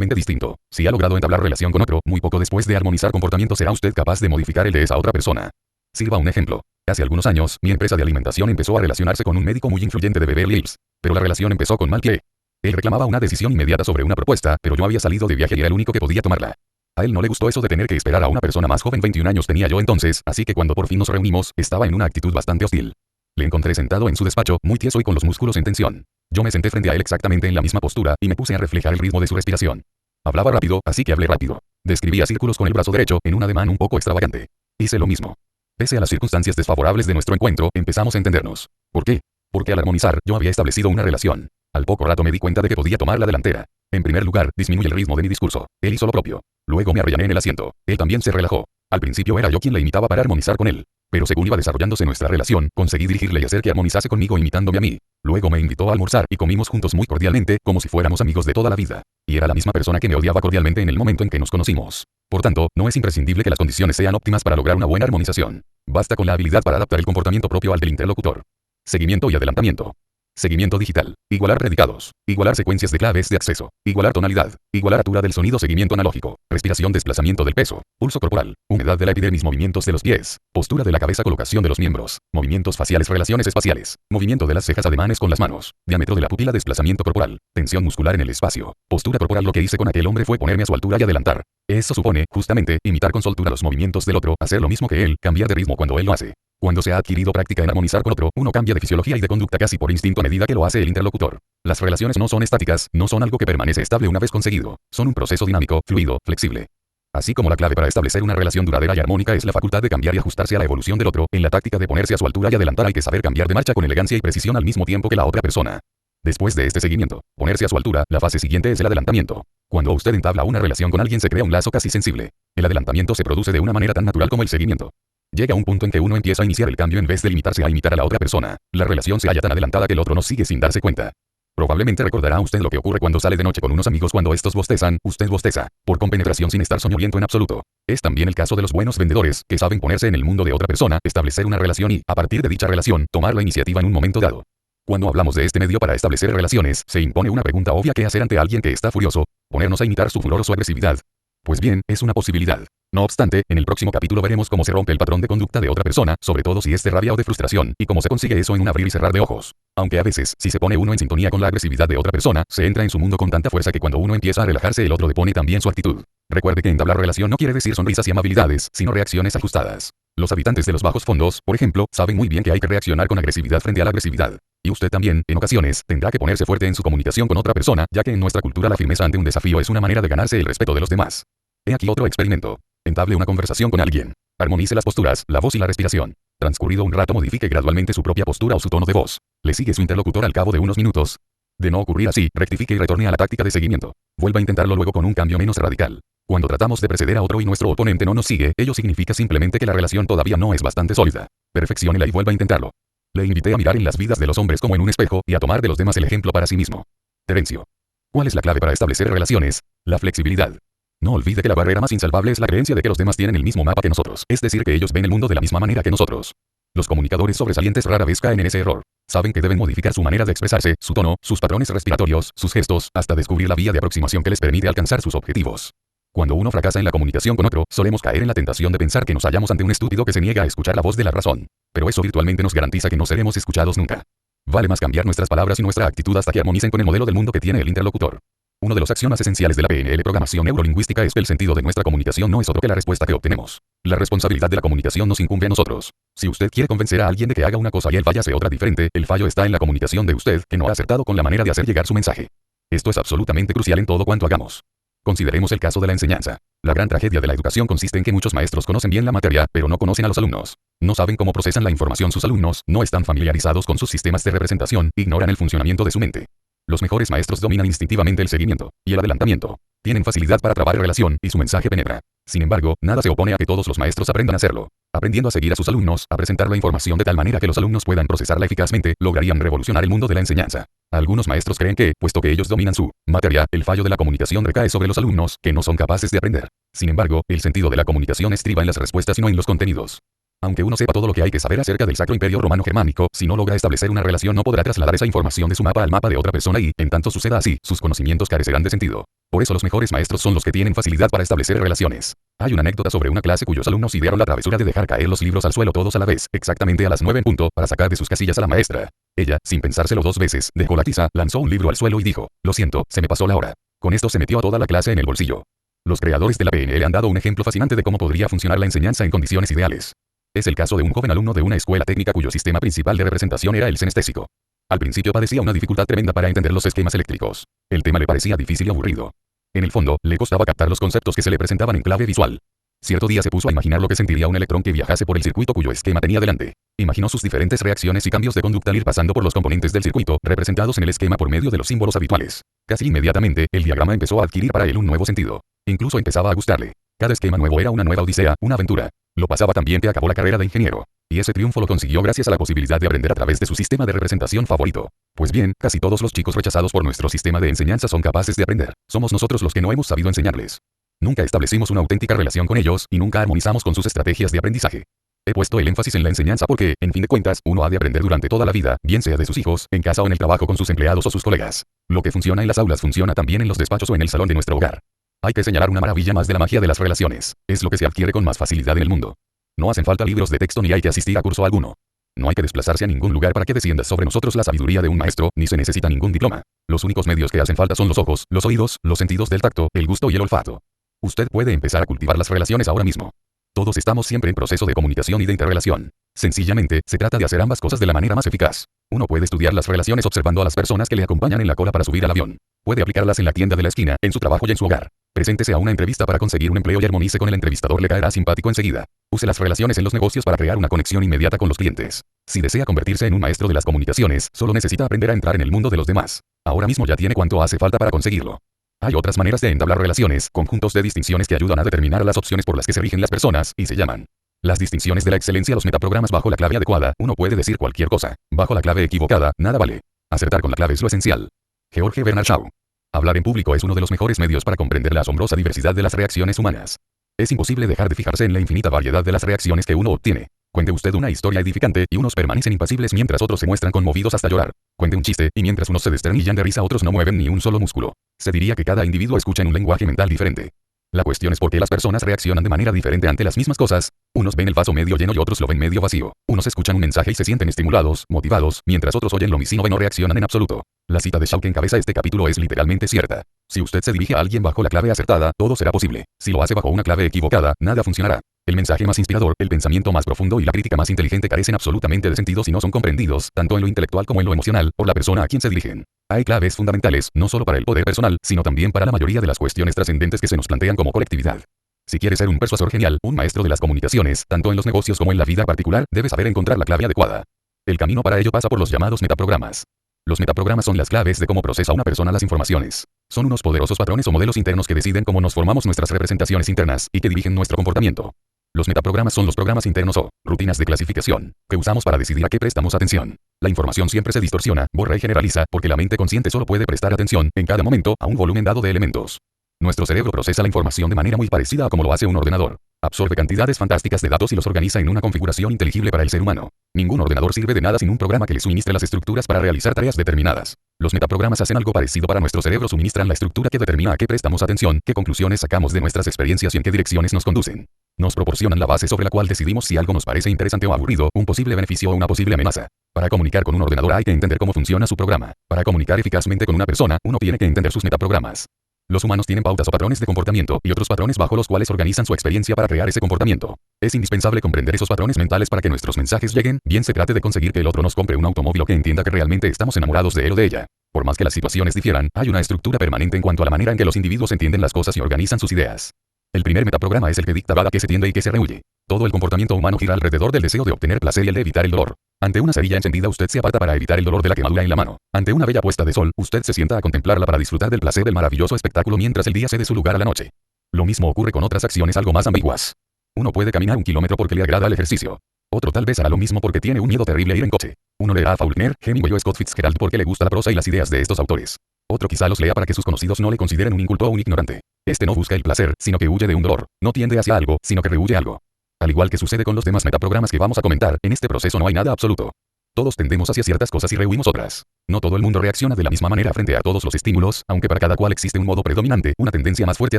Mente distinto. Si ha logrado entablar relación con otro, muy poco después de armonizar comportamiento será usted capaz de modificar el de esa otra persona. Sirva un ejemplo. Hace algunos años, mi empresa de alimentación empezó a relacionarse con un médico muy influyente de Beverly Hills. Pero la relación empezó con mal pie. Él reclamaba una decisión inmediata sobre una propuesta, pero yo había salido de viaje y era el único que podía tomarla. A él no le gustó eso de tener que esperar a una persona más joven. 21 años tenía yo entonces, así que cuando por fin nos reunimos, estaba en una actitud bastante hostil. Le encontré sentado en su despacho, muy tieso y con los músculos en tensión. Yo me senté frente a él exactamente en la misma postura, y me puse a reflejar el ritmo de su respiración. Hablaba rápido, así que hablé rápido. Describía círculos con el brazo derecho, en un ademán un poco extravagante. Hice lo mismo. Pese a las circunstancias desfavorables de nuestro encuentro, empezamos a entendernos. ¿Por qué? Porque al armonizar, yo había establecido una relación. Al poco rato me di cuenta de que podía tomar la delantera. En primer lugar, disminuye el ritmo de mi discurso. Él hizo lo propio. Luego me arrellané en el asiento. Él también se relajó. Al principio era yo quien la imitaba para armonizar con él. Pero según iba desarrollándose nuestra relación, conseguí dirigirle y hacer que armonizase conmigo imitándome a mí. Luego me invitó a almorzar y comimos juntos muy cordialmente, como si fuéramos amigos de toda la vida. Y era la misma persona que me odiaba cordialmente en el momento en que nos conocimos. Por tanto, no es imprescindible que las condiciones sean óptimas para lograr una buena armonización. Basta con la habilidad para adaptar el comportamiento propio al del interlocutor. Seguimiento y adelantamiento. Seguimiento digital. Igualar predicados. Igualar secuencias de claves de acceso. Igualar tonalidad. Igualar altura del sonido. Seguimiento analógico. Respiración. Desplazamiento del peso. Pulso corporal. Humedad de la epidermis. Movimientos de los pies. Postura de la cabeza. Colocación de los miembros. Movimientos faciales. Relaciones espaciales. Movimiento de las cejas. Ademanes con las manos. Diámetro de la pupila. Desplazamiento corporal. Tensión muscular en el espacio. Postura corporal. Lo que hice con aquel hombre fue ponerme a su altura y adelantar. Eso supone, justamente, imitar con soltura los movimientos del otro, hacer lo mismo que él, cambiar de ritmo cuando él lo hace. Cuando se ha adquirido práctica en armonizar con otro, uno cambia de fisiología y de conducta casi por instinto a medida que lo hace el interlocutor. Las relaciones no son estáticas, no son algo que permanece estable una vez conseguido. Son un proceso dinámico, fluido, flexible. Así como la clave para establecer una relación duradera y armónica es la facultad de cambiar y ajustarse a la evolución del otro, en la táctica de ponerse a su altura y adelantar hay que saber cambiar de marcha con elegancia y precisión al mismo tiempo que la otra persona. Después de este seguimiento, ponerse a su altura, la fase siguiente es el adelantamiento. Cuando usted entabla una relación con alguien se crea un lazo casi sensible. El adelantamiento se produce de una manera tan natural como el seguimiento. Llega un punto en que uno empieza a iniciar el cambio en vez de limitarse a imitar a la otra persona. La relación se halla tan adelantada que el otro no sigue sin darse cuenta. Probablemente recordará usted lo que ocurre cuando sale de noche con unos amigos. Cuando estos bostezan, usted bosteza, por compenetración sin estar soñoliento en absoluto. Es también el caso de los buenos vendedores, que saben ponerse en el mundo de otra persona, establecer una relación y, a partir de dicha relación, tomar la iniciativa en un momento dado. Cuando hablamos de este medio para establecer relaciones, se impone una pregunta obvia: ¿qué hacer ante alguien que está furioso? ¿Ponernos a imitar su furor o su agresividad? Pues bien, es una posibilidad. No obstante, en el próximo capítulo veremos cómo se rompe el patrón de conducta de otra persona, sobre todo si es de rabia o de frustración, y cómo se consigue eso en un abrir y cerrar de ojos. Aunque a veces, si se pone uno en sintonía con la agresividad de otra persona, se entra en su mundo con tanta fuerza que cuando uno empieza a relajarse el otro depone también su actitud. Recuerde que entablar relación no quiere decir sonrisas y amabilidades, sino reacciones ajustadas. Los habitantes de los bajos fondos, por ejemplo, saben muy bien que hay que reaccionar con agresividad frente a la agresividad. Y usted también, en ocasiones, tendrá que ponerse fuerte en su comunicación con otra persona, ya que en nuestra cultura la firmeza ante un desafío es una manera de ganarse el respeto de los demás. He aquí otro experimento. Entable una conversación con alguien. Armonice las posturas, la voz y la respiración. Transcurrido un rato, modifique gradualmente su propia postura o su tono de voz. Le sigue su interlocutor al cabo de unos minutos. De no ocurrir así, rectifique y retorne a la táctica de seguimiento. Vuelva a intentarlo luego con un cambio menos radical. Cuando tratamos de preceder a otro y nuestro oponente no nos sigue, ello significa simplemente que la relación todavía no es bastante sólida. Perfecciónela y vuelva a intentarlo. Le invité a mirar en las vidas de los hombres como en un espejo y a tomar de los demás el ejemplo para sí mismo. Terencio. ¿Cuál es la clave para establecer relaciones? La flexibilidad. No olvide que la barrera más insalvable es la creencia de que los demás tienen el mismo mapa que nosotros, es decir, que ellos ven el mundo de la misma manera que nosotros. Los comunicadores sobresalientes rara vez caen en ese error. Saben que deben modificar su manera de expresarse, su tono, sus patrones respiratorios, sus gestos, hasta descubrir la vía de aproximación que les permite alcanzar sus objetivos. Cuando uno fracasa en la comunicación con otro, solemos caer en la tentación de pensar que nos hallamos ante un estúpido que se niega a escuchar la voz de la razón. Pero eso virtualmente nos garantiza que no seremos escuchados nunca. Vale más cambiar nuestras palabras y nuestra actitud hasta que armonicen con el modelo del mundo que tiene el interlocutor. Uno de los axiomas esenciales de la PNL programación neurolingüística es que el sentido de nuestra comunicación no es otro que la respuesta que obtenemos. La responsabilidad de la comunicación nos incumbe a nosotros. Si usted quiere convencer a alguien de que haga una cosa y él vaya a hacer otra diferente, el fallo está en la comunicación de usted, que no ha acertado con la manera de hacer llegar su mensaje. Esto es absolutamente crucial en todo cuanto hagamos. Consideremos el caso de la enseñanza. La gran tragedia de la educación consiste en que muchos maestros conocen bien la materia, pero no conocen a los alumnos. No saben cómo procesan la información sus alumnos, no están familiarizados con sus sistemas de representación, ignoran el funcionamiento de su mente. Los mejores maestros dominan instintivamente el seguimiento y el adelantamiento. Tienen facilidad para trabar relación y su mensaje penetra. Sin embargo, nada se opone a que todos los maestros aprendan a hacerlo. Aprendiendo a seguir a sus alumnos, a presentar la información de tal manera que los alumnos puedan procesarla eficazmente, lograrían revolucionar el mundo de la enseñanza. Algunos maestros creen que, puesto que ellos dominan su materia, el fallo de la comunicación recae sobre los alumnos, que no son capaces de aprender. Sin embargo, el sentido de la comunicación estriba en las respuestas y no en los contenidos. Aunque uno sepa todo lo que hay que saber acerca del Sacro Imperio Romano Germánico, si no logra establecer una relación no podrá trasladar esa información de su mapa al mapa de otra persona y, en tanto suceda así, sus conocimientos carecerán de sentido. Por eso los mejores maestros son los que tienen facilidad para establecer relaciones. Hay una anécdota sobre una clase cuyos alumnos idearon la travesura de dejar caer los libros al suelo todos a la vez, exactamente a las 9 en punto, para sacar de sus casillas a la maestra. Ella, sin pensárselo dos veces, dejó la tiza, lanzó un libro al suelo y dijo: "Lo siento, se me pasó la hora". Con esto se metió a toda la clase en el bolsillo. Los creadores de la PNL han dado un ejemplo fascinante de cómo podría funcionar la enseñanza en condiciones ideales. Es el caso de un joven alumno de una escuela técnica cuyo sistema principal de representación era el senestésico. Al principio padecía una dificultad tremenda para entender los esquemas eléctricos. El tema le parecía difícil y aburrido. En el fondo, le costaba captar los conceptos que se le presentaban en clave visual. Cierto día se puso a imaginar lo que sentiría un electrón que viajase por el circuito cuyo esquema tenía delante. Imaginó sus diferentes reacciones y cambios de conducta al ir pasando por los componentes del circuito, representados en el esquema por medio de los símbolos habituales. Casi inmediatamente, el diagrama empezó a adquirir para él un nuevo sentido. Incluso empezaba a gustarle. Cada esquema nuevo era una nueva odisea, una aventura. Lo pasaba tan bien que acabó la carrera de ingeniero. Y ese triunfo lo consiguió gracias a la posibilidad de aprender a través de su sistema de representación favorito. Pues bien, casi todos los chicos rechazados por nuestro sistema de enseñanza son capaces de aprender. Somos nosotros los que no hemos sabido enseñarles. Nunca establecimos una auténtica relación con ellos y nunca armonizamos con sus estrategias de aprendizaje. He puesto el énfasis en la enseñanza porque, en fin de cuentas, uno ha de aprender durante toda la vida, bien sea de sus hijos, en casa o en el trabajo con sus empleados o sus colegas. Lo que funciona en las aulas funciona también en los despachos o en el salón de nuestro hogar. Hay que señalar una maravilla más de la magia de las relaciones. Es lo que se adquiere con más facilidad en el mundo. No hacen falta libros de texto ni hay que asistir a curso alguno. No hay que desplazarse a ningún lugar para que descienda sobre nosotros la sabiduría de un maestro, ni se necesita ningún diploma. Los únicos medios que hacen falta son los ojos, los oídos, los sentidos del tacto, el gusto y el olfato. Usted puede empezar a cultivar las relaciones ahora mismo. Todos estamos siempre en proceso de comunicación y de interrelación. Sencillamente, se trata de hacer ambas cosas de la manera más eficaz. Uno puede estudiar las relaciones observando a las personas que le acompañan en la cola para subir al avión. Puede aplicarlas en la tienda de la esquina, en su trabajo y en su hogar. Preséntese a una entrevista para conseguir un empleo y armonice con el entrevistador, le caerá simpático enseguida. Use las relaciones en los negocios para crear una conexión inmediata con los clientes. Si desea convertirse en un maestro de las comunicaciones, solo necesita aprender a entrar en el mundo de los demás. Ahora mismo ya tiene cuanto hace falta para conseguirlo. Hay otras maneras de entablar relaciones, conjuntos de distinciones que ayudan a determinar las opciones por las que se rigen las personas, y se llaman las distinciones de la excelencia. Los metaprogramas. Bajo la clave adecuada, uno puede decir cualquier cosa. Bajo la clave equivocada, nada vale. Acertar con la clave es lo esencial. George Bernard Shaw. Hablar en público es uno de los mejores medios para comprender la asombrosa diversidad de las reacciones humanas. Es imposible dejar de fijarse en la infinita variedad de las reacciones que uno obtiene. Cuente usted una historia edificante, y unos permanecen impasibles mientras otros se muestran conmovidos hasta llorar. Cuente un chiste, y mientras unos se desternillan de risa, otros no mueven ni un solo músculo. Se diría que cada individuo escucha en un lenguaje mental diferente. La cuestión es por qué las personas reaccionan de manera diferente ante las mismas cosas. Unos ven el vaso medio lleno y otros lo ven medio vacío. Unos escuchan un mensaje y se sienten estimulados, motivados, mientras otros oyen lo mismo y no reaccionan en absoluto. La cita de Shaw que encabeza este capítulo es literalmente cierta. Si usted se dirige a alguien bajo la clave acertada, todo será posible. Si lo hace bajo una clave equivocada, nada funcionará. El mensaje más inspirador, el pensamiento más profundo y la crítica más inteligente carecen absolutamente de sentido si no son comprendidos, tanto en lo intelectual como en lo emocional, por la persona a quien se dirigen. Hay claves fundamentales, no solo para el poder personal, sino también para la mayoría de las cuestiones trascendentes que se nos plantean como colectividad. Si quieres ser un persuasor genial, un maestro de las comunicaciones, tanto en los negocios como en la vida particular, debes saber encontrar la clave adecuada. El camino para ello pasa por los llamados metaprogramas. Los metaprogramas son las claves de cómo procesa una persona las informaciones. Son unos poderosos patrones o modelos internos que deciden cómo nos formamos nuestras representaciones internas y que dirigen nuestro comportamiento. Los metaprogramas son los programas internos o rutinas de clasificación que usamos para decidir a qué prestamos atención. La información siempre se distorsiona, borra y generaliza, porque la mente consciente solo puede prestar atención, en cada momento, a un volumen dado de elementos. Nuestro cerebro procesa la información de manera muy parecida a como lo hace un ordenador. Absorbe cantidades fantásticas de datos y los organiza en una configuración inteligible para el ser humano. Ningún ordenador sirve de nada sin un programa que le suministre las estructuras para realizar tareas determinadas. Los metaprogramas hacen algo parecido para nuestro cerebro, suministran la estructura que determina a qué prestamos atención, qué conclusiones sacamos de nuestras experiencias y en qué direcciones nos conducen. Nos proporcionan la base sobre la cual decidimos si algo nos parece interesante o aburrido, un posible beneficio o una posible amenaza. Para comunicar con un ordenador hay que entender cómo funciona su programa. Para comunicar eficazmente con una persona, uno tiene que entender sus metaprogramas. Los humanos tienen pautas o patrones de comportamiento y otros patrones bajo los cuales organizan su experiencia para crear ese comportamiento. Es indispensable comprender esos patrones mentales para que nuestros mensajes lleguen, bien se trate de conseguir que el otro nos compre un automóvil o que entienda que realmente estamos enamorados de él o de ella. Por más que las situaciones difieran, hay una estructura permanente en cuanto a la manera en que los individuos entienden las cosas y organizan sus ideas. El primer metaprograma es el que dicta a qué se tiende y qué se rehuye. Todo el comportamiento humano gira alrededor del deseo de obtener placer y el de evitar el dolor. Ante una cerilla encendida usted se aparta para evitar el dolor de la quemadura en la mano. Ante una bella puesta de sol, usted se sienta a contemplarla para disfrutar del placer del maravilloso espectáculo mientras el día cede su lugar a la noche. Lo mismo ocurre con otras acciones algo más ambiguas. Uno puede caminar 1 kilómetro porque le agrada el ejercicio. Otro tal vez hará lo mismo porque tiene un miedo terrible a ir en coche. Uno leerá a Faulkner, Hemingway o Scott Fitzgerald porque le gusta la prosa y las ideas de estos autores. Otro quizá los lea para que sus conocidos no le consideren un inculto o un ignorante. Este no busca el placer, sino que huye de un dolor. No tiende hacia algo, sino que rehuye algo. Al igual que sucede con los demás metaprogramas que vamos a comentar, en este proceso no hay nada absoluto. Todos tendemos hacia ciertas cosas y rehuimos otras. No todo el mundo reacciona de la misma manera frente a todos los estímulos, aunque para cada cual existe un modo predominante, una tendencia más fuerte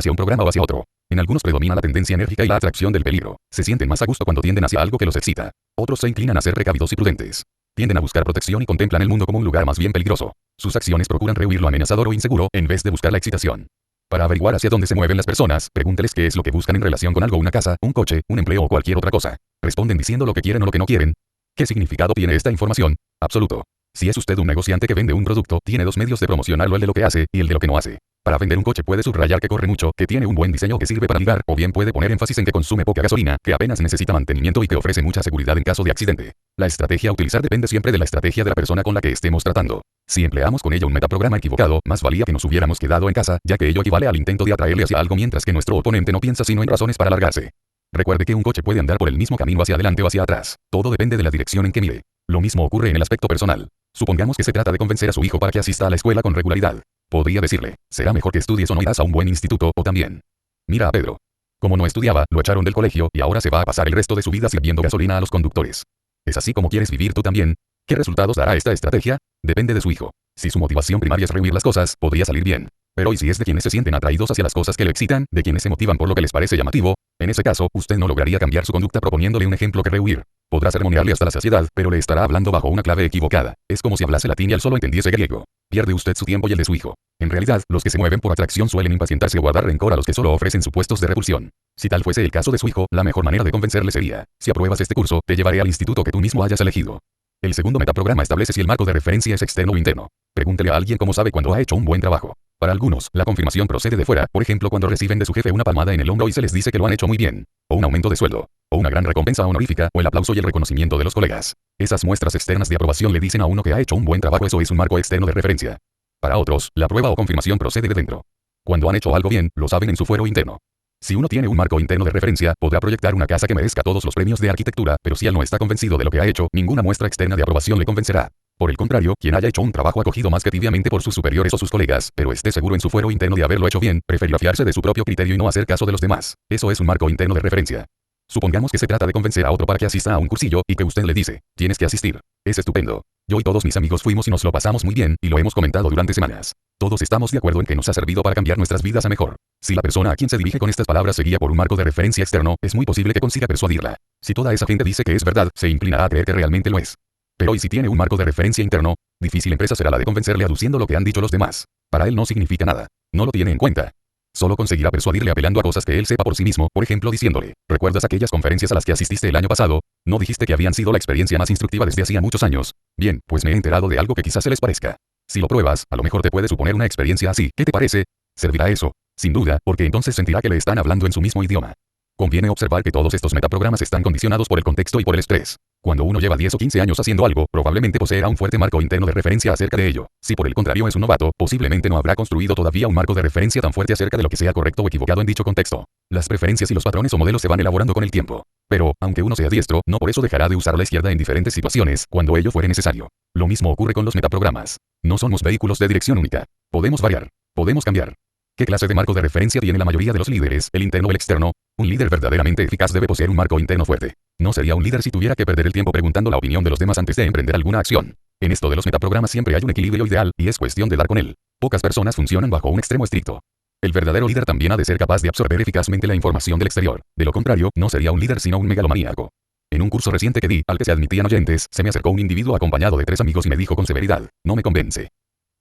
hacia un programa o hacia otro. En algunos predomina la tendencia enérgica y la atracción del peligro. Se sienten más a gusto cuando tienden hacia algo que los excita. Otros se inclinan a ser precavidos y prudentes. Tienden a buscar protección y contemplan el mundo como un lugar más bien peligroso. Sus acciones procuran rehuir lo amenazador o inseguro, en vez de buscar la excitación. Para averiguar hacia dónde se mueven las personas, pregúnteles qué es lo que buscan en relación con algo, una casa, un coche, un empleo o cualquier otra cosa. Responden diciendo lo que quieren o lo que no quieren. ¿Qué significado tiene esta información? Absoluto. Si es usted un negociante que vende un producto, tiene dos medios de promocionarlo, el de lo que hace y el de lo que no hace. Para vender un coche puede subrayar que corre mucho, que tiene un buen diseño que sirve para ligar, o bien puede poner énfasis en que consume poca gasolina, que apenas necesita mantenimiento y que ofrece mucha seguridad en caso de accidente. La estrategia a utilizar depende siempre de la estrategia de la persona con la que estemos tratando. Si empleamos con ella un metaprograma equivocado, más valía que nos hubiéramos quedado en casa, ya que ello equivale al intento de atraerle hacia algo mientras que nuestro oponente no piensa sino en razones para alargarse. Recuerde que un coche puede andar por el mismo camino hacia adelante o hacia atrás. Todo depende de la dirección en que mire. Lo mismo ocurre en el aspecto personal. Supongamos que se trata de convencer a su hijo para que asista a la escuela con regularidad. Podría decirle, será mejor que estudies o no irás a un buen instituto, o también. Mira a Pedro. Como no estudiaba, lo echaron del colegio y ahora se va a pasar el resto de su vida sirviendo gasolina a los conductores. ¿Es así como quieres vivir tú también? ¿Qué resultados dará esta estrategia? Depende de su hijo. Si su motivación primaria es rehuir las cosas, podría salir bien. Pero ¿y si es de quienes se sienten atraídos hacia las cosas que le excitan, de quienes se motivan por lo que les parece llamativo? En ese caso, usted no lograría cambiar su conducta proponiéndole un ejemplo que rehuir. Podrá sermonearle hasta la saciedad, pero le estará hablando bajo una clave equivocada. Es como si hablase latín y él solo entendiese griego. Pierde usted su tiempo y el de su hijo. En realidad, los que se mueven por atracción suelen impacientarse o guardar rencor a los que solo ofrecen supuestos de repulsión. Si tal fuese el caso de su hijo, la mejor manera de convencerle sería: si apruebas este curso, te llevaré al instituto que tú mismo hayas elegido. El segundo metaprograma establece si el marco de referencia es externo o interno. Pregúntele a alguien cómo sabe cuando ha hecho un buen trabajo. Para algunos, la confirmación procede de fuera, por ejemplo cuando reciben de su jefe una palmada en el hombro y se les dice que lo han hecho muy bien, o un aumento de sueldo, o una gran recompensa honorífica, o el aplauso y el reconocimiento de los colegas. Esas muestras externas de aprobación le dicen a uno que ha hecho un buen trabajo, eso es un marco externo de referencia. Para otros, la prueba o confirmación procede de dentro. Cuando han hecho algo bien, lo saben en su fuero interno. Si uno tiene un marco interno de referencia, podrá proyectar una casa que merezca todos los premios de arquitectura, pero si él no está convencido de lo que ha hecho, ninguna muestra externa de aprobación le convencerá. Por el contrario, quien haya hecho un trabajo acogido más que tibiamente por sus superiores o sus colegas, pero esté seguro en su fuero interno de haberlo hecho bien, preferirá fiarse de su propio criterio y no hacer caso de los demás. Eso es un marco interno de referencia. Supongamos que se trata de convencer a otro para que asista a un cursillo y que usted le dice: tienes que asistir. Es estupendo. Yo y todos mis amigos fuimos y nos lo pasamos muy bien, y lo hemos comentado durante semanas. Todos estamos de acuerdo en que nos ha servido para cambiar nuestras vidas a mejor. Si la persona a quien se dirige con estas palabras se guía por un marco de referencia externo, es muy posible que consiga persuadirla. Si toda esa gente dice que es verdad, se inclinará a creer que realmente lo es. Pero ¿y si tiene un marco de referencia interno? Difícil empresa será la de convencerle aduciendo lo que han dicho los demás. Para él no significa nada. No lo tiene en cuenta. Solo conseguirá persuadirle apelando a cosas que él sepa por sí mismo, por ejemplo diciéndole: ¿recuerdas aquellas conferencias a las que asististe el año pasado? ¿No dijiste que habían sido la experiencia más instructiva desde hacía muchos años? Bien, pues me he enterado de algo que quizás se les parezca. Si lo pruebas, a lo mejor te puede suponer una experiencia así. ¿Qué te parece? ¿Servirá eso? Sin duda, porque entonces sentirá que le están hablando en su mismo idioma. Conviene observar que todos estos metaprogramas están condicionados por el contexto y por el estrés. Cuando uno lleva 10 o 15 años haciendo algo, probablemente poseerá un fuerte marco interno de referencia acerca de ello. Si por el contrario es un novato, posiblemente no habrá construido todavía un marco de referencia tan fuerte acerca de lo que sea correcto o equivocado en dicho contexto. Las preferencias y los patrones o modelos se van elaborando con el tiempo. Pero, aunque uno sea diestro, no por eso dejará de usar la izquierda en diferentes situaciones, cuando ello fuere necesario. Lo mismo ocurre con los metaprogramas. No somos vehículos de dirección única. Podemos variar. Podemos cambiar. ¿Qué clase de marco de referencia tiene la mayoría de los líderes, el interno o el externo? Un líder verdaderamente eficaz debe poseer un marco interno fuerte. No sería un líder si tuviera que perder el tiempo preguntando la opinión de los demás antes de emprender alguna acción. En esto de los metaprogramas siempre hay un equilibrio ideal, y es cuestión de dar con él. Pocas personas funcionan bajo un extremo estricto. El verdadero líder también ha de ser capaz de absorber eficazmente la información del exterior. De lo contrario, no sería un líder sino un megalomaníaco. En un curso reciente que di, al que se admitían oyentes, se me acercó un individuo acompañado de 3 amigos y me dijo con severidad: no me convence.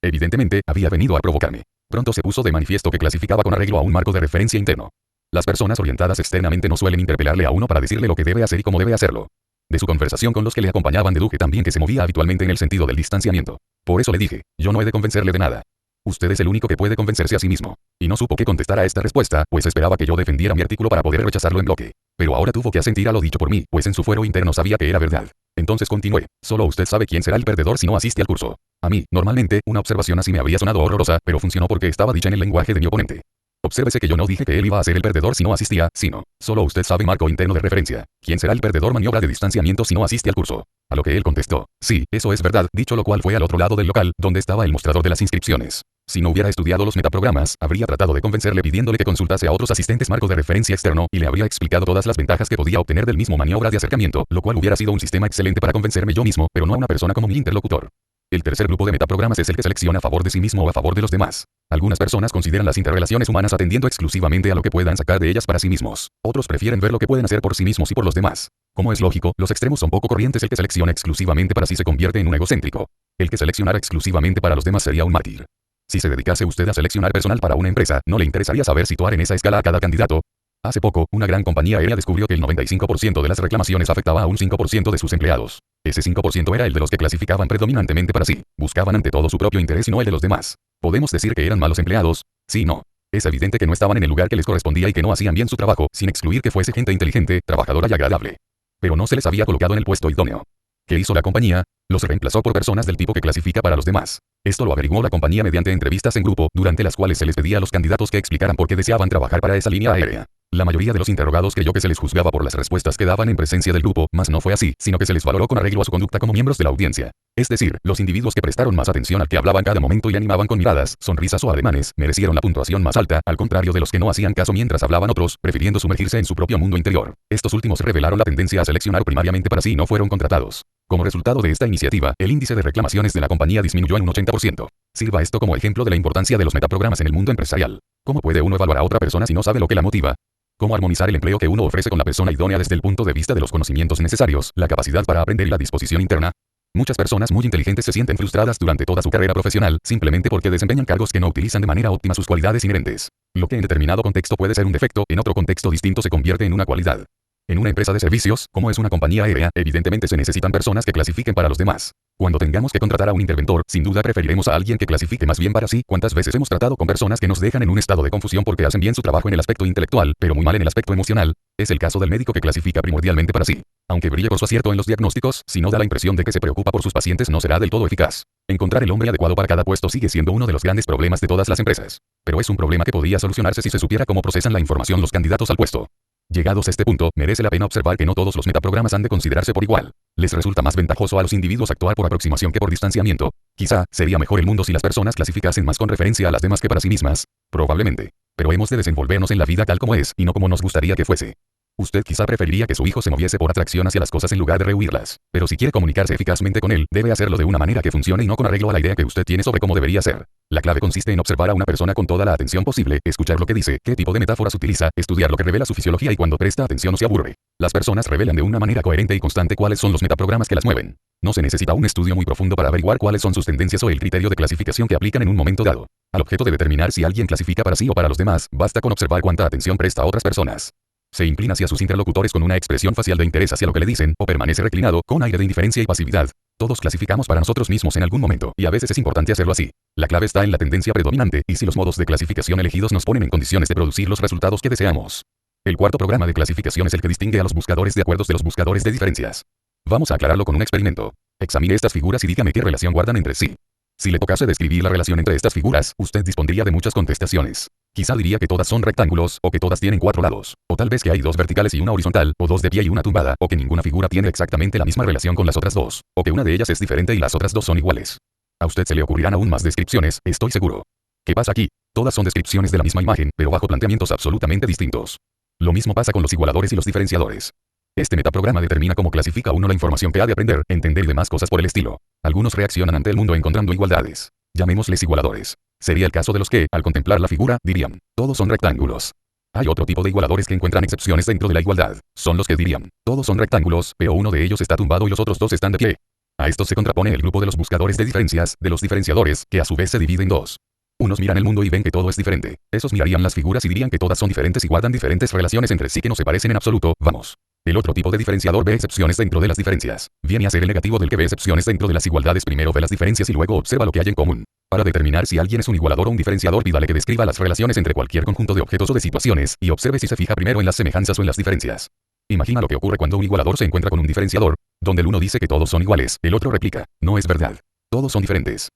Evidentemente, había venido a provocarme. Pronto se puso de manifiesto que clasificaba con arreglo a un marco de referencia interno. Las personas orientadas externamente no suelen interpelarle a uno para decirle lo que debe hacer y cómo debe hacerlo. De su conversación con los que le acompañaban deduje también que se movía habitualmente en el sentido del distanciamiento. Por eso le dije: yo no he de convencerle de nada. Usted es el único que puede convencerse a sí mismo. Y no supo qué contestar a esta respuesta, pues esperaba que yo defendiera mi artículo para poder rechazarlo en bloque. Pero ahora tuvo que asentir a lo dicho por mí, pues en su fuero interno sabía que era verdad. Entonces continué: solo usted sabe quién será el perdedor si no asiste al curso. A mí, normalmente, una observación así me habría sonado horrorosa, pero funcionó porque estaba dicha en el lenguaje de mi oponente. Obsérvese que yo no dije que él iba a ser el perdedor si no asistía, sino, solo usted sabe marco interno de referencia. ¿Quién será el perdedor? Maniobra de distanciamiento si no asiste al curso. A lo que él contestó, sí, eso es verdad, dicho lo cual fue al otro lado del local, donde estaba el mostrador de las inscripciones. Si no hubiera estudiado los metaprogramas, habría tratado de convencerle pidiéndole que consultase a otros asistentes marco de referencia externo, y le habría explicado todas las ventajas que podía obtener del mismo maniobra de acercamiento, lo cual hubiera sido un sistema excelente para convencerme yo mismo, pero no a una persona como mi interlocutor. El tercer grupo de metaprogramas es el que selecciona a favor de sí mismo o a favor de los demás. Algunas personas consideran las interrelaciones humanas atendiendo exclusivamente a lo que puedan sacar de ellas para sí mismos. Otros prefieren ver lo que pueden hacer por sí mismos y por los demás. Como es lógico, los extremos son poco corrientes. El que selecciona exclusivamente para sí se convierte en un egocéntrico. El que seleccionara exclusivamente para los demás sería un mártir. Si se dedicase usted a seleccionar personal para una empresa, ¿no le interesaría saber situar en esa escala a cada candidato? Hace poco, una gran compañía aérea descubrió que el 95% de las reclamaciones afectaba a un 5% de sus empleados. Ese 5% era el de los que clasificaban predominantemente para sí. Buscaban ante todo su propio interés y no el de los demás. ¿Podemos decir que eran malos empleados? Sí y no. Es evidente que no estaban en el lugar que les correspondía y que no hacían bien su trabajo, sin excluir que fuese gente inteligente, trabajadora y agradable. Pero no se les había colocado en el puesto idóneo. ¿Qué hizo la compañía? Los reemplazó por personas del tipo que clasifica para los demás. Esto lo averiguó la compañía mediante entrevistas en grupo, durante las cuales se les pedía a los candidatos que explicaran por qué deseaban trabajar para esa línea aérea. La mayoría de los interrogados creyó que se les juzgaba por las respuestas que daban en presencia del grupo, mas no fue así, sino que se les valoró con arreglo a su conducta como miembros de la audiencia. Es decir, los individuos que prestaron más atención al que hablaban cada momento y animaban con miradas, sonrisas o ademanes, merecieron la puntuación más alta, al contrario de los que no hacían caso mientras hablaban otros, prefiriendo sumergirse en su propio mundo interior. Estos últimos revelaron la tendencia a seleccionar primariamente para sí y no fueron contratados. Como resultado de esta iniciativa, el índice de reclamaciones de la compañía disminuyó en un 80%. Sirva esto como ejemplo de la importancia de los metaprogramas en el mundo empresarial. ¿Cómo puede uno evaluar a otra persona si no sabe lo que la motiva? ¿Cómo armonizar el empleo que uno ofrece con la persona idónea desde el punto de vista de los conocimientos necesarios, la capacidad para aprender y la disposición interna? Muchas personas muy inteligentes se sienten frustradas durante toda su carrera profesional, simplemente porque desempeñan cargos que no utilizan de manera óptima sus cualidades inherentes. Lo que en determinado contexto puede ser un defecto, en otro contexto distinto se convierte en una cualidad. En una empresa de servicios, como es una compañía aérea, evidentemente se necesitan personas que clasifiquen para los demás. Cuando tengamos que contratar a un interventor, sin duda preferiremos a alguien que clasifique más bien para sí. ¿Cuántas veces hemos tratado con personas que nos dejan en un estado de confusión porque hacen bien su trabajo en el aspecto intelectual, pero muy mal en el aspecto emocional? Es el caso del médico que clasifica primordialmente para sí. Aunque brille por su acierto en los diagnósticos, si no da la impresión de que se preocupa por sus pacientes no será del todo eficaz. Encontrar el hombre adecuado para cada puesto sigue siendo uno de los grandes problemas de todas las empresas. Pero es un problema que podría solucionarse si se supiera cómo procesan la información los candidatos al puesto. Llegados a este punto, merece la pena observar que no todos los metaprogramas han de considerarse por igual. Les resulta más ventajoso a los individuos actuar por aproximación que por distanciamiento. Quizá, sería mejor el mundo si las personas clasificasen más con referencia a las demás que para sí mismas. Probablemente. Pero hemos de desenvolvernos en la vida tal como es, y no como nos gustaría que fuese. Usted quizá preferiría que su hijo se moviese por atracción hacia las cosas en lugar de rehuirlas. Pero si quiere comunicarse eficazmente con él, debe hacerlo de una manera que funcione y no con arreglo a la idea que usted tiene sobre cómo debería ser. La clave consiste en observar a una persona con toda la atención posible, escuchar lo que dice, qué tipo de metáforas utiliza, estudiar lo que revela su fisiología y cuando presta atención no se aburre. Las personas revelan de una manera coherente y constante cuáles son los metaprogramas que las mueven. No se necesita un estudio muy profundo para averiguar cuáles son sus tendencias o el criterio de clasificación que aplican en un momento dado. Al objeto de determinar si alguien clasifica para sí o para los demás, basta con observar cuánta atención presta a otras personas. Se inclina hacia sus interlocutores con una expresión facial de interés hacia lo que le dicen, o permanece reclinado, con aire de indiferencia y pasividad. Todos clasificamos para nosotros mismos en algún momento, y a veces es importante hacerlo así. La clave está en la tendencia predominante, y si los modos de clasificación elegidos nos ponen en condiciones de producir los resultados que deseamos. El cuarto programa de clasificación es el que distingue a los buscadores de acuerdos de los buscadores de diferencias. Vamos a aclararlo con un experimento. Examine estas figuras y dígame qué relación guardan entre sí. Si le tocase describir la relación entre estas figuras, usted dispondría de muchas contestaciones. Quizá diría que todas son rectángulos, o que todas tienen 4 lados, o tal vez que hay 2 verticales y una horizontal, o 2 de pie y una tumbada, o que ninguna figura tiene exactamente la misma relación con las otras 2, o que una de ellas es diferente y las otras 2 son iguales. A usted se le ocurrirán aún más descripciones, estoy seguro. ¿Qué pasa aquí? Todas son descripciones de la misma imagen, pero bajo planteamientos absolutamente distintos. Lo mismo pasa con los igualadores y los diferenciadores. Este metaprograma determina cómo clasifica uno la información que ha de aprender, entender y demás cosas por el estilo. Algunos reaccionan ante el mundo encontrando igualdades. Llamémosles igualadores. Sería el caso de los que, al contemplar la figura, dirían, todos son rectángulos. Hay otro tipo de igualadores que encuentran excepciones dentro de la igualdad. Son los que dirían, todos son rectángulos, pero uno de ellos está tumbado y los otros 2 están de pie. A estos se contrapone el grupo de los buscadores de diferencias, de los diferenciadores, que a su vez se divide en 2. Unos miran el mundo y ven que todo es diferente. Esos mirarían las figuras y dirían que todas son diferentes y guardan diferentes relaciones entre sí que no se parecen en absoluto, vamos. El otro tipo de diferenciador ve excepciones dentro de las diferencias. Viene a ser el negativo del que ve excepciones dentro de las igualdades. Primero ve las diferencias y luego observa lo que hay en común. Para determinar si alguien es un igualador o un diferenciador, pídale que describa las relaciones entre cualquier conjunto de objetos o de situaciones, y observe si se fija primero en las semejanzas o en las diferencias. Imagina lo que ocurre cuando un igualador se encuentra con un diferenciador, donde el uno dice que todos son iguales, el otro replica, no es verdad. Todos son diferentes.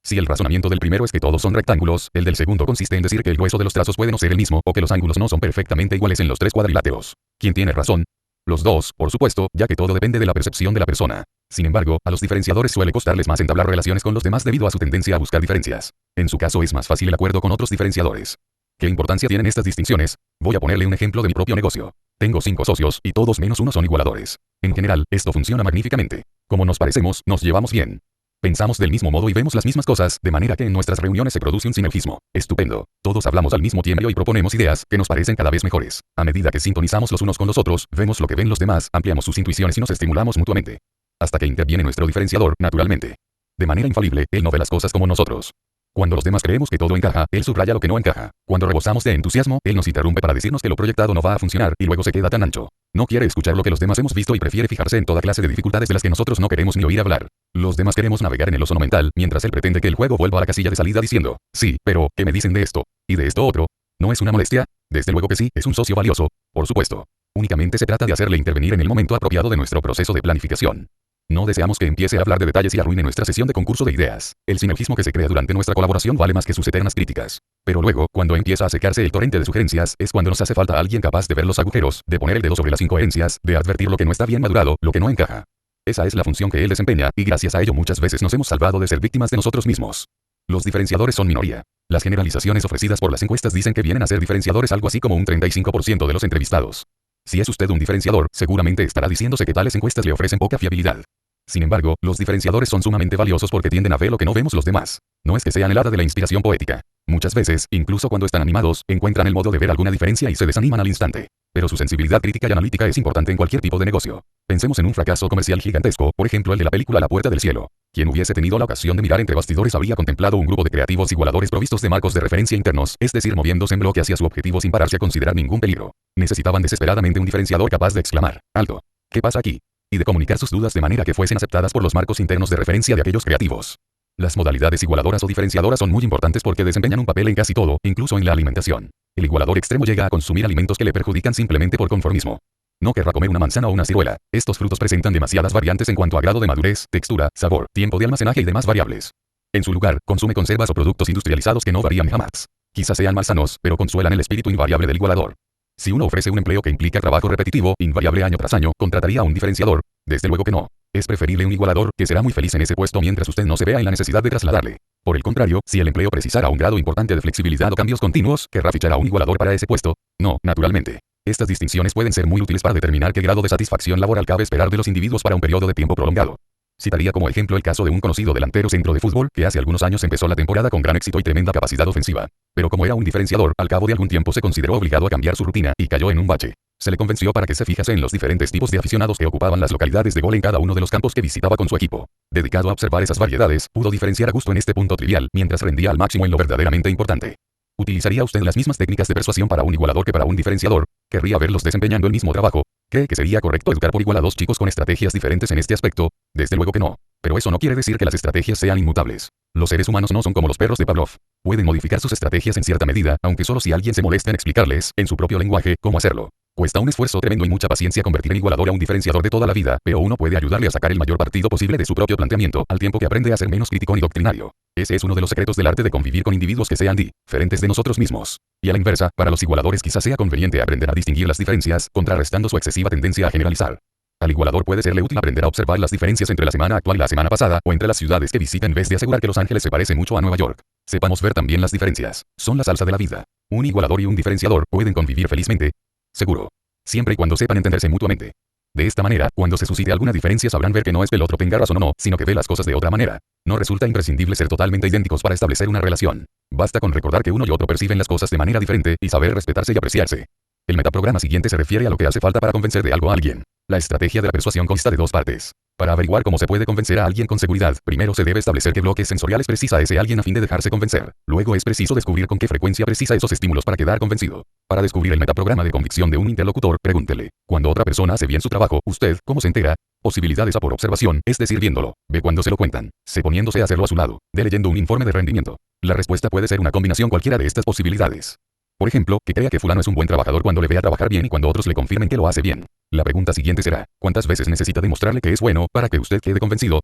Si el razonamiento del primero es que todos son rectángulos, el del segundo consiste en decir que el grueso de los trazos puede no ser el mismo o que los ángulos no son perfectamente iguales en los tres cuadriláteros. ¿Quién tiene razón? Los dos, por supuesto, ya que todo depende de la percepción de la persona. Sin embargo, a los diferenciadores suele costarles más entablar relaciones con los demás debido a su tendencia a buscar diferencias. En su caso es más fácil el acuerdo con otros diferenciadores. ¿Qué importancia tienen estas distinciones? Voy a ponerle un ejemplo de mi propio negocio. Tengo 5 socios y todos menos uno son igualadores. En general, esto funciona magníficamente. Como nos parecemos, nos llevamos bien. Pensamos del mismo modo y vemos las mismas cosas, de manera que en nuestras reuniones se produce un sinergismo. Estupendo. Todos hablamos al mismo tiempo y proponemos ideas que nos parecen cada vez mejores. A medida que sintonizamos los unos con los otros, vemos lo que ven los demás, ampliamos sus intuiciones y nos estimulamos mutuamente. Hasta que interviene nuestro diferenciador, naturalmente. De manera infalible, él no ve las cosas como nosotros. Cuando los demás creemos que todo encaja, él subraya lo que no encaja. Cuando rebosamos de entusiasmo, él nos interrumpe para decirnos que lo proyectado no va a funcionar y luego se queda tan ancho. No quiere escuchar lo que los demás hemos visto y prefiere fijarse en toda clase de dificultades de las que nosotros no queremos ni oír hablar. Los demás queremos navegar en el ozono mental, mientras él pretende que el juego vuelva a la casilla de salida diciendo, sí, pero, ¿qué me dicen de esto? ¿Y de esto otro? ¿No es una molestia? Desde luego que sí, es un socio valioso, por supuesto. Únicamente se trata de hacerle intervenir en el momento apropiado de nuestro proceso de planificación. No deseamos que empiece a hablar de detalles y arruine nuestra sesión de concurso de ideas. El sinergismo que se crea durante nuestra colaboración vale más que sus eternas críticas. Pero luego, cuando empieza a secarse el torrente de sugerencias, es cuando nos hace falta alguien capaz de ver los agujeros, de poner el dedo sobre las incoherencias, de advertir lo que no está bien madurado, lo que no encaja. Esa es la función que él desempeña, y gracias a ello muchas veces nos hemos salvado de ser víctimas de nosotros mismos. Los diferenciadores son minoría. Las generalizaciones ofrecidas por las encuestas dicen que vienen a ser diferenciadores algo así como un 35% de los entrevistados. Si es usted un diferenciador, seguramente estará diciéndose que tales encuestas le ofrecen poca fiabilidad. Sin embargo, los diferenciadores son sumamente valiosos porque tienden a ver lo que no vemos los demás. No es que sean el hada de la inspiración poética. Muchas veces, incluso cuando están animados, encuentran el modo de ver alguna diferencia y se desaniman al instante. Pero su sensibilidad crítica y analítica es importante en cualquier tipo de negocio. Pensemos en un fracaso comercial gigantesco, por ejemplo el de la película La Puerta del Cielo. Quien hubiese tenido la ocasión de mirar entre bastidores habría contemplado un grupo de creativos igualadores provistos de marcos de referencia internos, es decir, moviéndose en bloque hacia su objetivo sin pararse a considerar ningún peligro. Necesitaban desesperadamente un diferenciador capaz de exclamar, ¡alto! ¿Qué pasa aquí? Y de comunicar sus dudas de manera que fuesen aceptadas por los marcos internos de referencia de aquellos creativos. Las modalidades igualadoras o diferenciadoras son muy importantes porque desempeñan un papel en casi todo, incluso en la alimentación. El igualador extremo llega a consumir alimentos que le perjudican simplemente por conformismo. No querrá comer una manzana o una ciruela. Estos frutos presentan demasiadas variantes en cuanto a grado de madurez, textura, sabor, tiempo de almacenaje y demás variables. En su lugar, consume conservas o productos industrializados que no varían jamás. Quizás sean malsanos, pero consuelan el espíritu invariable del igualador. Si uno ofrece un empleo que implica trabajo repetitivo, invariable año tras año, ¿contrataría a un diferenciador? Desde luego que no. Es preferible un igualador, que será muy feliz en ese puesto mientras usted no se vea en la necesidad de trasladarle. Por el contrario, si el empleo precisara un grado importante de flexibilidad o cambios continuos, ¿querrá fichar a un igualador para ese puesto? No, naturalmente. Estas distinciones pueden ser muy útiles para determinar qué grado de satisfacción laboral cabe esperar de los individuos para un periodo de tiempo prolongado. Citaría como ejemplo el caso de un conocido delantero centro de fútbol que hace algunos años empezó la temporada con gran éxito y tremenda capacidad ofensiva. Pero como era un diferenciador, al cabo de algún tiempo se consideró obligado a cambiar su rutina y cayó en un bache. Se le convenció para que se fijase en los diferentes tipos de aficionados que ocupaban las localidades de gol en cada uno de los campos que visitaba con su equipo. Dedicado a observar esas variedades, pudo diferenciar a gusto en este punto trivial, mientras rendía al máximo en lo verdaderamente importante. ¿Utilizaría usted las mismas técnicas de persuasión para un igualador que para un diferenciador? ¿Querría verlos desempeñando el mismo trabajo? ¿Cree que sería correcto educar por igual a dos chicos con estrategias diferentes en este aspecto? Desde luego que no. Pero eso no quiere decir que las estrategias sean inmutables. Los seres humanos no son como los perros de Pavlov. Pueden modificar sus estrategias en cierta medida, aunque solo si alguien se molesta en explicarles, en su propio lenguaje, cómo hacerlo. Cuesta un esfuerzo tremendo y mucha paciencia convertir en igualador a un diferenciador de toda la vida, pero uno puede ayudarle a sacar el mayor partido posible de su propio planteamiento, al tiempo que aprende a ser menos crítico ni doctrinario. Ese es uno de los secretos del arte de convivir con individuos que sean diferentes de nosotros mismos. Y a la inversa, para los igualadores quizás sea conveniente aprender a distinguir las diferencias, contrarrestando su excesiva tendencia a generalizar. Al igualador puede serle útil aprender a observar las diferencias entre la semana actual y la semana pasada, o entre las ciudades que visita en vez de asegurar que Los Ángeles se parece mucho a Nueva York. Sepamos ver también las diferencias. Son la salsa de la vida. Un igualador y un diferenciador pueden convivir felizmente. Seguro. Siempre y cuando sepan entenderse mutuamente. De esta manera, cuando se suscite alguna diferencia sabrán ver que no es que el otro tenga razón o no, sino que ve las cosas de otra manera. No resulta imprescindible ser totalmente idénticos para establecer una relación. Basta con recordar que uno y otro perciben las cosas de manera diferente, y saber respetarse y apreciarse. El metaprograma siguiente se refiere a lo que hace falta para convencer de algo a alguien. La estrategia de la persuasión consta de dos partes. Para averiguar cómo se puede convencer a alguien con seguridad, primero se debe establecer qué bloques sensoriales precisa ese alguien a fin de dejarse convencer. Luego es preciso descubrir con qué frecuencia precisa esos estímulos para quedar convencido. Para descubrir el metaprograma de convicción de un interlocutor, pregúntele. Cuando otra persona hace bien su trabajo, ¿usted cómo se entera? Posibilidades A por observación, es decir, viéndolo. B cuando se lo cuentan. C poniéndose a hacerlo a su lado. D leyendo un informe de rendimiento. La respuesta puede ser una combinación cualquiera de estas posibilidades. Por ejemplo, que crea que fulano es un buen trabajador cuando le vea trabajar bien y cuando otros le confirmen que lo hace bien. La pregunta siguiente será, ¿cuántas veces necesita demostrarle que es bueno para que usted quede convencido?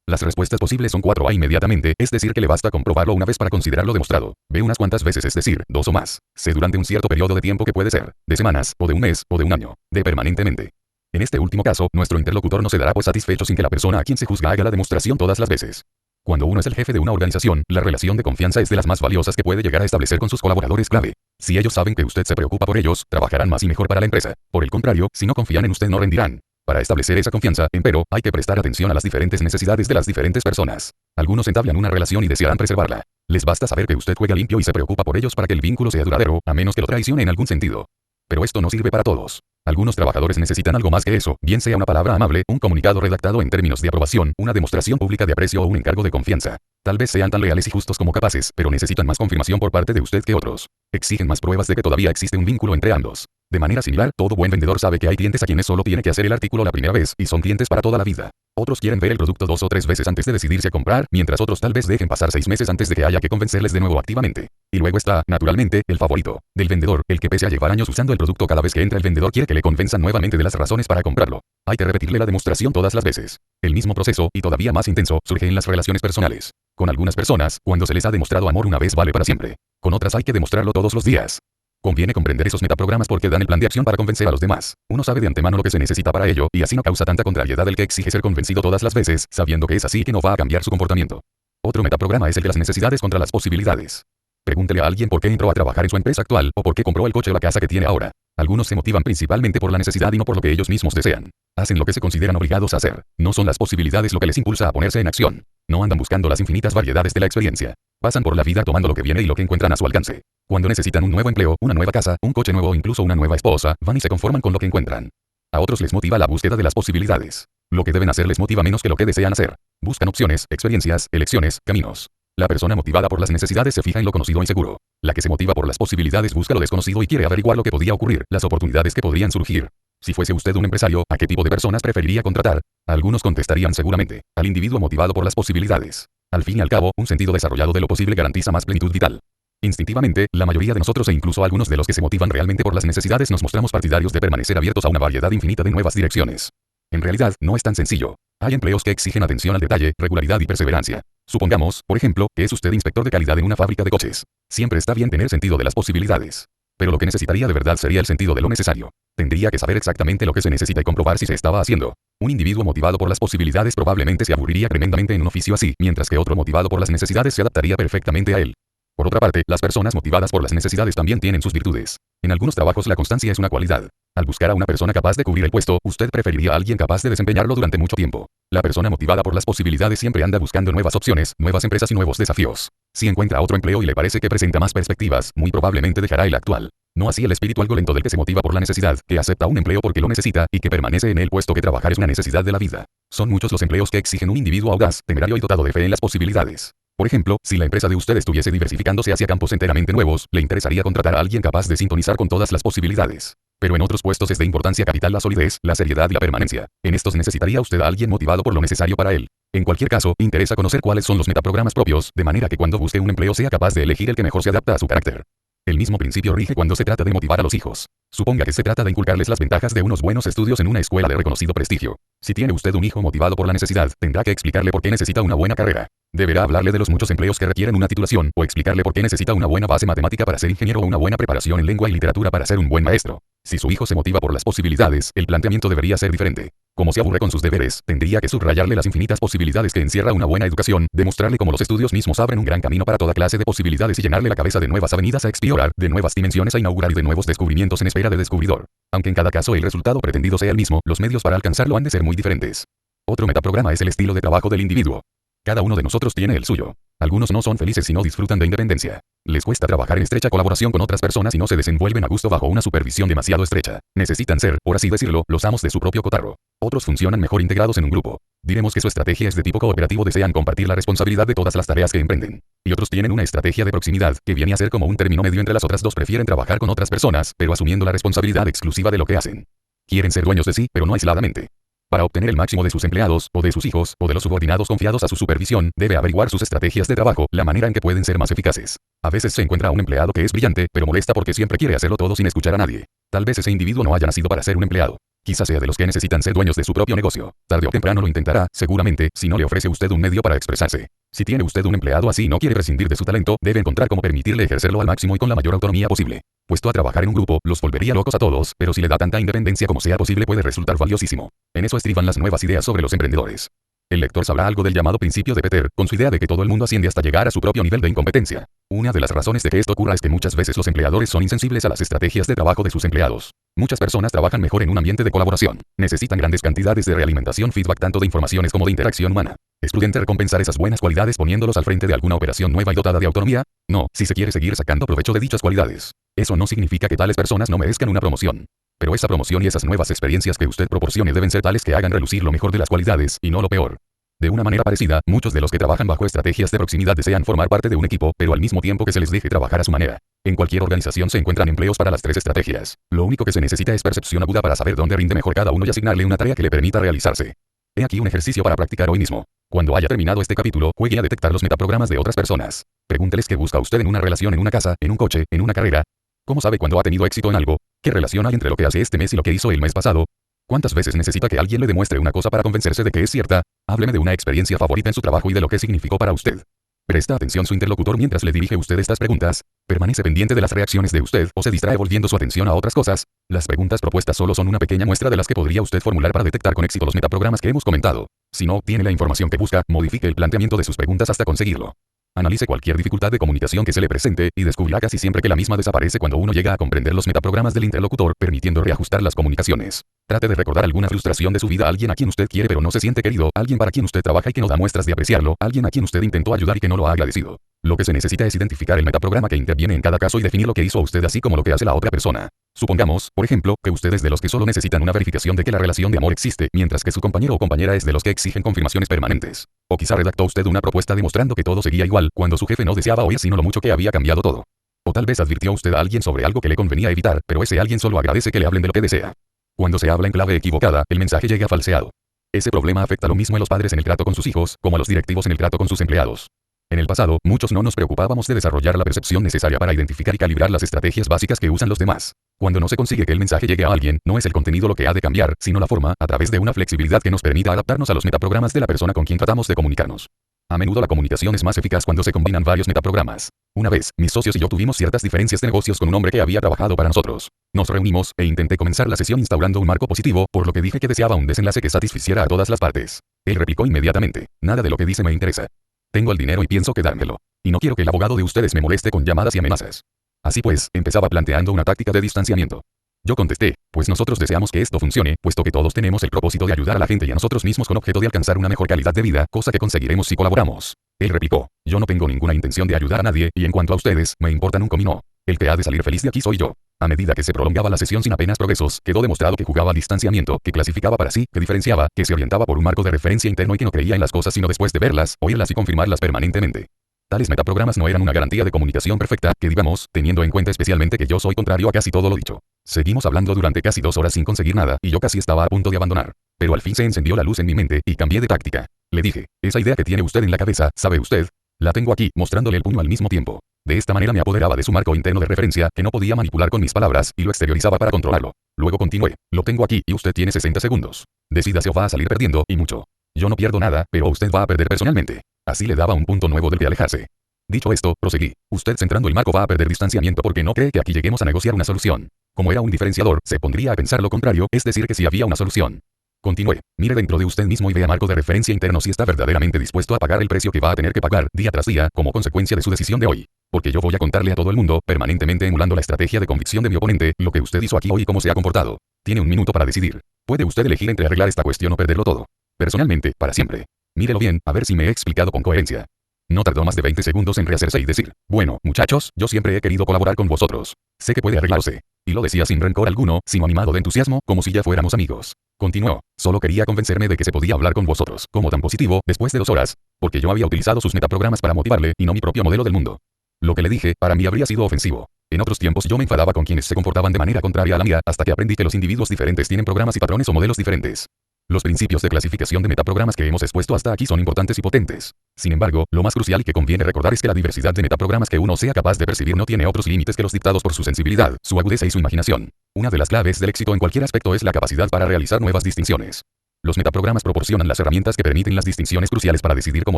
Las respuestas posibles son 4A inmediatamente, es decir que le basta comprobarlo una vez para considerarlo demostrado. B unas cuantas veces, es decir, 2 o más. C durante un cierto periodo de tiempo que puede ser de semanas, o de un mes, o de un año. D permanentemente. En este último caso, nuestro interlocutor no se dará por satisfecho sin que la persona a quien se juzga haga la demostración todas las veces. Cuando uno es el jefe de una organización, la relación de confianza es de las más valiosas que puede llegar a establecer con sus colaboradores clave. Si ellos saben que usted se preocupa por ellos, trabajarán más y mejor para la empresa. Por el contrario, si no confían en usted no rendirán. Para establecer esa confianza, empero, hay que prestar atención a las diferentes necesidades de las diferentes personas. Algunos entablan una relación y desearán preservarla. Les basta saber que usted juega limpio y se preocupa por ellos para que el vínculo sea duradero, a menos que lo traicione en algún sentido. Pero esto no sirve para todos. Algunos trabajadores necesitan algo más que eso, bien sea una palabra amable, un comunicado redactado en términos de aprobación, una demostración pública de aprecio o un encargo de confianza. Tal vez sean tan leales y justos como capaces, pero necesitan más confirmación por parte de usted que otros. Exigen más pruebas de que todavía existe un vínculo entre ambos. De manera similar, todo buen vendedor sabe que hay clientes a quienes solo tiene que hacer el artículo la primera vez, y son clientes para toda la vida. Otros quieren ver el producto 2 o 3 veces antes de decidirse a comprar, mientras otros tal vez dejen pasar 6 meses antes de que haya que convencerles de nuevo activamente. Y luego está, naturalmente, el favorito del vendedor, el que pese a llevar años usando el producto cada vez que entra el vendedor quiere que le convenzan nuevamente de las razones para comprarlo. Hay que repetirle la demostración todas las veces. El mismo proceso, y todavía más intenso, surge en las relaciones personales. Con algunas personas, cuando se les ha demostrado amor una vez vale para siempre. Con otras hay que demostrarlo todos los días. Conviene comprender esos metaprogramas porque dan el plan de acción para convencer a los demás. Uno sabe de antemano lo que se necesita para ello, y así no causa tanta contrariedad el que exige ser convencido todas las veces, sabiendo que es así que no va a cambiar su comportamiento. Otro metaprograma es el de las necesidades contra las posibilidades. Pregúntele a alguien por qué entró a trabajar en su empresa actual, o por qué compró el coche o la casa que tiene ahora. Algunos se motivan principalmente por la necesidad y no por lo que ellos mismos desean. Hacen lo que se consideran obligados a hacer. No son las posibilidades lo que les impulsa a ponerse en acción. No andan buscando las infinitas variedades de la experiencia. Pasan por la vida tomando lo que viene y lo que encuentran a su alcance. Cuando necesitan un nuevo empleo, una nueva casa, un coche nuevo o incluso una nueva esposa, van y se conforman con lo que encuentran. A otros les motiva la búsqueda de las posibilidades. Lo que deben hacer les motiva menos que lo que desean hacer. Buscan opciones, experiencias, elecciones, caminos. La persona motivada por las necesidades se fija en lo conocido y seguro. La que se motiva por las posibilidades busca lo desconocido y quiere averiguar lo que podía ocurrir, las oportunidades que podrían surgir. Si fuese usted un empresario, ¿a qué tipo de personas preferiría contratar? Algunos contestarían seguramente, al individuo motivado por las posibilidades. Al fin y al cabo, un sentido desarrollado de lo posible garantiza más plenitud vital. Instintivamente, la mayoría de nosotros e incluso algunos de los que se motivan realmente por las necesidades nos mostramos partidarios de permanecer abiertos a una variedad infinita de nuevas direcciones. En realidad, no es tan sencillo. Hay empleos que exigen atención al detalle, regularidad y perseverancia. Supongamos, por ejemplo, que es usted inspector de calidad en una fábrica de coches. Siempre está bien tener sentido de las posibilidades. Pero lo que necesitaría de verdad sería el sentido de lo necesario. Tendría que saber exactamente lo que se necesita y comprobar si se estaba haciendo. Un individuo motivado por las posibilidades probablemente se aburriría tremendamente en un oficio así, mientras que otro motivado por las necesidades se adaptaría perfectamente a él. Por otra parte, las personas motivadas por las necesidades también tienen sus virtudes. En algunos trabajos la constancia es una cualidad. Al buscar a una persona capaz de cubrir el puesto, usted preferiría a alguien capaz de desempeñarlo durante mucho tiempo. La persona motivada por las posibilidades siempre anda buscando nuevas opciones, nuevas empresas y nuevos desafíos. Si encuentra otro empleo y le parece que presenta más perspectivas, muy probablemente dejará el actual. No así el espíritu algo lento del que se motiva por la necesidad, que acepta un empleo porque lo necesita y que permanece en él puesto que trabajar es una necesidad de la vida. Son muchos los empleos que exigen un individuo audaz, temerario y dotado de fe en las posibilidades. Por ejemplo, si la empresa de usted estuviese diversificándose hacia campos enteramente nuevos, le interesaría contratar a alguien capaz de sintonizar con todas las posibilidades. Pero en otros puestos es de importancia capital la solidez, la seriedad y la permanencia. En estos necesitaría usted a alguien motivado por lo necesario para él. En cualquier caso, interesa conocer cuáles son los metaprogramas propios, de manera que cuando busque un empleo sea capaz de elegir el que mejor se adapta a su carácter. El mismo principio rige cuando se trata de motivar a los hijos. Suponga que se trata de inculcarles las ventajas de unos buenos estudios en una escuela de reconocido prestigio. Si tiene usted un hijo motivado por la necesidad, tendrá que explicarle por qué necesita una buena carrera. Deberá hablarle de los muchos empleos que requieren una titulación, o explicarle por qué necesita una buena base matemática para ser ingeniero o una buena preparación en lengua y literatura para ser un buen maestro. Si su hijo se motiva por las posibilidades, el planteamiento debería ser diferente. Como se aburre con sus deberes, tendría que subrayarle las infinitas posibilidades que encierra una buena educación, demostrarle cómo los estudios mismos abren un gran camino para toda clase de posibilidades y llenarle la cabeza de nuevas avenidas a explorar, de nuevas dimensiones a inaugurar y de nuevos descubrimientos en espera de descubridor. Aunque en cada caso el resultado pretendido sea el mismo, los medios para alcanzarlo han de ser muy diferentes. Otro metaprograma es el estilo de trabajo del individuo. Cada uno de nosotros tiene el suyo. Algunos no son felices si no disfrutan de independencia. Les cuesta trabajar en estrecha colaboración con otras personas y no se desenvuelven a gusto bajo una supervisión demasiado estrecha. Necesitan ser, por así decirlo, los amos de su propio cotarro. Otros funcionan mejor integrados en un grupo. Diremos que su estrategia es de tipo cooperativo, desean compartir la responsabilidad de todas las tareas que emprenden. Y otros tienen una estrategia de proximidad, que viene a ser como un término medio entre las otras dos, prefieren trabajar con otras personas, pero asumiendo la responsabilidad exclusiva de lo que hacen. Quieren ser dueños de sí, pero no aisladamente. Para obtener el máximo de sus empleados, o de sus hijos, o de los subordinados confiados a su supervisión, debe averiguar sus estrategias de trabajo, la manera en que pueden ser más eficaces. A veces se encuentra un empleado que es brillante, pero molesta porque siempre quiere hacerlo todo sin escuchar a nadie. Tal vez ese individuo no haya nacido para ser un empleado. Quizás sea de los que necesitan ser dueños de su propio negocio. Tarde o temprano lo intentará, seguramente, si no le ofrece usted un medio para expresarse. Si tiene usted un empleado así y no quiere prescindir de su talento, debe encontrar cómo permitirle ejercerlo al máximo y con la mayor autonomía posible. Puesto a trabajar en un grupo, los volvería locos a todos, pero si le da tanta independencia como sea posible puede resultar valiosísimo. En eso estriban las nuevas ideas sobre los emprendedores. El lector sabrá algo del llamado principio de Peter, con su idea de que todo el mundo asciende hasta llegar a su propio nivel de incompetencia. Una de las razones de que esto ocurra es que muchas veces los empleadores son insensibles a las estrategias de trabajo de sus empleados. Muchas personas trabajan mejor en un ambiente de colaboración. Necesitan grandes cantidades de realimentación, feedback tanto de informaciones como de interacción humana. ¿Es prudente recompensar esas buenas cualidades poniéndolos al frente de alguna operación nueva y dotada de autonomía? No, si se quiere seguir sacando provecho de dichas cualidades. Eso no significa que tales personas no merezcan una promoción. Pero esa promoción y esas nuevas experiencias que usted proporcione deben ser tales que hagan relucir lo mejor de las cualidades, y no lo peor. De una manera parecida, muchos de los que trabajan bajo estrategias de proximidad desean formar parte de un equipo, pero al mismo tiempo que se les deje trabajar a su manera. En cualquier organización se encuentran empleos para las tres estrategias. Lo único que se necesita es percepción aguda para saber dónde rinde mejor cada uno y asignarle una tarea que le permita realizarse. He aquí un ejercicio para practicar hoy mismo. Cuando haya terminado este capítulo, juegue a detectar los metaprogramas de otras personas. Pregúnteles qué busca usted en una relación, en una casa, en un coche, en una carrera. ¿Cómo sabe cuando ha tenido éxito en algo? ¿Qué relación hay entre lo que hace este mes y lo que hizo el mes pasado? ¿Cuántas veces necesita que alguien le demuestre una cosa para convencerse de que es cierta? Hábleme de una experiencia favorita en su trabajo y de lo que significó para usted. Presta atención su interlocutor mientras le dirige usted estas preguntas. Permanece pendiente de las reacciones de usted o se distrae volviendo su atención a otras cosas. Las preguntas propuestas solo son una pequeña muestra de las que podría usted formular para detectar con éxito los metaprogramas que hemos comentado. Si no obtiene la información que busca, modifique el planteamiento de sus preguntas hasta conseguirlo. Analice cualquier dificultad de comunicación que se le presente y descubrirá casi siempre que la misma desaparece cuando uno llega a comprender los metaprogramas del interlocutor, permitiendo reajustar las comunicaciones. Trate de recordar alguna frustración de su vida, alguien a quien usted quiere pero no se siente querido, alguien para quien usted trabaja y que no da muestras de apreciarlo, alguien a quien usted intentó ayudar y que no lo ha agradecido. Lo que se necesita es identificar el metaprograma que interviene en cada caso y definir lo que hizo usted así como lo que hace la otra persona. Supongamos, por ejemplo, que usted es de los que solo necesitan una verificación de que la relación de amor existe, mientras que su compañero o compañera es de los que exigen confirmaciones permanentes. O quizá redactó usted una propuesta demostrando que todo seguía igual, cuando su jefe no deseaba oír sino lo mucho que había cambiado todo. O tal vez advirtió usted a alguien sobre algo que le convenía evitar, pero ese alguien solo agradece que le hablen de lo que desea. Cuando se habla en clave equivocada, el mensaje llega falseado. Ese problema afecta lo mismo a los padres en el trato con sus hijos, como a los directivos en el trato con sus empleados. En el pasado, muchos no nos preocupábamos de desarrollar la percepción necesaria para identificar y calibrar las estrategias básicas que usan los demás. Cuando no se consigue que el mensaje llegue a alguien, no es el contenido lo que ha de cambiar, sino la forma, a través de una flexibilidad que nos permita adaptarnos a los metaprogramas de la persona con quien tratamos de comunicarnos. A menudo la comunicación es más eficaz cuando se combinan varios metaprogramas. Una vez, mis socios y yo tuvimos ciertas diferencias de negocios con un hombre que había trabajado para nosotros. Nos reunimos, e intenté comenzar la sesión instaurando un marco positivo, por lo que dije que deseaba un desenlace que satisficiera a todas las partes. Él replicó inmediatamente: nada de lo que dice me interesa. Tengo el dinero y pienso quedármelo. Y no quiero que el abogado de ustedes me moleste con llamadas y amenazas. Así pues, empezaba planteando una táctica de distanciamiento. Yo contesté: pues nosotros deseamos que esto funcione, puesto que todos tenemos el propósito de ayudar a la gente y a nosotros mismos con objeto de alcanzar una mejor calidad de vida, cosa que conseguiremos si colaboramos. Él replicó: yo no tengo ninguna intención de ayudar a nadie, y en cuanto a ustedes, me importan un comino. El que ha de salir feliz de aquí soy yo. A medida que se prolongaba la sesión sin apenas progresos, quedó demostrado que jugaba al distanciamiento, que clasificaba para sí, que diferenciaba, que se orientaba por un marco de referencia interno y que no creía en las cosas sino después de verlas, oírlas y confirmarlas permanentemente. Tales metaprogramas no eran una garantía de comunicación perfecta, que digamos, teniendo en cuenta especialmente que yo soy contrario a casi todo lo dicho. Seguimos hablando durante casi 2 horas sin conseguir nada, y yo casi estaba a punto de abandonar. Pero al fin se encendió la luz en mi mente, y cambié de táctica. Le dije: esa idea que tiene usted en la cabeza, ¿sabe usted? La tengo aquí, mostrándole el puño al mismo tiempo. De esta manera me apoderaba de su marco interno de referencia, que no podía manipular con mis palabras, y lo exteriorizaba para controlarlo. Luego continué: lo tengo aquí, y usted tiene 60 segundos. Decídase o va a salir perdiendo, y mucho. Yo no pierdo nada, pero usted va a perder personalmente. Así le daba un punto nuevo del que alejarse. Dicho esto, proseguí: usted centrando el marco va a perder distanciamiento porque no cree que aquí lleguemos a negociar una solución. Como era un diferenciador, se pondría a pensar lo contrario, es decir que si había una solución. Continué: mire dentro de usted mismo y vea marco de referencia interno si está verdaderamente dispuesto a pagar el precio que va a tener que pagar, día tras día, como consecuencia de su decisión de hoy. Porque yo voy a contarle a todo el mundo, permanentemente emulando la estrategia de convicción de mi oponente, lo que usted hizo aquí hoy y cómo se ha comportado. Tiene un minuto para decidir. Puede usted elegir entre arreglar esta cuestión o perderlo todo. Personalmente, para siempre. Mírelo bien, a ver si me he explicado con coherencia. No tardó más de 20 segundos en rehacerse y decir: bueno, muchachos, yo siempre he querido colaborar con vosotros. Sé que puede arreglarse. Y lo decía sin rencor alguno, sino animado de entusiasmo, como si ya fuéramos amigos. Continuó: solo quería convencerme de que se podía hablar con vosotros, como tan positivo, después de 2 horas, porque yo había utilizado sus metaprogramas para motivarle, y no mi propio modelo del mundo. Lo que le dije, para mí habría sido ofensivo. En otros tiempos yo me enfadaba con quienes se comportaban de manera contraria a la mía, hasta que aprendí que los individuos diferentes tienen programas y patrones o modelos diferentes. Los principios de clasificación de metaprogramas que hemos expuesto hasta aquí son importantes y potentes. Sin embargo, lo más crucial y que conviene recordar es que la diversidad de metaprogramas que uno sea capaz de percibir no tiene otros límites que los dictados por su sensibilidad, su agudeza y su imaginación. Una de las claves del éxito en cualquier aspecto es la capacidad para realizar nuevas distinciones. Los metaprogramas proporcionan las herramientas que permiten las distinciones cruciales para decidir cómo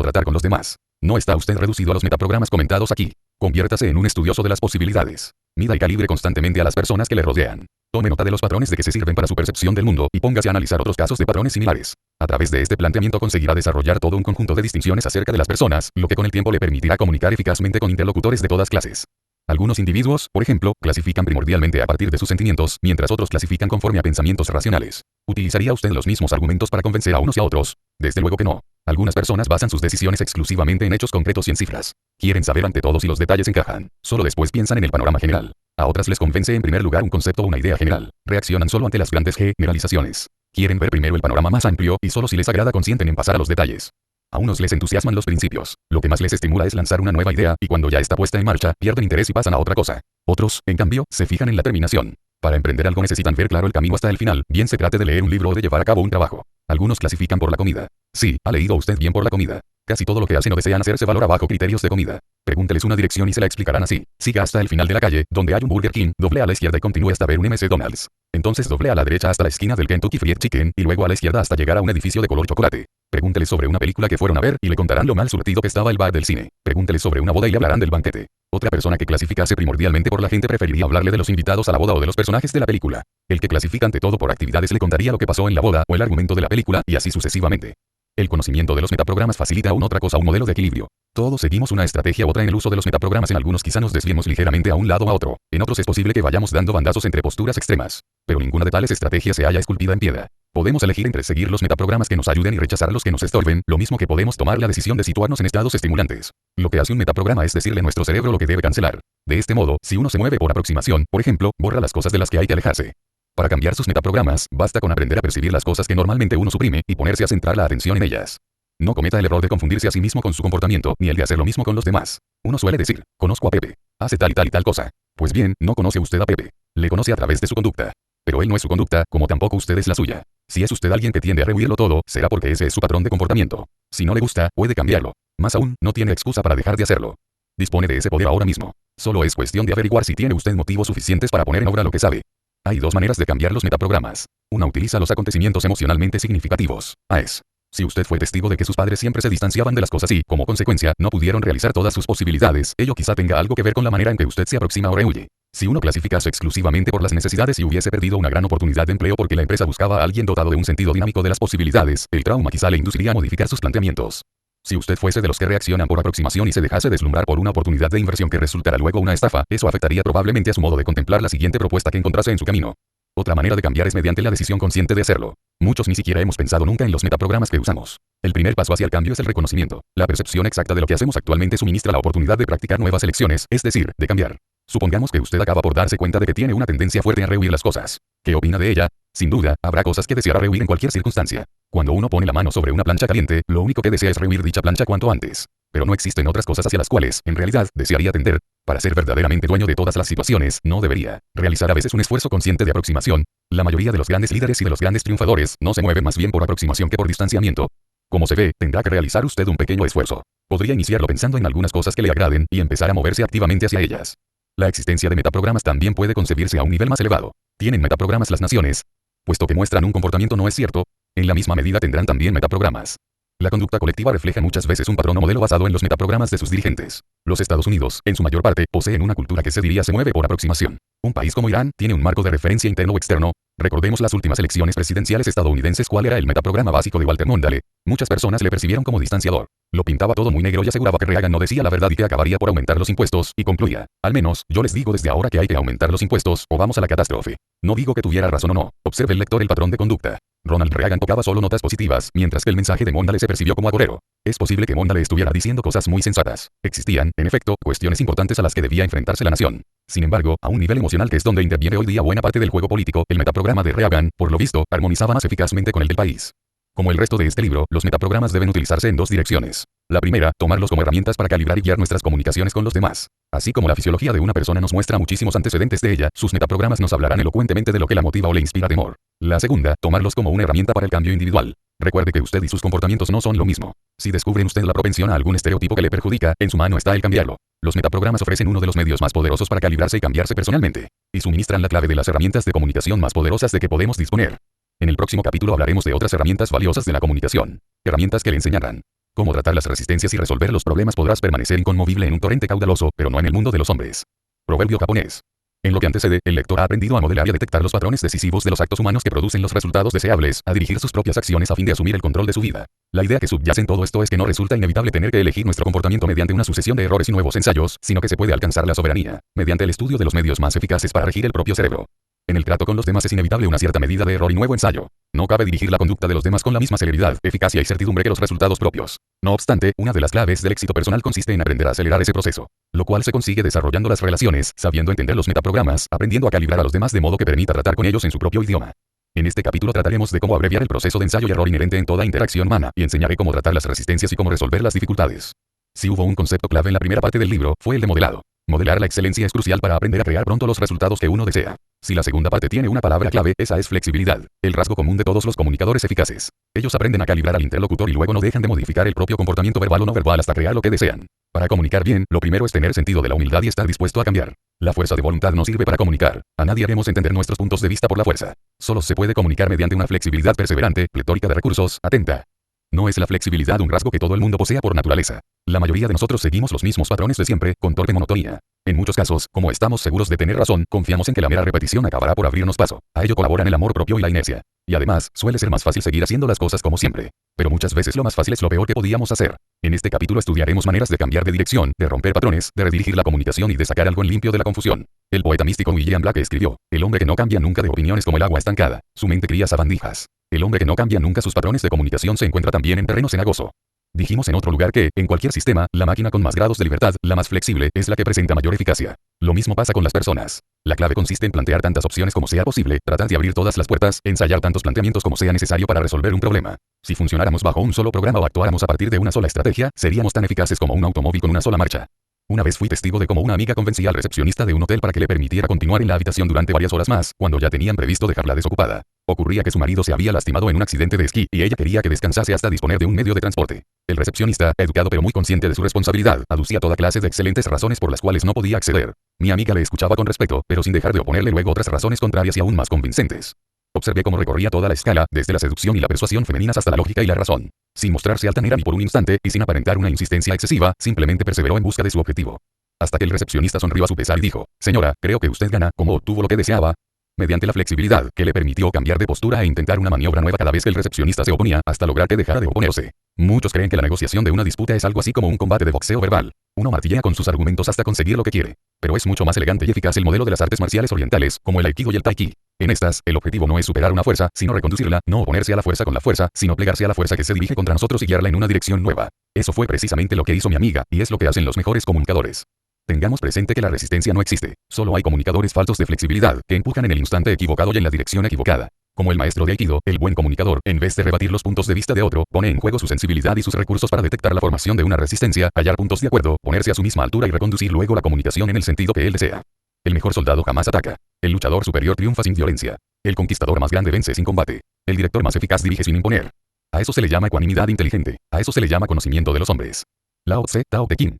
tratar con los demás. No está usted reducido a los metaprogramas comentados aquí. Conviértase en un estudioso de las posibilidades. Mida y calibre constantemente a las personas que le rodean. Tome nota de los patrones de que se sirven para su percepción del mundo y póngase a analizar otros casos de patrones similares. A través de este planteamiento conseguirá desarrollar todo un conjunto de distinciones acerca de las personas, lo que con el tiempo le permitirá comunicar eficazmente con interlocutores de todas clases. Algunos individuos, por ejemplo, clasifican primordialmente a partir de sus sentimientos, mientras otros clasifican conforme a pensamientos racionales. ¿Utilizaría usted los mismos argumentos para convencer a unos y a otros? Desde luego que no. Algunas personas basan sus decisiones exclusivamente en hechos concretos y en cifras. Quieren saber ante todo si los detalles encajan. Solo después piensan en el panorama general. A otras les convence en primer lugar un concepto o una idea general. Reaccionan solo ante las grandes generalizaciones. Quieren ver primero el panorama más amplio y solo si les agrada consienten en pasar a los detalles. A unos les entusiasman los principios. Lo que más les estimula es lanzar una nueva idea y cuando ya está puesta en marcha, pierden interés y pasan a otra cosa. Otros, en cambio, se fijan en la terminación. Para emprender algo necesitan ver claro el camino hasta el final, bien se trate de leer un libro o de llevar a cabo un trabajo. Algunos clasifican por la comida. Sí, ha leído usted bien por la comida. Casi todo lo que hacen o desean hacer se valora bajo criterios de comida. Pregúnteles una dirección y se la explicarán así. Siga hasta el final de la calle, donde hay un Burger King, doble a la izquierda y continúe hasta ver un McDonald's. Entonces doble a la derecha hasta la esquina del Kentucky Fried Chicken y luego a la izquierda hasta llegar a un edificio de color chocolate. Pregúnteles sobre una película que fueron a ver y le contarán lo mal surtido que estaba el bar del cine. Pregúnteles sobre una boda y le hablarán del banquete. Otra persona que clasificase primordialmente por la gente preferiría hablarle de los invitados a la boda o de los personajes de la película. El que clasifica ante todo por actividades le contaría lo que pasó en la boda o el argumento de la película y así sucesivamente. El conocimiento de los metaprogramas facilita aún otra cosa, un modelo de equilibrio. Todos seguimos una estrategia u otra en el uso de los metaprogramas. En algunos quizá nos desviemos ligeramente a un lado o a otro. En otros es posible que vayamos dando bandazos entre posturas extremas. Pero ninguna de tales estrategias se halla esculpida en piedra. Podemos elegir entre seguir los metaprogramas que nos ayuden y rechazar los que nos estorben, lo mismo que podemos tomar la decisión de situarnos en estados estimulantes. Lo que hace un metaprograma es decirle a nuestro cerebro lo que debe cancelar. De este modo, si uno se mueve por aproximación, por ejemplo, borra las cosas de las que hay que alejarse. Para cambiar sus metaprogramas, basta con aprender a percibir las cosas que normalmente uno suprime y ponerse a centrar la atención en ellas. No cometa el error de confundirse a sí mismo con su comportamiento, ni el de hacer lo mismo con los demás. Uno suele decir, conozco a Pepe. Hace tal y tal cosa. Pues bien, no conoce usted a Pepe. Le conoce a través de su conducta. Pero él no es su conducta, como tampoco usted es la suya. Si es usted alguien que tiende a rehuirlo todo, será porque ese es su patrón de comportamiento. Si no le gusta, puede cambiarlo. Más aún, no tiene excusa para dejar de hacerlo. Dispone de ese poder ahora mismo. Solo es cuestión de averiguar si tiene usted motivos suficientes para poner en obra lo que sabe. Hay dos maneras de cambiar los metaprogramas. Una utiliza los acontecimientos emocionalmente significativos. AES. Si usted fue testigo de que sus padres siempre se distanciaban de las cosas y, como consecuencia, no pudieron realizar todas sus posibilidades, ello quizá tenga algo que ver con la manera en que usted se aproxima o rehuye. Si uno clasificase exclusivamente por las necesidades y hubiese perdido una gran oportunidad de empleo porque la empresa buscaba a alguien dotado de un sentido dinámico de las posibilidades, el trauma quizá le induciría a modificar sus planteamientos. Si usted fuese de los que reaccionan por aproximación y se dejase deslumbrar por una oportunidad de inversión que resultará luego una estafa, eso afectaría probablemente a su modo de contemplar la siguiente propuesta que encontrase en su camino. Otra manera de cambiar es mediante la decisión consciente de hacerlo. Muchos ni siquiera hemos pensado nunca en los metaprogramas que usamos. El primer paso hacia el cambio es el reconocimiento. La percepción exacta de lo que hacemos actualmente suministra la oportunidad de practicar nuevas elecciones, es decir, de cambiar. Supongamos que usted acaba por darse cuenta de que tiene una tendencia fuerte a rehuir las cosas. ¿Qué opina de ella? Sin duda, habrá cosas que deseará rehuir en cualquier circunstancia. Cuando uno pone la mano sobre una plancha caliente, lo único que desea es rehuir dicha plancha cuanto antes. Pero no existen otras cosas hacia las cuales, en realidad, desearía tender. Para ser verdaderamente dueño de todas las situaciones, no debería realizar a veces un esfuerzo consciente de aproximación. La mayoría de los grandes líderes y de los grandes triunfadores no se mueven más bien por aproximación que por distanciamiento. Como se ve, tendrá que realizar usted un pequeño esfuerzo. Podría iniciarlo pensando en algunas cosas que le agraden y empezar a moverse activamente hacia ellas. La existencia de metaprogramas también puede concebirse a un nivel más elevado. ¿Tienen metaprogramas las naciones? Puesto que muestran un comportamiento no es cierto, en la misma medida tendrán también metaprogramas. La conducta colectiva refleja muchas veces un patrón o modelo basado en los metaprogramas de sus dirigentes. Los Estados Unidos, en su mayor parte, poseen una cultura que se diría se mueve por aproximación. Un país como Irán tiene un marco de referencia interno o externo. Recordemos las últimas elecciones presidenciales estadounidenses. ¿Cuál era el metaprograma básico de Walter Mondale? Muchas personas le percibieron como distanciador. Lo pintaba todo muy negro y aseguraba que Reagan no decía la verdad y que acabaría por aumentar los impuestos, y concluía: al menos, yo les digo desde ahora que hay que aumentar los impuestos, o vamos a la catástrofe. No digo que tuviera razón o no. Observe el lector el patrón de conducta. Ronald Reagan tocaba solo notas positivas, mientras que el mensaje de Mondale se percibió como agorero. Es posible que Mondale estuviera diciendo cosas muy sensatas. Existían, en efecto, cuestiones importantes a las que debía enfrentarse la nación. Sin embargo, a un nivel emocional que es donde interviene hoy día buena parte del juego político, el metaprograma de Reagan, por lo visto, armonizaba más eficazmente con el del país. Como el resto de este libro, los metaprogramas deben utilizarse en dos direcciones. La primera, tomarlos como herramientas para calibrar y guiar nuestras comunicaciones con los demás. Así como la fisiología de una persona nos muestra muchísimos antecedentes de ella, sus metaprogramas nos hablarán elocuentemente de lo que la motiva o le inspira temor. La segunda, tomarlos como una herramienta para el cambio individual. Recuerde que usted y sus comportamientos no son lo mismo. Si descubren usted la propensión a algún estereotipo que le perjudica, en su mano está el cambiarlo. Los metaprogramas ofrecen uno de los medios más poderosos para calibrarse y cambiarse personalmente, y suministran la clave de las herramientas de comunicación más poderosas de que podemos disponer. En el próximo capítulo hablaremos de otras herramientas valiosas de la comunicación. Herramientas que le enseñarán cómo tratar las resistencias y resolver los problemas. Podrás permanecer inconmovible en un torrente caudaloso, pero no en el mundo de los hombres. Proverbio japonés. En lo que antecede, el lector ha aprendido a modelar y a detectar los patrones decisivos de los actos humanos que producen los resultados deseables, a dirigir sus propias acciones a fin de asumir el control de su vida. La idea que subyace en todo esto es que no resulta inevitable tener que elegir nuestro comportamiento mediante una sucesión de errores y nuevos ensayos, sino que se puede alcanzar la soberanía, mediante el estudio de los medios más eficaces para regir el propio cerebro. En el trato con los demás es inevitable una cierta medida de error y nuevo ensayo. No cabe dirigir la conducta de los demás con la misma celeridad, eficacia y certidumbre que los resultados propios. No obstante, una de las claves del éxito personal consiste en aprender a acelerar ese proceso, lo cual se consigue desarrollando las relaciones, sabiendo entender los metaprogramas, aprendiendo a calibrar a los demás de modo que permita tratar con ellos en su propio idioma. En este capítulo trataremos de cómo abreviar el proceso de ensayo y error inherente en toda interacción humana, y enseñaré cómo tratar las resistencias y cómo resolver las dificultades. Si hubo un concepto clave en la primera parte del libro, fue el de modelado. Modelar la excelencia es crucial para aprender a crear pronto los resultados que uno desea. Si la segunda parte tiene una palabra clave, esa es flexibilidad, el rasgo común de todos los comunicadores eficaces. Ellos aprenden a calibrar al interlocutor y luego no dejan de modificar el propio comportamiento verbal o no verbal hasta crear lo que desean. Para comunicar bien, lo primero es tener sentido de la humildad y estar dispuesto a cambiar. La fuerza de voluntad no sirve para comunicar. A nadie haremos entender nuestros puntos de vista por la fuerza. Solo se puede comunicar mediante una flexibilidad perseverante, pletórica de recursos, atenta. No es la flexibilidad un rasgo que todo el mundo posea por naturaleza. La mayoría de nosotros seguimos los mismos patrones de siempre, con torpe monotonía. En muchos casos, como estamos seguros de tener razón, confiamos en que la mera repetición acabará por abrirnos paso. A ello colaboran el amor propio y la inercia. Y además, suele ser más fácil seguir haciendo las cosas como siempre. Pero muchas veces lo más fácil es lo peor que podíamos hacer. En este capítulo estudiaremos maneras de cambiar de dirección, de romper patrones, de redirigir la comunicación y de sacar algo en limpio de la confusión. El poeta místico William Blake escribió: el hombre que no cambia nunca de opinión es como el agua estancada. Su mente cría sabandijas. El hombre que no cambia nunca sus patrones de comunicación se encuentra también en terreno cenagoso. Dijimos en otro lugar que, en cualquier sistema, la máquina con más grados de libertad, la más flexible, es la que presenta mayor eficacia. Lo mismo pasa con las personas. La clave consiste en plantear tantas opciones como sea posible, tratar de abrir todas las puertas, ensayar tantos planteamientos como sea necesario para resolver un problema. Si funcionáramos bajo un solo programa o actuáramos a partir de una sola estrategia, seríamos tan eficaces como un automóvil con una sola marcha. Una vez fui testigo de cómo una amiga convencía al recepcionista de un hotel para que le permitiera continuar en la habitación durante varias horas más, cuando ya tenían previsto dejarla desocupada. Ocurría que su marido se había lastimado en un accidente de esquí, y ella quería que descansase hasta disponer de un medio de transporte. El recepcionista, educado pero muy consciente de su responsabilidad, aducía toda clase de excelentes razones por las cuales no podía acceder. Mi amiga le escuchaba con respeto, pero sin dejar de oponerle luego otras razones contrarias y aún más convincentes. Observé cómo recorría toda la escala, desde la seducción y la persuasión femeninas hasta la lógica y la razón. Sin mostrarse altanera ni por un instante, y sin aparentar una insistencia excesiva, simplemente perseveró en busca de su objetivo. Hasta que el recepcionista sonrió a su pesar y dijo: señora, creo que usted gana, como obtuvo lo que deseaba. Mediante la flexibilidad, que le permitió cambiar de postura e intentar una maniobra nueva cada vez que el recepcionista se oponía, hasta lograr que dejara de oponerse. Muchos creen que la negociación de una disputa es algo así como un combate de boxeo verbal. Uno martillea con sus argumentos hasta conseguir lo que quiere. Pero es mucho más elegante y eficaz el modelo de las artes marciales orientales, como el aikido y el taiki. En estas, el objetivo no es superar una fuerza, sino reconducirla, no oponerse a la fuerza con la fuerza, sino plegarse a la fuerza que se dirige contra nosotros y guiarla en una dirección nueva. Eso fue precisamente lo que hizo mi amiga, y es lo que hacen los mejores comunicadores. Tengamos presente que la resistencia no existe, solo hay comunicadores faltos de flexibilidad, que empujan en el instante equivocado y en la dirección equivocada. Como el maestro de Aikido, el buen comunicador, en vez de rebatir los puntos de vista de otro, pone en juego su sensibilidad y sus recursos para detectar la formación de una resistencia, hallar puntos de acuerdo, ponerse a su misma altura y reconducir luego la comunicación en el sentido que él desea. El mejor soldado jamás ataca. El luchador superior triunfa sin violencia. El conquistador más grande vence sin combate. El director más eficaz dirige sin imponer. A eso se le llama ecuanimidad inteligente. A eso se le llama conocimiento de los hombres. Lao Tse, Tao Te Ching.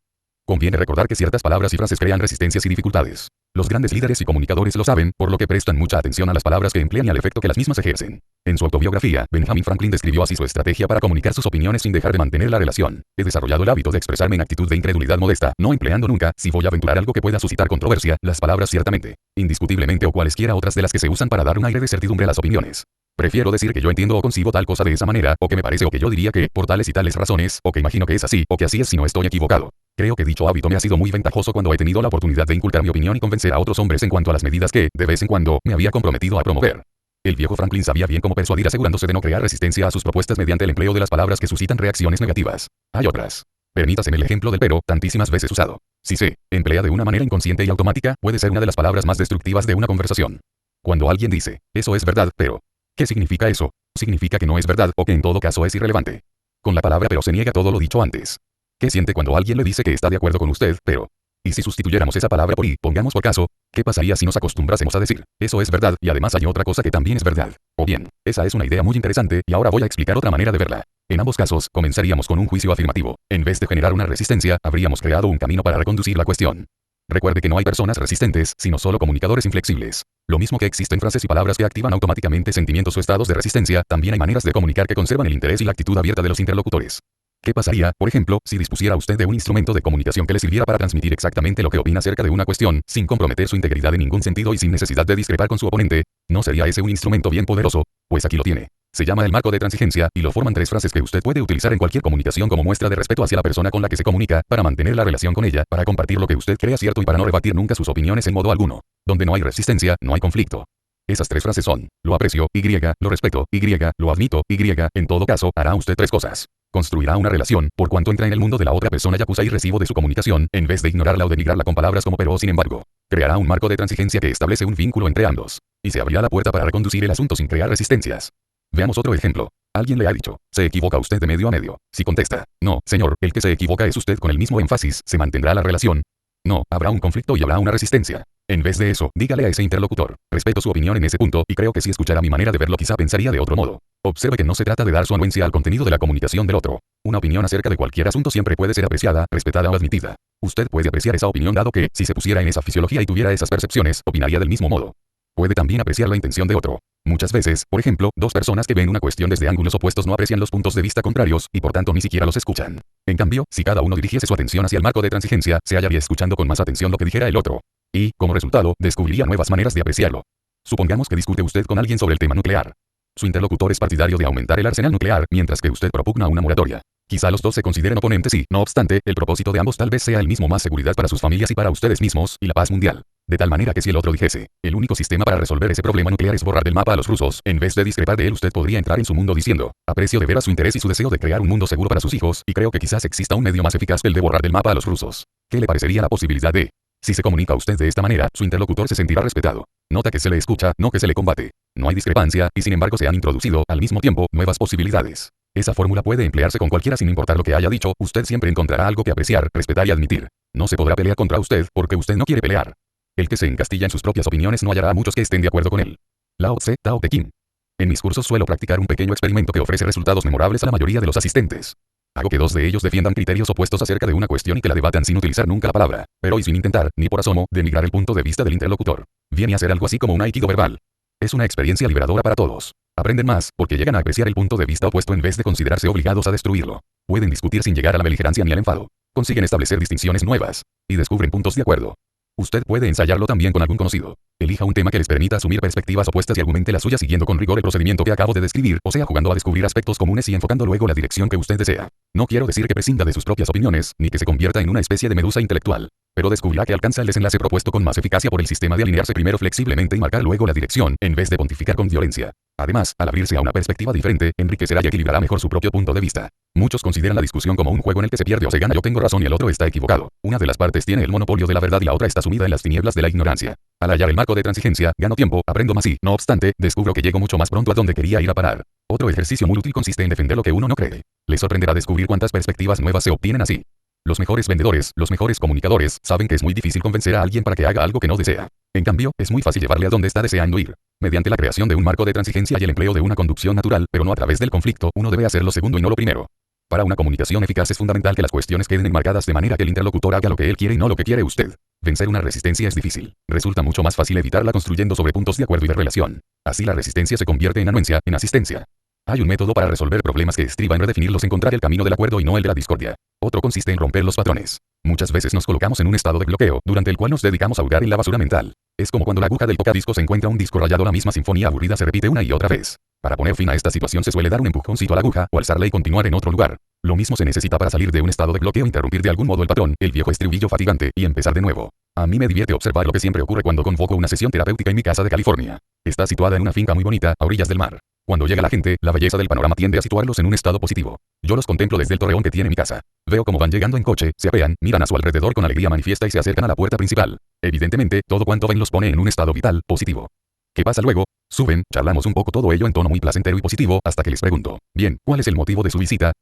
Conviene recordar que ciertas palabras y frases crean resistencias y dificultades. Los grandes líderes y comunicadores lo saben, por lo que prestan mucha atención a las palabras que emplean y al efecto que las mismas ejercen. En su autobiografía, Benjamin Franklin describió así su estrategia para comunicar sus opiniones sin dejar de mantener la relación. He desarrollado el hábito de expresarme en actitud de incredulidad modesta, no empleando nunca, si voy a aventurar algo que pueda suscitar controversia, las palabras ciertamente, indiscutiblemente o cualesquiera otras de las que se usan para dar un aire de certidumbre a las opiniones. Prefiero decir que yo entiendo o concibo tal cosa de esa manera, o que me parece o que yo diría que, por tales y tales razones, o que imagino que es así, o que así es si no estoy equivocado. Creo que dicho hábito me ha sido muy ventajoso cuando he tenido la oportunidad de inculcar mi opinión y convencer a otros hombres en cuanto a las medidas que, de vez en cuando, me había comprometido a promover. El viejo Franklin sabía bien cómo persuadir asegurándose de no crear resistencia a sus propuestas mediante el empleo de las palabras que suscitan reacciones negativas. Hay otras. Permítaseme el ejemplo del pero, tantísimas veces usado. Si se emplea de una manera inconsciente y automática, puede ser una de las palabras más destructivas de una conversación. Cuando alguien dice, eso es verdad, pero, ¿qué significa eso? Significa que no es verdad o que en todo caso es irrelevante. Con la palabra pero se niega todo lo dicho antes. ¿Qué siente cuando alguien le dice que está de acuerdo con usted, pero Y si sustituyéramos esa palabra por y, pongamos por caso, ¿qué pasaría si nos acostumbrásemos a decir, eso es verdad, y además hay otra cosa que también es verdad? O bien, esa es una idea muy interesante, y ahora voy a explicar otra manera de verla. En ambos casos, comenzaríamos con un juicio afirmativo. En vez de generar una resistencia, habríamos creado un camino para reconducir la cuestión. Recuerde que no hay personas resistentes, sino solo comunicadores inflexibles. Lo mismo que existen frases y palabras que activan automáticamente sentimientos o estados de resistencia, también hay maneras de comunicar que conservan el interés y la actitud abierta de los interlocutores. ¿Qué pasaría, por ejemplo, si dispusiera usted de un instrumento de comunicación que le sirviera para transmitir exactamente lo que opina acerca de una cuestión, sin comprometer su integridad en ningún sentido y sin necesidad de discrepar con su oponente? ¿No sería ese un instrumento bien poderoso? Pues aquí lo tiene. Se llama el marco de transigencia, y lo forman 3 frases que usted puede utilizar en cualquier comunicación como muestra de respeto hacia la persona con la que se comunica, para mantener la relación con ella, para compartir lo que usted crea cierto y para no rebatir nunca sus opiniones en modo alguno. Donde no hay resistencia, no hay conflicto. Esas 3 frases son: lo aprecio, y, lo respeto, y, lo admito, y. En todo caso, hará usted 3 cosas. Construirá una relación, por cuanto entra en el mundo de la otra persona y acusa y recibo de su comunicación, en vez de ignorarla o denigrarla con palabras como pero o sin embargo. Creará un marco de transigencia que establece un vínculo entre ambos. Y se abrirá la puerta para reconducir el asunto sin crear resistencias. Veamos otro ejemplo. Alguien le ha dicho, ¿se equivoca usted de medio a medio? Si contesta, no, señor, el que se equivoca es usted con el mismo énfasis, ¿se mantendrá la relación? No, habrá un conflicto y habrá una resistencia. En vez de eso, dígale a ese interlocutor, respeto su opinión en ese punto, y creo que si escuchara mi manera de verlo quizá pensaría de otro modo. Observe que no se trata de dar su anuencia al contenido de la comunicación del otro. Una opinión acerca de cualquier asunto siempre puede ser apreciada, respetada o admitida. Usted puede apreciar esa opinión dado que, si se pusiera en esa fisiología y tuviera esas percepciones, opinaría del mismo modo. Puede también apreciar la intención de otro. Muchas veces, por ejemplo, 2 personas que ven una cuestión desde ángulos opuestos no aprecian los puntos de vista contrarios, y por tanto ni siquiera los escuchan. En cambio, si cada uno dirigiese su atención hacia el marco de transigencia, se hallaría escuchando con más atención lo que dijera el otro. Y, como resultado, descubriría nuevas maneras de apreciarlo. Supongamos que discute usted con alguien sobre el tema nuclear. Su interlocutor es partidario de aumentar el arsenal nuclear, mientras que usted propugna una moratoria. Quizá los dos se consideren oponentes y, no obstante, el propósito de ambos tal vez sea el mismo: más seguridad para sus familias y para ustedes mismos, y la paz mundial. De tal manera que si el otro dijese, el único sistema para resolver ese problema nuclear es borrar del mapa a los rusos, en vez de discrepar de él usted podría entrar en su mundo diciendo, aprecio de veras su interés y su deseo de crear un mundo seguro para sus hijos, y creo que quizás exista un medio más eficaz que el de borrar del mapa a los rusos. ¿Qué le parecería la posibilidad de? Si se comunica usted de esta manera, su interlocutor se sentirá respetado. Nota que se le escucha, no que se le combate. No hay discrepancia, y sin embargo se han introducido, al mismo tiempo, nuevas posibilidades. Esa fórmula puede emplearse con cualquiera sin importar lo que haya dicho, usted siempre encontrará algo que apreciar, respetar y admitir. No se podrá pelear contra usted, porque usted no quiere pelear. El que se encastilla en sus propias opiniones no hallará a muchos que estén de acuerdo con él. Lao Tse, Tao Te Ching. En mis cursos suelo practicar un pequeño experimento que ofrece resultados memorables a la mayoría de los asistentes. Hago que 2 de ellos defiendan criterios opuestos acerca de una cuestión y que la debatan sin utilizar nunca la palabra, pero y sin intentar, ni por asomo, denigrar el punto de vista del interlocutor. Viene a ser algo así como un aikido verbal. Es una experiencia liberadora para todos. Aprenden más, porque llegan a apreciar el punto de vista opuesto en vez de considerarse obligados a destruirlo. Pueden discutir sin llegar a la beligerancia ni al enfado. Consiguen establecer distinciones nuevas. Y descubren puntos de acuerdo. Usted puede ensayarlo también con algún conocido. Elija un tema que les permita asumir perspectivas opuestas y argumente la suya siguiendo con rigor el procedimiento que acabo de describir, o sea, jugando a descubrir aspectos comunes y enfocando luego la dirección que usted desea. No quiero decir que prescinda de sus propias opiniones, ni que se convierta en una especie de medusa intelectual. Pero descubrirá que alcanza el desenlace propuesto con más eficacia por el sistema de alinearse primero flexiblemente y marcar luego la dirección, en vez de pontificar con violencia. Además, al abrirse a una perspectiva diferente, enriquecerá y equilibrará mejor su propio punto de vista. Muchos consideran la discusión como un juego en el que se pierde o se gana. Yo tengo razón y el otro está equivocado. Una de las partes tiene el monopolio de la verdad y la otra está sumida en las tinieblas de la ignorancia. Al hallar el marco de transigencia, gano tiempo, aprendo más y, no obstante, descubro que llego mucho más pronto a donde quería ir a parar. Otro ejercicio muy útil consiste en defender lo que uno no cree. Le sorprenderá descubrir cuántas perspectivas nuevas se obtienen así. Los mejores vendedores, los mejores comunicadores, saben que es muy difícil convencer a alguien para que haga algo que no desea. En cambio, es muy fácil llevarle a donde está deseando ir. Mediante la creación de un marco de transigencia y el empleo de una conducción natural, pero no a través del conflicto, uno debe hacer lo segundo y no lo primero. Para una comunicación eficaz es fundamental que las cuestiones queden enmarcadas de manera que el interlocutor haga lo que él quiere y no lo que quiere usted. Vencer una resistencia es difícil. Resulta mucho más fácil evitarla construyendo sobre puntos de acuerdo y de relación. Así la resistencia se convierte en anuencia, en asistencia. Hay un método para resolver problemas que estriba en redefinirlos, encontrar el camino del acuerdo y no el de la discordia. Otro consiste en romper los patrones. Muchas veces nos colocamos en un estado de bloqueo, durante el cual nos dedicamos a hurgar en la basura mental. Es como cuando la aguja del tocadiscos encuentra un disco rayado, la misma sinfonía aburrida se repite una y otra vez. Para poner fin a esta situación se suele dar un empujoncito a la aguja, o alzarla y continuar en otro lugar. Lo mismo se necesita para salir de un estado de bloqueo, interrumpir de algún modo el patrón, el viejo estribillo fatigante, y empezar de nuevo. A mí me divierte observar lo que siempre ocurre cuando convoco una sesión terapéutica en mi casa de California. Está situada en una finca muy bonita, a orillas del mar. Cuando llega la gente, la belleza del panorama tiende a situarlos en un estado positivo. Yo los contemplo desde el torreón que tiene mi casa. Veo cómo van llegando en coche, se apean, miran a su alrededor con alegría manifiesta y se acercan a la puerta principal. Evidentemente, todo cuanto ven los pone en un estado vital, positivo. ¿Qué pasa luego? Suben, charlamos un poco, todo ello en tono muy placentero y positivo, hasta que les pregunto, bien, ¿cuál es el motivo de su visita?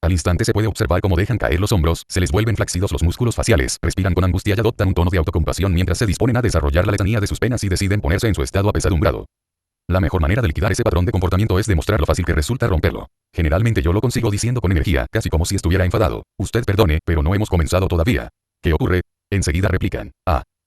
Al instante se puede observar cómo dejan caer los hombros, se les vuelven flácidos los músculos faciales, respiran con angustia y adoptan un tono de autocompasión mientras se disponen a desarrollar la letanía de sus penas y deciden ponerse en su estado apesadumbrado. La mejor manera de liquidar ese patrón de comportamiento es demostrar lo fácil que resulta romperlo. Generalmente yo lo consigo diciendo con energía, casi como si estuviera enfadado: usted perdone, pero no hemos comenzado todavía. ¿Qué ocurre? Enseguida replican: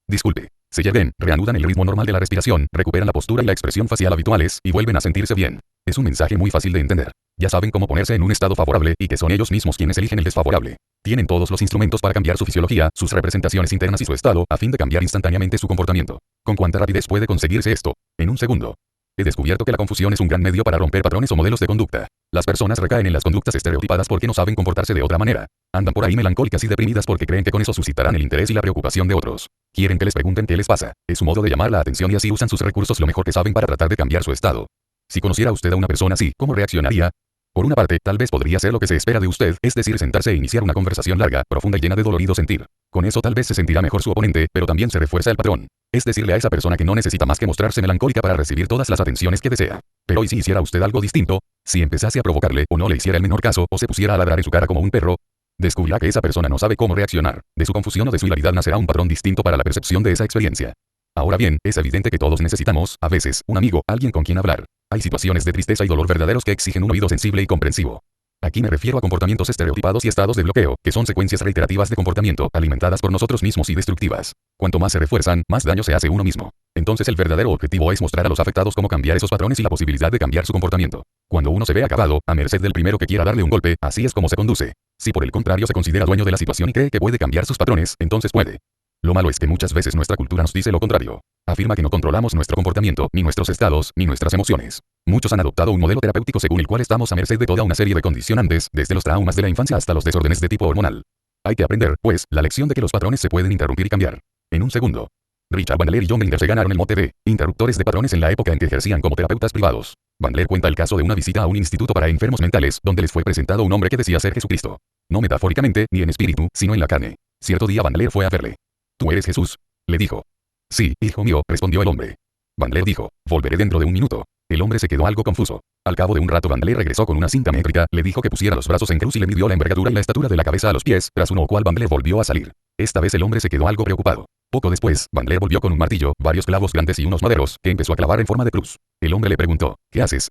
disculpe. Se yerguen, reanudan el ritmo normal de la respiración, recuperan la postura y la expresión facial habituales, y vuelven a sentirse bien. Es un mensaje muy fácil de entender. Ya saben cómo ponerse en un estado favorable, y que son ellos mismos quienes eligen el desfavorable. Tienen todos los instrumentos para cambiar su fisiología, sus representaciones internas y su estado, a fin de cambiar instantáneamente su comportamiento. ¿Con cuánta rapidez puede conseguirse esto? En un segundo. He descubierto que la confusión es un gran medio para romper patrones o modelos de conducta. Las personas recaen en las conductas estereotipadas porque no saben comportarse de otra manera. Andan por ahí melancólicas y deprimidas porque creen que con eso suscitarán el interés y la preocupación de otros. Quieren que les pregunten qué les pasa. Es su modo de llamar la atención y así usan sus recursos lo mejor que saben para tratar de cambiar su estado. Si conociera usted a una persona así, ¿cómo reaccionaría? Por una parte, tal vez podría ser lo que se espera de usted, es decir, sentarse e iniciar una conversación larga, profunda y llena de dolorido sentir. Con eso tal vez se sentirá mejor su oponente, pero también se refuerza el patrón. Es decirle a esa persona que no necesita más que mostrarse melancólica para recibir todas las atenciones que desea. Pero ¿y si hiciera usted algo distinto? Si empezase a provocarle, o no le hiciera el menor caso, o se pusiera a ladrar en su cara como un perro, descubrirá que esa persona no sabe cómo reaccionar. De su confusión o de su hilaridad nacerá un patrón distinto para la percepción de esa experiencia. Ahora bien, es evidente que todos necesitamos, a veces, un amigo, alguien con quien hablar. Hay situaciones de tristeza y dolor verdaderos que exigen un oído sensible y comprensivo. Aquí me refiero a comportamientos estereotipados y estados de bloqueo, que son secuencias reiterativas de comportamiento, alimentadas por nosotros mismos y destructivas. Cuanto más se refuerzan, más daño se hace uno mismo. Entonces el verdadero objetivo es mostrar a los afectados cómo cambiar esos patrones y la posibilidad de cambiar su comportamiento. Cuando uno se ve acabado, a merced del primero que quiera darle un golpe, así es como se conduce. Si por el contrario se considera dueño de la situación y cree que puede cambiar sus patrones, entonces puede. Lo malo es que muchas veces nuestra cultura nos dice lo contrario. Afirma que no controlamos nuestro comportamiento, ni nuestros estados, ni nuestras emociones. Muchos han adoptado un modelo terapéutico según el cual estamos a merced de toda una serie de condicionantes, desde los traumas de la infancia hasta los desórdenes de tipo hormonal. Hay que aprender, pues, la lección de que los patrones se pueden interrumpir y cambiar. En un segundo. Richard Bandler y John Grinder se ganaron el mote de interruptores de patrones en la época en que ejercían como terapeutas privados. Bandler cuenta el caso de una visita a un instituto para enfermos mentales, donde les fue presentado un hombre que decía ser Jesucristo. No metafóricamente, ni en espíritu, sino en la carne. Cierto día Bandler fue a verle. ¿Tú eres Jesús?, le dijo. Sí, hijo mío, respondió el hombre. Bandler dijo: volveré dentro de un minuto. El hombre se quedó algo confuso. Al cabo de un rato Bandler regresó con una cinta métrica, le dijo que pusiera los brazos en cruz y le midió la envergadura y la estatura de la cabeza a los pies, tras uno o cual Bandler volvió a salir. Esta vez el hombre se quedó algo preocupado. Poco después, Bandler volvió con un martillo, varios clavos grandes y unos maderos, que empezó a clavar en forma de cruz. El hombre le preguntó: ¿qué haces?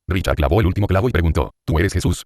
Richard clavó el último clavo y preguntó: ¿tú eres Jesús?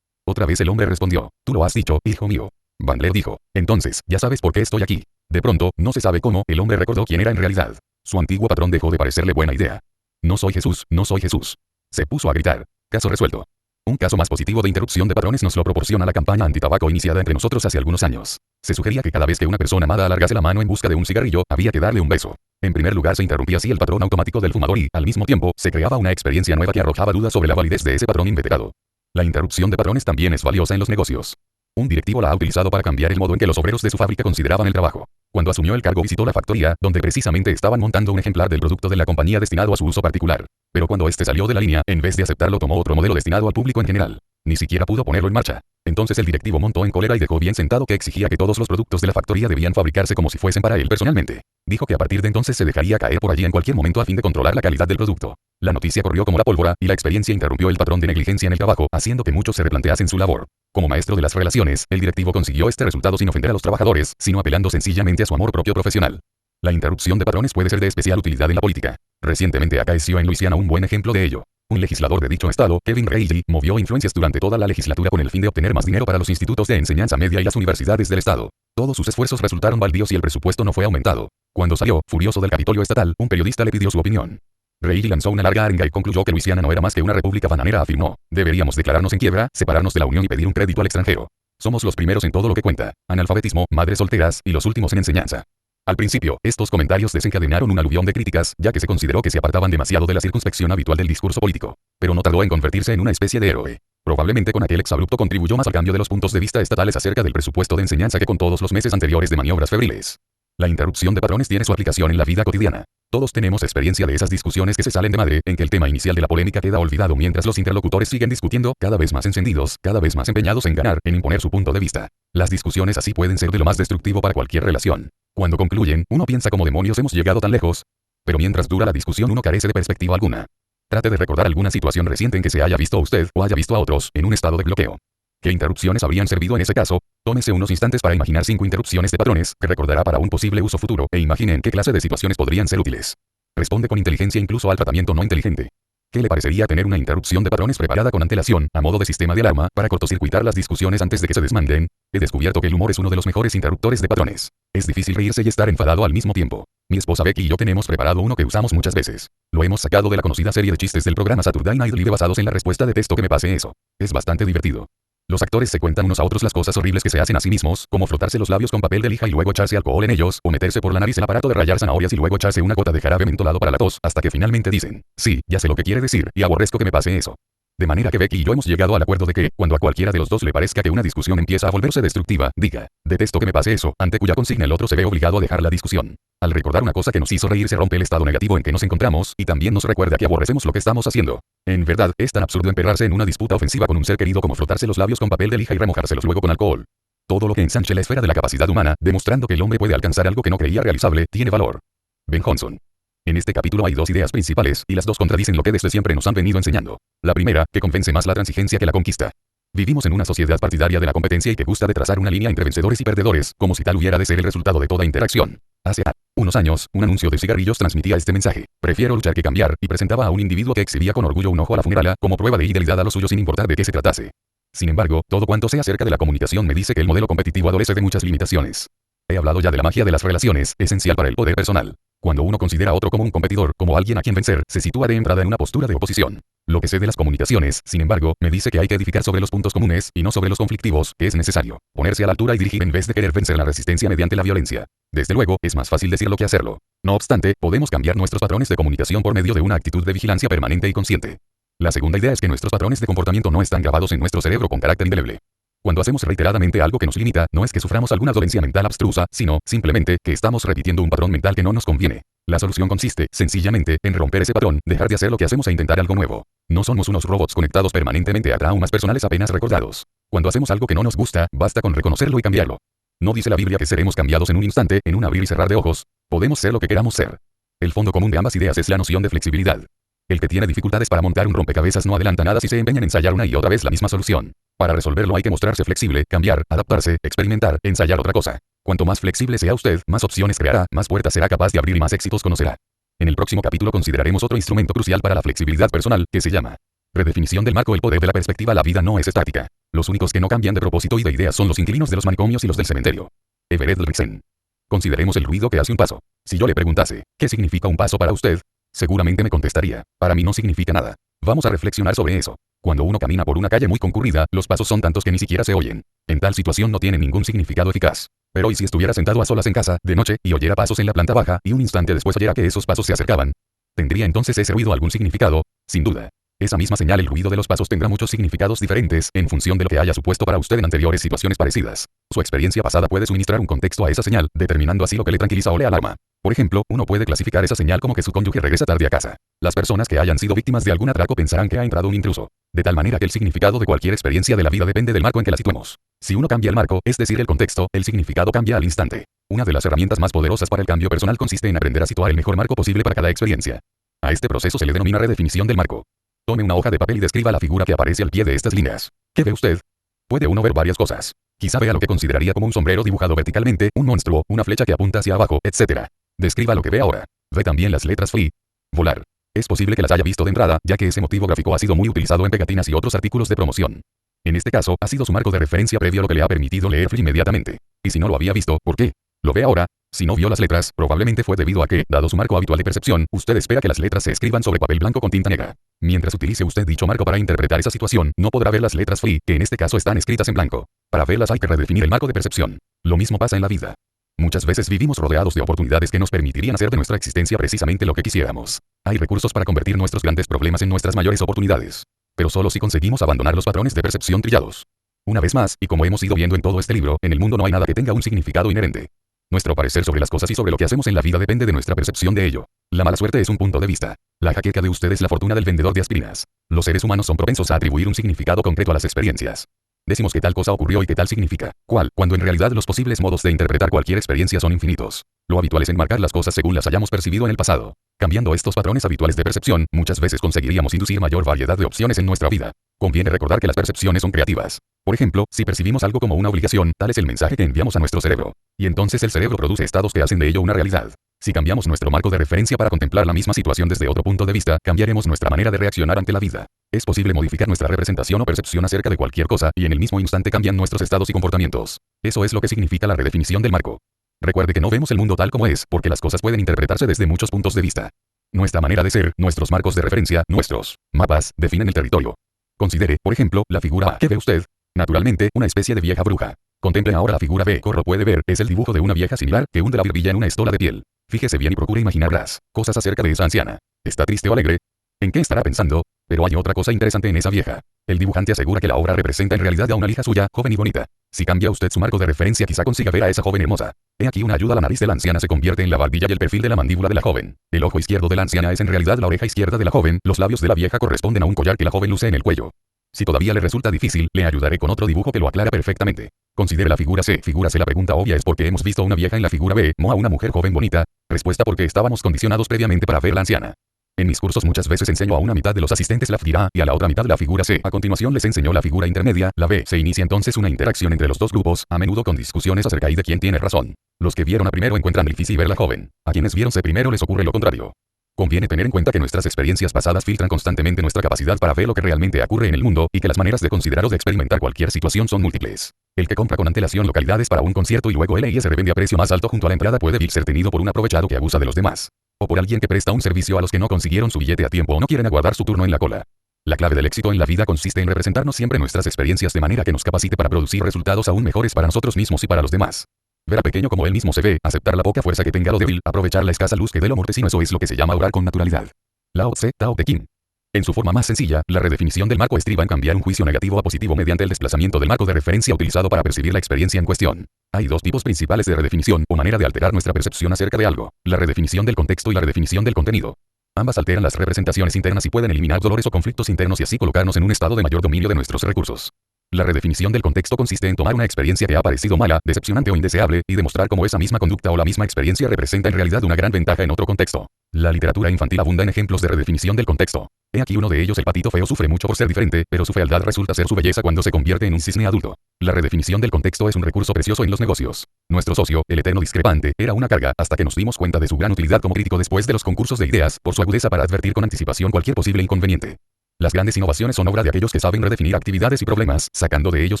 Otra vez el hombre respondió: tú lo has dicho, hijo mío. Bandler dijo: entonces, ya sabes por qué estoy aquí. De pronto, no se sabe cómo, el hombre recordó quién era en realidad. Su antiguo patrón dejó de parecerle buena idea. No soy Jesús, no soy Jesús. Se puso a gritar. Caso resuelto. Un caso más positivo de interrupción de patrones nos lo proporciona la campaña antitabaco iniciada entre nosotros hace algunos años. Se sugería que cada vez que una persona amada alargase la mano en busca de un cigarrillo, había que darle un beso. En primer lugar se interrumpía así el patrón automático del fumador y, al mismo tiempo, se creaba una experiencia nueva que arrojaba dudas sobre la validez de ese patrón inveterado. La interrupción de patrones también es valiosa en los negocios. Un directivo la ha utilizado para cambiar el modo en que los obreros de su fábrica consideraban el trabajo. Cuando asumió el cargo visitó la factoría, donde precisamente estaban montando un ejemplar del producto de la compañía destinado a su uso particular. Pero cuando este salió de la línea, en vez de aceptarlo tomó otro modelo destinado al público en general. Ni siquiera pudo ponerlo en marcha. Entonces el directivo montó en cólera y dejó bien sentado que exigía que todos los productos de la factoría debían fabricarse como si fuesen para él personalmente. Dijo que a partir de entonces se dejaría caer por allí en cualquier momento a fin de controlar la calidad del producto. La noticia corrió como la pólvora, y la experiencia interrumpió el patrón de negligencia en el trabajo, haciendo que muchos se replanteasen su labor. Como maestro de las relaciones, el directivo consiguió este resultado sin ofender a los trabajadores, sino apelando sencillamente a su amor propio profesional. La interrupción de patrones puede ser de especial utilidad en la política. Recientemente acaeció en Luisiana un buen ejemplo de ello. Un legislador de dicho estado, Kevin Reilly, movió influencias durante toda la legislatura con el fin de obtener más dinero para los institutos de enseñanza media y las universidades del estado. Todos sus esfuerzos resultaron baldíos y el presupuesto no fue aumentado. Cuando salió, furioso del Capitolio estatal, un periodista le pidió su opinión. Reilly lanzó una larga arenga y concluyó que Luisiana no era más que una república bananera. Afirmó: deberíamos declararnos en quiebra, separarnos de la Unión y pedir un crédito al extranjero. Somos los primeros en todo lo que cuenta: analfabetismo, madres solteras, y los últimos en enseñanza. Al principio, estos comentarios desencadenaron un aluvión de críticas, ya que se consideró que se apartaban demasiado de la circunspección habitual del discurso político. Pero no tardó en convertirse en una especie de héroe. Probablemente con aquel exabrupto contribuyó más al cambio de los puntos de vista estatales acerca del presupuesto de enseñanza que con todos los meses anteriores de maniobras febriles. La interrupción de patrones tiene su aplicación en la vida cotidiana. Todos tenemos experiencia de esas discusiones que se salen de madre, en que el tema inicial de la polémica queda olvidado mientras los interlocutores siguen discutiendo, cada vez más encendidos, cada vez más empeñados en ganar, en imponer su punto de vista. Las discusiones así pueden ser de lo más destructivo para cualquier relación. Cuando concluyen, uno piensa cómo demonios hemos llegado tan lejos. Pero mientras dura la discusión uno carece de perspectiva alguna. Trate de recordar alguna situación reciente en que se haya visto a usted, o haya visto a otros, en un estado de bloqueo. ¿Qué interrupciones habrían servido en ese caso? Tómese unos instantes para imaginar 5 interrupciones de patrones que recordará para un posible uso futuro e imagine en qué clase de situaciones podrían ser útiles. Responde con inteligencia incluso al tratamiento no inteligente. ¿Qué le parecería tener una interrupción de patrones preparada con antelación, a modo de sistema de alarma, para cortocircuitar las discusiones antes de que se desmanden? He descubierto que el humor es uno de los mejores interruptores de patrones. Es difícil reírse y estar enfadado al mismo tiempo. Mi esposa Becky y yo tenemos preparado uno que usamos muchas veces. Lo hemos sacado de la conocida serie de chistes del programa Saturday Night Live basados en la respuesta de texto que me pase eso. Es bastante divertido. Los actores se cuentan unos a otros las cosas horribles que se hacen a sí mismos, como frotarse los labios con papel de lija y luego echarse alcohol en ellos, o meterse por la nariz el aparato de rallar zanahorias y luego echarse una gota de jarabe mentolado para la tos, hasta que finalmente dicen, sí, ya sé lo que quiere decir, y aborrezco que me pase eso. De manera que Becky y yo hemos llegado al acuerdo de que, cuando a cualquiera de los dos le parezca que una discusión empieza a volverse destructiva, diga, detesto que me pase eso, ante cuya consigna el otro se ve obligado a dejar la discusión. Al recordar una cosa que nos hizo reír se rompe el estado negativo en que nos encontramos, y también nos recuerda que aborrecemos lo que estamos haciendo. En verdad, es tan absurdo emperrarse en una disputa ofensiva con un ser querido como frotarse los labios con papel de lija y remojárselos luego con alcohol. Todo lo que ensanche la esfera de la capacidad humana, demostrando que el hombre puede alcanzar algo que no creía realizable, tiene valor. Ben Jonson. En este capítulo hay dos ideas principales, y las dos contradicen lo que desde siempre nos han venido enseñando. La primera, que convence más la transigencia que la conquista. Vivimos en una sociedad partidaria de la competencia y que gusta de trazar una línea entre vencedores y perdedores, como si tal hubiera de ser el resultado de toda interacción. Hace unos años, un anuncio de cigarrillos transmitía este mensaje: prefiero luchar que cambiar, y presentaba a un individuo que exhibía con orgullo un ojo a la funerala, como prueba de fidelidad a lo suyo sin importar de qué se tratase. Sin embargo, todo cuanto sé acerca de la comunicación me dice que el modelo competitivo adolece de muchas limitaciones. He hablado ya de la magia de las relaciones, esencial para el poder personal. Cuando uno considera a otro como un competidor, como alguien a quien vencer, se sitúa de entrada en una postura de oposición. Lo que sé de las comunicaciones, sin embargo, me dice que hay que edificar sobre los puntos comunes, y no sobre los conflictivos, que es necesario ponerse a la altura y dirigir en vez de querer vencer la resistencia mediante la violencia. Desde luego, es más fácil decirlo que hacerlo. No obstante, podemos cambiar nuestros patrones de comunicación por medio de una actitud de vigilancia permanente y consciente. La segunda idea es que nuestros patrones de comportamiento no están grabados en nuestro cerebro con carácter indeleble. Cuando hacemos reiteradamente algo que nos limita, no es que suframos alguna dolencia mental abstrusa, sino, simplemente, que estamos repitiendo un patrón mental que no nos conviene. La solución consiste, sencillamente, en romper ese patrón, dejar de hacer lo que hacemos e intentar algo nuevo. No somos unos robots conectados permanentemente a traumas personales apenas recordados. Cuando hacemos algo que no nos gusta, basta con reconocerlo y cambiarlo. ¿No dice la Biblia que seremos cambiados en un instante, en un abrir y cerrar de ojos? Podemos ser lo que queramos ser. El fondo común de ambas ideas es la noción de flexibilidad. El que tiene dificultades para montar un rompecabezas no adelanta nada si se empeña en ensayar una y otra vez la misma solución. Para resolverlo hay que mostrarse flexible, cambiar, adaptarse, experimentar, ensayar otra cosa. Cuanto más flexible sea usted, más opciones creará, más puertas será capaz de abrir y más éxitos conocerá. En el próximo capítulo consideraremos otro instrumento crucial para la flexibilidad personal, que se llama redefinición del marco. El poder de la perspectiva. La vida no es estática. Los únicos que no cambian de propósito y de ideas son los inquilinos de los manicomios y los del cementerio. Everett Lexen. Consideremos el ruido que hace un paso. Si yo le preguntase, ¿qué significa un paso para usted? Seguramente me contestaría, para mí no significa nada. Vamos a reflexionar sobre eso. Cuando uno camina por una calle muy concurrida, los pasos son tantos que ni siquiera se oyen. En tal situación no tiene ningún significado eficaz. Pero ¿y si estuviera sentado a solas en casa, de noche, y oyera pasos en la planta baja, y un instante después oyera que esos pasos se acercaban? ¿Tendría entonces ese ruido algún significado? Sin duda. Esa misma señal, el ruido de los pasos, tendrá muchos significados diferentes, en función de lo que haya supuesto para usted en anteriores situaciones parecidas. Su experiencia pasada puede suministrar un contexto a esa señal, determinando así lo que le tranquiliza o le alarma. Por ejemplo, uno puede clasificar esa señal como que su cónyuge regresa tarde a casa. Las personas que hayan sido víctimas de algún atraco pensarán que ha entrado un intruso. De tal manera que el significado de cualquier experiencia de la vida depende del marco en que la situemos. Si uno cambia el marco, es decir, el contexto, el significado cambia al instante. Una de las herramientas más poderosas para el cambio personal consiste en aprender a situar el mejor marco posible para cada experiencia. A este proceso se le denomina redefinición del marco. Tome una hoja de papel y describa la figura que aparece al pie de estas líneas. ¿Qué ve usted? Puede uno ver varias cosas. Quizá vea lo que consideraría como un sombrero dibujado verticalmente, un monstruo, una flecha que apunta hacia abajo, etc. Describa lo que ve ahora. Ve también las letras FLI. Volar. Es posible que las haya visto de entrada, ya que ese motivo gráfico ha sido muy utilizado en pegatinas y otros artículos de promoción. En este caso, ha sido su marco de referencia previo lo que le ha permitido leer FLI inmediatamente. Y si no lo había visto, ¿por qué? ¿Lo ve ahora? Si no vio las letras, probablemente fue debido a que, dado su marco habitual de percepción, usted espera que las letras se escriban sobre papel blanco con tinta negra. Mientras utilice usted dicho marco para interpretar esa situación, no podrá ver las letras FLI, que en este caso están escritas en blanco. Para verlas hay que redefinir el marco de percepción. Lo mismo pasa en la vida. Muchas veces vivimos rodeados de oportunidades que nos permitirían hacer de nuestra existencia precisamente lo que quisiéramos. Hay recursos para convertir nuestros grandes problemas en nuestras mayores oportunidades. Pero solo si conseguimos abandonar los patrones de percepción trillados. Una vez más, y como hemos ido viendo en todo este libro, en el mundo no hay nada que tenga un significado inherente. Nuestro parecer sobre las cosas y sobre lo que hacemos en la vida depende de nuestra percepción de ello. La mala suerte es un punto de vista. La jaqueca de usted es la fortuna del vendedor de aspirinas. Los seres humanos son propensos a atribuir un significado concreto a las experiencias. Decimos que tal cosa ocurrió y que tal significa cual, cuando en realidad los posibles modos de interpretar cualquier experiencia son infinitos. Lo habitual es enmarcar las cosas según las hayamos percibido en el pasado. Cambiando estos patrones habituales de percepción, muchas veces conseguiríamos inducir mayor variedad de opciones en nuestra vida. Conviene recordar que las percepciones son creativas. Por ejemplo, si percibimos algo como una obligación, tal es el mensaje que enviamos a nuestro cerebro. Y entonces el cerebro produce estados que hacen de ello una realidad. Si cambiamos nuestro marco de referencia para contemplar la misma situación desde otro punto de vista, cambiaremos nuestra manera de reaccionar ante la vida. Es posible modificar nuestra representación o percepción acerca de cualquier cosa, y en el mismo instante cambian nuestros estados y comportamientos. Eso es lo que significa la redefinición del marco. Recuerde que no vemos el mundo tal como es, porque las cosas pueden interpretarse desde muchos puntos de vista. Nuestra manera de ser, nuestros marcos de referencia, nuestros mapas, definen el territorio. Considere, por ejemplo, la figura A. ¿Qué ve usted? Naturalmente, una especie de vieja bruja. Contemple ahora la figura B. Corro puede ver, es el dibujo de una vieja similar, que hunde la barbilla en una estola de piel. Fíjese bien y procure imaginar las cosas acerca de esa anciana. ¿Está triste o alegre? ¿En qué estará pensando? Pero hay otra cosa interesante en esa vieja. El dibujante asegura que la obra representa en realidad a una hija suya, joven y bonita. Si cambia usted su marco de referencia, quizá consiga ver a esa joven hermosa. He aquí una ayuda: la nariz de la anciana se convierte en la barbilla y el perfil de la mandíbula de la joven. El ojo izquierdo de la anciana es en realidad la oreja izquierda de la joven, los labios de la vieja corresponden a un collar que la joven luce en el cuello. Si todavía le resulta difícil, le ayudaré con otro dibujo que lo aclara perfectamente. Considere la figura C. Figura C. La pregunta obvia es: ¿por qué hemos visto a una vieja en la figura B, no a una mujer joven bonita? Respuesta: porque estábamos condicionados previamente para ver la anciana. En mis cursos muchas veces enseño a una mitad de los asistentes la figura A y a la otra mitad la figura C. A continuación les enseño la figura intermedia, la B. Se inicia entonces una interacción entre los dos grupos, a menudo con discusiones acerca de quién tiene razón. Los que vieron a primero encuentran difícil ver la joven. A quienes vieron C primero les ocurre lo contrario. Conviene tener en cuenta que nuestras experiencias pasadas filtran constantemente nuestra capacidad para ver lo que realmente ocurre en el mundo, y que las maneras de considerar o de experimentar cualquier situación son múltiples. El que compra con antelación localidades para un concierto y luego se revende a precio más alto junto a la entrada puede ser tenido por un aprovechado que abusa de los demás. O por alguien que presta un servicio a los que no consiguieron su billete a tiempo o no quieren aguardar su turno en la cola. La clave del éxito en la vida consiste en representarnos siempre nuestras experiencias de manera que nos capacite para producir resultados aún mejores para nosotros mismos y para los demás. Ver a pequeño como él mismo se ve, aceptar la poca fuerza que tenga lo débil, aprovechar la escasa luz que dé lo mortecino, eso es lo que se llama obrar con naturalidad. Lao Tse, Tao Te Ching. En su forma más sencilla, la redefinición del marco estriba en cambiar un juicio negativo a positivo mediante el desplazamiento del marco de referencia utilizado para percibir la experiencia en cuestión. Hay dos tipos principales de redefinición, o manera de alterar nuestra percepción acerca de algo: la redefinición del contexto y la redefinición del contenido. Ambas alteran las representaciones internas y pueden eliminar dolores o conflictos internos y así colocarnos en un estado de mayor dominio de nuestros recursos. La redefinición del contexto consiste en tomar una experiencia que ha parecido mala, decepcionante o indeseable, y demostrar cómo esa misma conducta o la misma experiencia representa en realidad una gran ventaja en otro contexto. La literatura infantil abunda en ejemplos de redefinición del contexto. He aquí uno de ellos: el patito feo sufre mucho por ser diferente, pero su fealdad resulta ser su belleza cuando se convierte en un cisne adulto. La redefinición del contexto es un recurso precioso en los negocios. Nuestro socio, el eterno discrepante, era una carga, hasta que nos dimos cuenta de su gran utilidad como crítico después de los concursos de ideas, por su agudeza para advertir con anticipación cualquier posible inconveniente. Las grandes innovaciones son obra de aquellos que saben redefinir actividades y problemas, sacando de ellos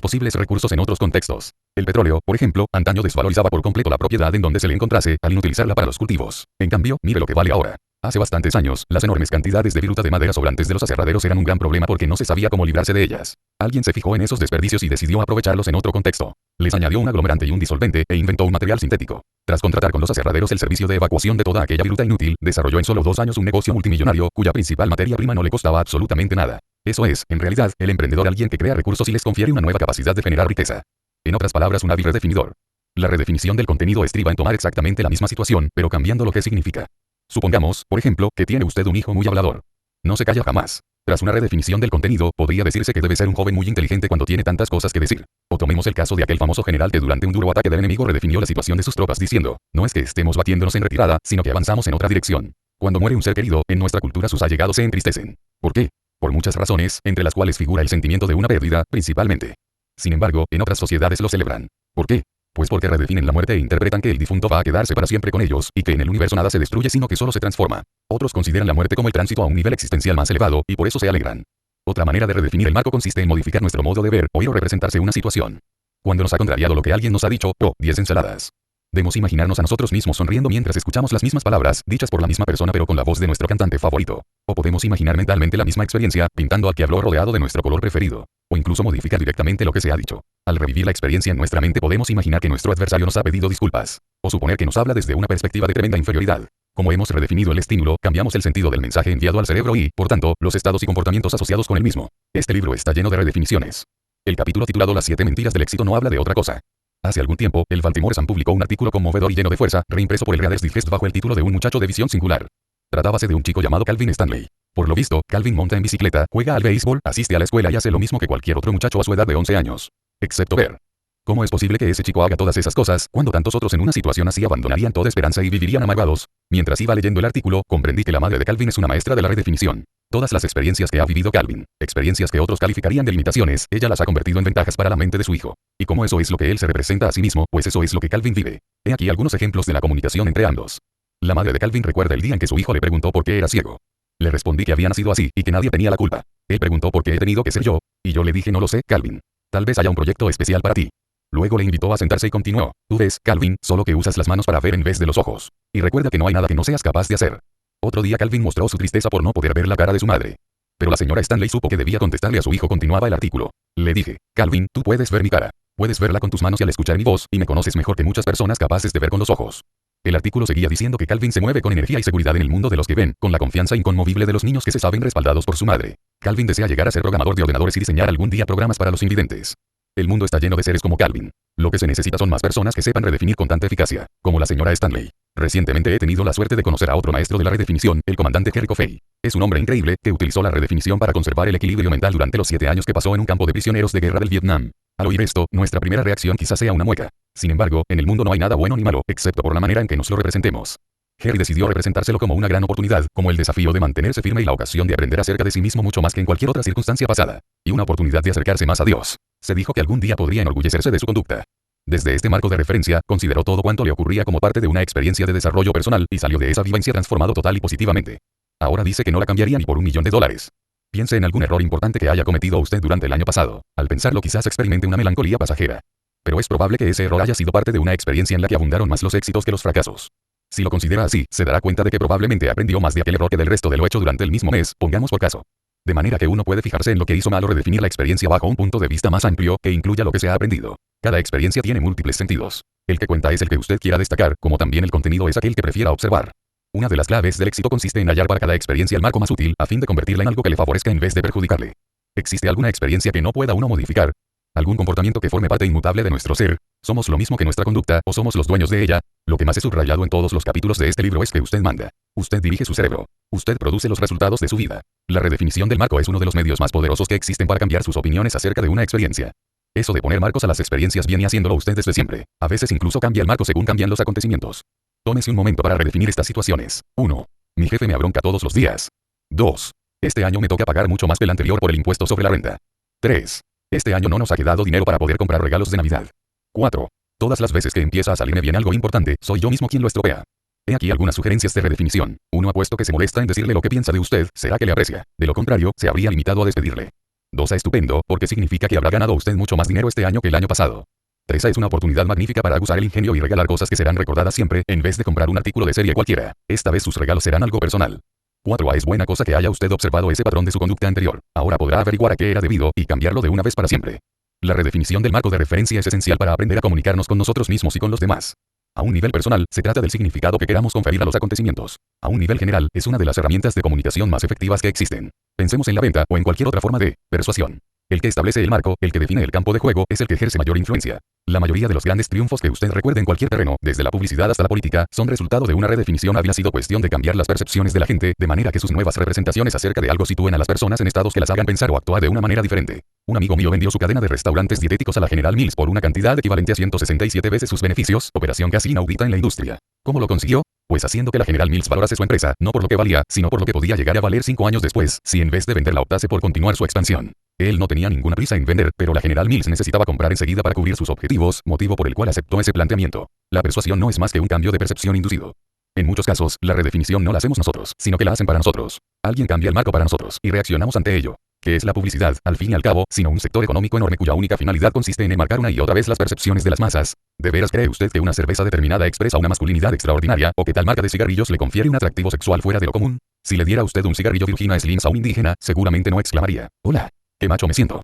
posibles recursos en otros contextos. El petróleo, por ejemplo, antaño desvalorizaba por completo la propiedad en donde se le encontrase, al inutilizarla para los cultivos. En cambio, mire lo que vale ahora. Hace bastantes años, las enormes cantidades de viruta de madera sobrantes de los aserraderos eran un gran problema porque no se sabía cómo librarse de ellas. Alguien se fijó en esos desperdicios y decidió aprovecharlos en otro contexto. Les añadió un aglomerante y un disolvente, e inventó un material sintético. Tras contratar con los aserraderos el servicio de evacuación de toda aquella viruta inútil, desarrolló en solo 2 años un negocio multimillonario, cuya principal materia prima no le costaba absolutamente nada. Eso es, en realidad, el emprendedor: alguien que crea recursos y les confiere una nueva capacidad de generar riqueza. En otras palabras, un hábil redefinidor. La redefinición del contenido estriba en tomar exactamente la misma situación, pero cambiando lo que significa. Supongamos, por ejemplo, que tiene usted un hijo muy hablador. No se calla jamás. Tras una redefinición del contenido, podría decirse que debe ser un joven muy inteligente cuando tiene tantas cosas que decir. O tomemos el caso de aquel famoso general que durante un duro ataque del enemigo redefinió la situación de sus tropas diciendo: no es que estemos batiéndonos en retirada, sino que avanzamos en otra dirección. Cuando muere un ser querido, en nuestra cultura sus allegados se entristecen. ¿Por qué? Por muchas razones, entre las cuales figura el sentimiento de una pérdida, principalmente. Sin embargo, en otras sociedades lo celebran. ¿Por qué? Pues porque redefinen la muerte e interpretan que el difunto va a quedarse para siempre con ellos, y que en el universo nada se destruye sino que solo se transforma. Otros consideran la muerte como el tránsito a un nivel existencial más elevado, y por eso se alegran. Otra manera de redefinir el marco consiste en modificar nuestro modo de ver, oír o representarse una situación. Cuando nos ha contrariado lo que alguien nos ha dicho, 10 ensaladas. Debemos imaginarnos a nosotros mismos sonriendo mientras escuchamos las mismas palabras, dichas por la misma persona pero con la voz de nuestro cantante favorito. O podemos imaginar mentalmente la misma experiencia, pintando al que habló rodeado de nuestro color preferido. O incluso modificar directamente lo que se ha dicho. Al revivir la experiencia en nuestra mente podemos imaginar que nuestro adversario nos ha pedido disculpas. O suponer que nos habla desde una perspectiva de tremenda inferioridad. Como hemos redefinido el estímulo, cambiamos el sentido del mensaje enviado al cerebro y, por tanto, los estados y comportamientos asociados con el mismo. Este libro está lleno de redefiniciones. El capítulo titulado Las 7 mentiras del éxito no habla de otra cosa. Hace algún tiempo, el Baltimore Sun publicó un artículo conmovedor y lleno de fuerza, reimpreso por el Reader's Digest bajo el título de Un muchacho de visión singular. Tratábase de un chico llamado Calvin Stanley. Por lo visto, Calvin monta en bicicleta, juega al béisbol, asiste a la escuela y hace lo mismo que cualquier otro muchacho a su edad de 11 años. Excepto ver. ¿Cómo es posible que ese chico haga todas esas cosas, cuando tantos otros en una situación así abandonarían toda esperanza y vivirían amargados? Mientras iba leyendo el artículo, comprendí que la madre de Calvin es una maestra de la redefinición. Todas las experiencias que ha vivido Calvin, experiencias que otros calificarían de limitaciones, ella las ha convertido en ventajas para la mente de su hijo. Y como eso es lo que él se representa a sí mismo, pues eso es lo que Calvin vive. He aquí algunos ejemplos de la comunicación entre ambos. La madre de Calvin recuerda el día en que su hijo le preguntó por qué era ciego. Le respondí que había nacido así, y que nadie tenía la culpa. Él preguntó por qué he tenido que ser yo, y yo le dije no lo sé, Calvin. Tal vez haya un proyecto especial para ti. Luego le invitó a sentarse y continuó. Tú ves, Calvin, solo que usas las manos para ver en vez de los ojos. Y recuerda que no hay nada que no seas capaz de hacer. Otro día Calvin mostró su tristeza por no poder ver la cara de su madre. Pero la señora Stanley supo que debía contestarle a su hijo. Continuaba el artículo. Le dije, Calvin, tú puedes ver mi cara. Puedes verla con tus manos y al escuchar mi voz, y me conoces mejor que muchas personas capaces de ver con los ojos. El artículo seguía diciendo que Calvin se mueve con energía y seguridad en el mundo de los que ven, con la confianza inconmovible de los niños que se saben respaldados por su madre. Calvin desea llegar a ser programador de ordenadores y diseñar algún día programas para los invidentes. El mundo está lleno de seres como Calvin. Lo que se necesita son más personas que sepan redefinir con tanta eficacia, como la señora Stanley. Recientemente he tenido la suerte de conocer a otro maestro de la redefinición, el comandante Jerry Coffey. Es un hombre increíble, que utilizó la redefinición para conservar el equilibrio mental durante los 7 años que pasó en un campo de prisioneros de guerra del Vietnam. Al oír esto, nuestra primera reacción quizás sea una mueca. Sin embargo, en el mundo no hay nada bueno ni malo, excepto por la manera en que nos lo representemos. Jerry decidió representárselo como una gran oportunidad, como el desafío de mantenerse firme y la ocasión de aprender acerca de sí mismo mucho más que en cualquier otra circunstancia pasada. Y una oportunidad de acercarse más a Dios. Se dijo que algún día podría enorgullecerse de su conducta. Desde este marco de referencia, consideró todo cuanto le ocurría como parte de una experiencia de desarrollo personal, y salió de esa vivencia transformado total y positivamente. Ahora dice que no la cambiaría ni por $1.000.000. Piense en algún error importante que haya cometido usted durante el año pasado. Al pensarlo quizás experimente una melancolía pasajera. Pero es probable que ese error haya sido parte de una experiencia en la que abundaron más los éxitos que los fracasos. Si lo considera así, se dará cuenta de que probablemente aprendió más de aquel error que del resto de lo hecho durante el mismo mes, pongamos por caso. De manera que uno puede fijarse en lo que hizo mal o redefinir la experiencia bajo un punto de vista más amplio, que incluya lo que se ha aprendido. Cada experiencia tiene múltiples sentidos. El que cuenta es el que usted quiera destacar, como también el contenido es aquel que prefiera observar. Una de las claves del éxito consiste en hallar para cada experiencia el marco más útil, a fin de convertirla en algo que le favorezca en vez de perjudicarle. ¿Existe alguna experiencia que no pueda uno modificar? ¿Algún comportamiento que forme parte inmutable de nuestro ser? ¿Somos lo mismo que nuestra conducta, o somos los dueños de ella? Lo que más he subrayado en todos los capítulos de este libro es que usted manda. Usted dirige su cerebro. Usted produce los resultados de su vida. La redefinición del marco es uno de los medios más poderosos que existen para cambiar sus opiniones acerca de una experiencia. Eso de poner marcos a las experiencias viene haciéndolo usted desde siempre. A veces incluso cambia el marco según cambian los acontecimientos. Tómese un momento para redefinir estas situaciones. 1. Mi jefe me abronca todos los días. 2. Este año me toca pagar mucho más que el anterior por el impuesto sobre la renta. 3. Este año no nos ha quedado dinero para poder comprar regalos de Navidad. 4. Todas las veces que empieza a salirme bien algo importante, soy yo mismo quien lo estropea. He aquí algunas sugerencias de redefinición. 1. Apuesto que se molesta en decirle lo que piensa de usted, será que le aprecia. De lo contrario, se habría limitado a despedirle. 2. Estupendo, porque significa que habrá ganado usted mucho más dinero este año que el año pasado. 3. Es una oportunidad magnífica para aguzar el ingenio y regalar cosas que serán recordadas siempre, en vez de comprar un artículo de serie cualquiera. Esta vez sus regalos serán algo personal. 4. Es buena cosa que haya usted observado ese patrón de su conducta anterior. Ahora podrá averiguar a qué era debido, y cambiarlo de una vez para siempre. La redefinición del marco de referencia es esencial para aprender a comunicarnos con nosotros mismos y con los demás. A un nivel personal, se trata del significado que queramos conferir a los acontecimientos. A un nivel general, es una de las herramientas de comunicación más efectivas que existen. Pensemos en la venta, o en cualquier otra forma de persuasión. El que establece el marco, el que define el campo de juego, es el que ejerce mayor influencia. La mayoría de los grandes triunfos que usted recuerde en cualquier terreno, desde la publicidad hasta la política, son resultado de una redefinición. Había sido cuestión de cambiar las percepciones de la gente, de manera que sus nuevas representaciones acerca de algo sitúen a las personas en estados que las hagan pensar o actuar de una manera diferente. Un amigo mío vendió su cadena de restaurantes dietéticos a la General Mills por una cantidad equivalente a 167 veces sus beneficios, operación casi inaudita en la industria. ¿Cómo lo consiguió? Pues haciendo que la General Mills valorase su empresa, no por lo que valía, sino por lo que podía llegar a valer 5 años después, si en vez de venderla optase por continuar su expansión. Él no tenía ninguna prisa en vender, pero la General Mills necesitaba comprar enseguida para cubrir sus objetivos, motivo por el cual aceptó ese planteamiento. La persuasión no es más que un cambio de percepción inducido. En muchos casos, la redefinición no la hacemos nosotros, sino que la hacen para nosotros. Alguien cambia el marco para nosotros, y reaccionamos ante ello. ¿Qué es la publicidad, al fin y al cabo, sino un sector económico enorme cuya única finalidad consiste en enmarcar una y otra vez las percepciones de las masas? ¿De veras cree usted que una cerveza determinada expresa una masculinidad extraordinaria, o que tal marca de cigarrillos le confiere un atractivo sexual fuera de lo común? Si le diera a usted un cigarrillo Virginia Slims a un indígena, seguramente no exclamaría: ¡hola! ¡Qué macho me siento!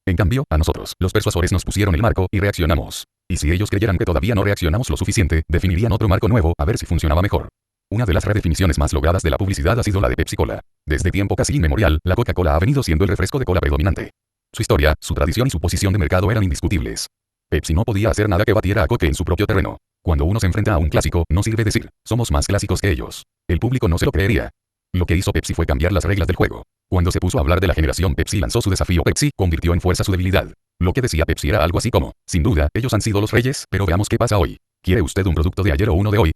En cambio, a nosotros, los persuasores nos pusieron el marco, y reaccionamos. Y si ellos creyeran que todavía no reaccionamos lo suficiente, definirían otro marco nuevo, a ver si funcionaba mejor. Una de las redefiniciones más logradas de la publicidad ha sido la de Pepsi Cola. Desde tiempo casi inmemorial, la Coca-Cola ha venido siendo el refresco de cola predominante. Su historia, su tradición y su posición de mercado eran indiscutibles. Pepsi no podía hacer nada que batiera a Coke en su propio terreno. Cuando uno se enfrenta a un clásico, no sirve decir: somos más clásicos que ellos. El público no se lo creería. Lo que hizo Pepsi fue cambiar las reglas del juego. Cuando se puso a hablar de la generación Pepsi lanzó su desafío. Pepsi convirtió en fuerza su debilidad. Lo que decía Pepsi era algo así como, sin duda, ellos han sido los reyes, pero veamos qué pasa hoy. ¿Quiere usted un producto de ayer o uno de hoy?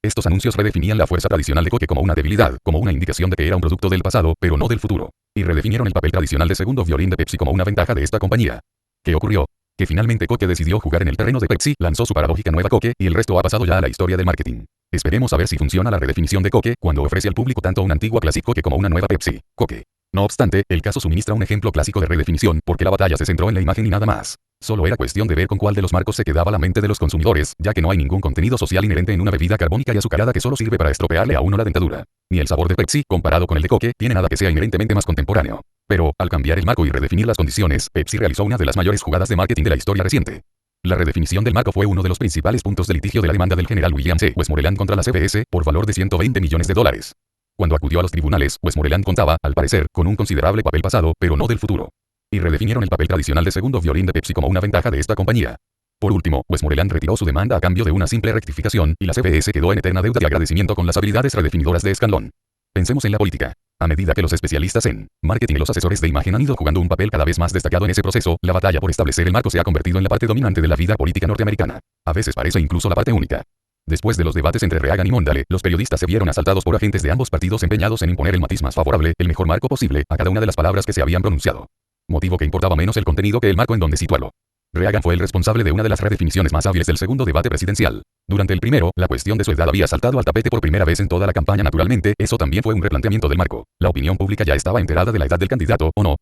Estos anuncios redefinían la fuerza tradicional de Coke como una debilidad, como una indicación de que era un producto del pasado, pero no del futuro. Y redefinieron el papel tradicional de segundo violín de Pepsi como una ventaja de esta compañía. ¿Qué ocurrió? Que finalmente Coke decidió jugar en el terreno de Pepsi, lanzó su paradójica nueva Coke, y el resto ha pasado ya a la historia del marketing. Esperemos a ver si funciona la redefinición de Coke, cuando ofrece al público tanto una antigua Classic Coke como una nueva Pepsi, Coke. No obstante, el caso suministra un ejemplo clásico de redefinición, porque la batalla se centró en la imagen y nada más. Solo era cuestión de ver con cuál de los marcos se quedaba la mente de los consumidores, ya que no hay ningún contenido social inherente en una bebida carbónica y azucarada que solo sirve para estropearle a uno la dentadura. Ni el sabor de Pepsi, comparado con el de Coke, tiene nada que sea inherentemente más contemporáneo. Pero, al cambiar el marco y redefinir las condiciones, Pepsi realizó una de las mayores jugadas de marketing de la historia reciente. La redefinición del marco fue uno de los principales puntos de litigio de la demanda del general William C. Westmoreland contra la CBS, por valor de $120 millones. Cuando acudió a los tribunales, Westmoreland contaba, al parecer, con un considerable papel pasado, pero no del futuro. Y redefinieron el papel tradicional de segundo violín de Pepsi como una ventaja de esta compañía. Por último, Westmoreland retiró su demanda a cambio de una simple rectificación, y la CBS quedó en eterna deuda de agradecimiento con las habilidades redefinidoras de Scanlon. Pensemos en la política. A medida que los especialistas en marketing y los asesores de imagen han ido jugando un papel cada vez más destacado en ese proceso, la batalla por establecer el marco se ha convertido en la parte dominante de la vida política norteamericana. A veces parece incluso la parte única. Después de los debates entre Reagan y Mondale, los periodistas se vieron asaltados por agentes de ambos partidos empeñados en imponer el matiz más favorable, el mejor marco posible, a cada una de las palabras que se habían pronunciado. Motivo que importaba menos el contenido que el marco en donde situarlo. Reagan fue el responsable de una de las redefiniciones más hábiles del segundo debate presidencial. Durante el primero, la cuestión de su edad había saltado al tapete por primera vez en toda la campaña. Naturalmente, eso también fue un replanteamiento del marco. La opinión pública ya estaba enterada de la edad del candidato, ¿o no?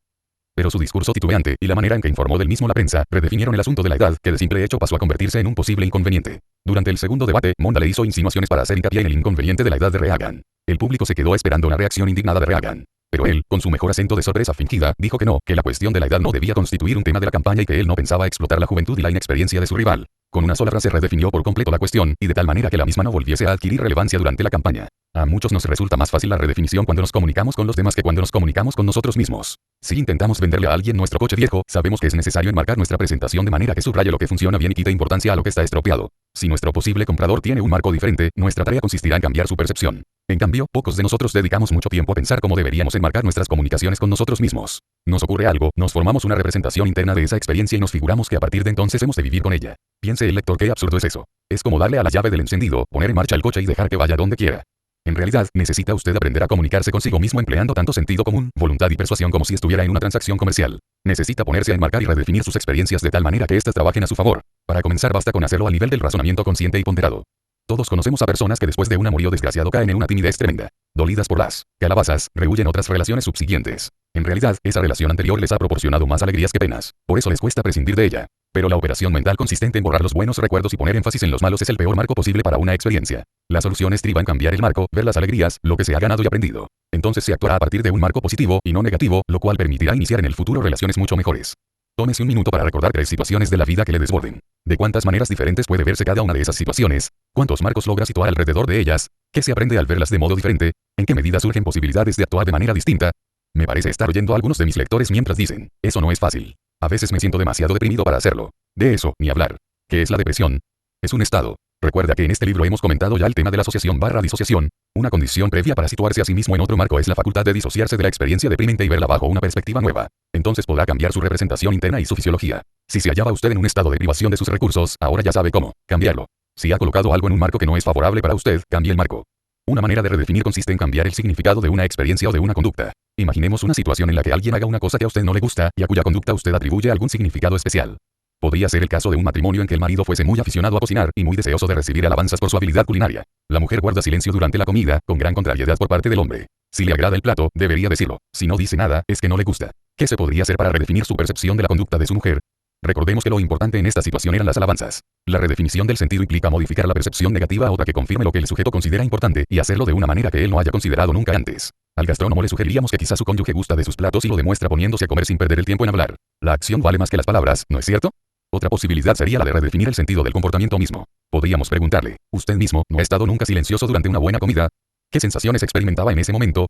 Pero su discurso titubeante, y la manera en que informó del mismo la prensa, redefinieron el asunto de la edad, que de simple hecho pasó a convertirse en un posible inconveniente. Durante el segundo debate, Mondale hizo insinuaciones para hacer hincapié en el inconveniente de la edad de Reagan. El público se quedó esperando una reacción indignada de Reagan. Pero él, con su mejor acento de sorpresa fingida, dijo que no, que la cuestión de la edad no debía constituir un tema de la campaña y que él no pensaba explotar la juventud y la inexperiencia de su rival. Con una sola frase redefinió por completo la cuestión, y de tal manera que la misma no volviese a adquirir relevancia durante la campaña. A muchos nos resulta más fácil la redefinición cuando nos comunicamos con los demás que cuando nos comunicamos con nosotros mismos. Si intentamos venderle a alguien nuestro coche viejo, sabemos que es necesario enmarcar nuestra presentación de manera que subraye lo que funciona bien y quite importancia a lo que está estropeado. Si nuestro posible comprador tiene un marco diferente, nuestra tarea consistirá en cambiar su percepción. En cambio, pocos de nosotros dedicamos mucho tiempo a pensar cómo deberíamos enmarcar nuestras comunicaciones con nosotros mismos. Nos ocurre algo, nos formamos una representación interna de esa experiencia y nos figuramos que a partir de entonces hemos de vivir con ella. Piense el lector qué absurdo es eso. Es como darle a la llave del encendido, poner en marcha el coche y dejar que vaya donde quiera. En realidad, necesita usted aprender a comunicarse consigo mismo empleando tanto sentido común, voluntad y persuasión como si estuviera en una transacción comercial. Necesita ponerse a enmarcar y redefinir sus experiencias de tal manera que éstas trabajen a su favor. Para comenzar basta con hacerlo al nivel del razonamiento consciente y ponderado. Todos conocemos a personas que después de un amorío desgraciado caen en una timidez tremenda. Dolidas por las calabazas, rehuyen otras relaciones subsiguientes. En realidad, esa relación anterior les ha proporcionado más alegrías que penas. Por eso les cuesta prescindir de ella. Pero la operación mental consistente en borrar los buenos recuerdos y poner énfasis en los malos es el peor marco posible para una experiencia. La solución estriba en cambiar el marco, ver las alegrías, lo que se ha ganado y aprendido. Entonces se actuará a partir de un marco positivo y no negativo, lo cual permitirá iniciar en el futuro relaciones mucho mejores. Tómese un minuto para recordar 3 situaciones de la vida que le desborden. ¿De cuántas maneras diferentes puede verse cada una de esas situaciones? ¿Cuántos marcos logra situar alrededor de ellas? ¿Qué se aprende al verlas de modo diferente? ¿En qué medida surgen posibilidades de actuar de manera distinta? Me parece estar oyendo a algunos de mis lectores mientras dicen, eso no es fácil. A veces me siento demasiado deprimido para hacerlo. De eso, ni hablar. ¿Qué es la depresión? Es un estado. Recuerda que en este libro hemos comentado ya el tema de la asociación/disociación. Una condición previa para situarse a sí mismo en otro marco es la facultad de disociarse de la experiencia deprimente y verla bajo una perspectiva nueva. Entonces podrá cambiar su representación interna y su fisiología. Si se hallaba usted en un estado de privación de sus recursos, ahora ya sabe cómo cambiarlo. Si ha colocado algo en un marco que no es favorable para usted, cambie el marco. Una manera de redefinir consiste en cambiar el significado de una experiencia o de una conducta. Imaginemos una situación en la que alguien haga una cosa que a usted no le gusta y a cuya conducta usted atribuye algún significado especial. Podría ser el caso de un matrimonio en que el marido fuese muy aficionado a cocinar y muy deseoso de recibir alabanzas por su habilidad culinaria. La mujer guarda silencio durante la comida, con gran contrariedad por parte del hombre. Si le agrada el plato, debería decirlo. Si no dice nada, es que no le gusta. ¿Qué se podría hacer para redefinir su percepción de la conducta de su mujer? Recordemos que lo importante en esta situación eran las alabanzas. La redefinición del sentido implica modificar la percepción negativa a otra que confirme lo que el sujeto considera importante y hacerlo de una manera que él no haya considerado nunca antes. Al gastrónomo le sugeriríamos que quizás su cónyuge gusta de sus platos y lo demuestra poniéndose a comer sin perder el tiempo en hablar. La acción vale más que las palabras, ¿no es cierto? Otra posibilidad sería la de redefinir el sentido del comportamiento mismo. Podríamos preguntarle, ¿usted mismo no ha estado nunca silencioso durante una buena comida? ¿Qué sensaciones experimentaba en ese momento?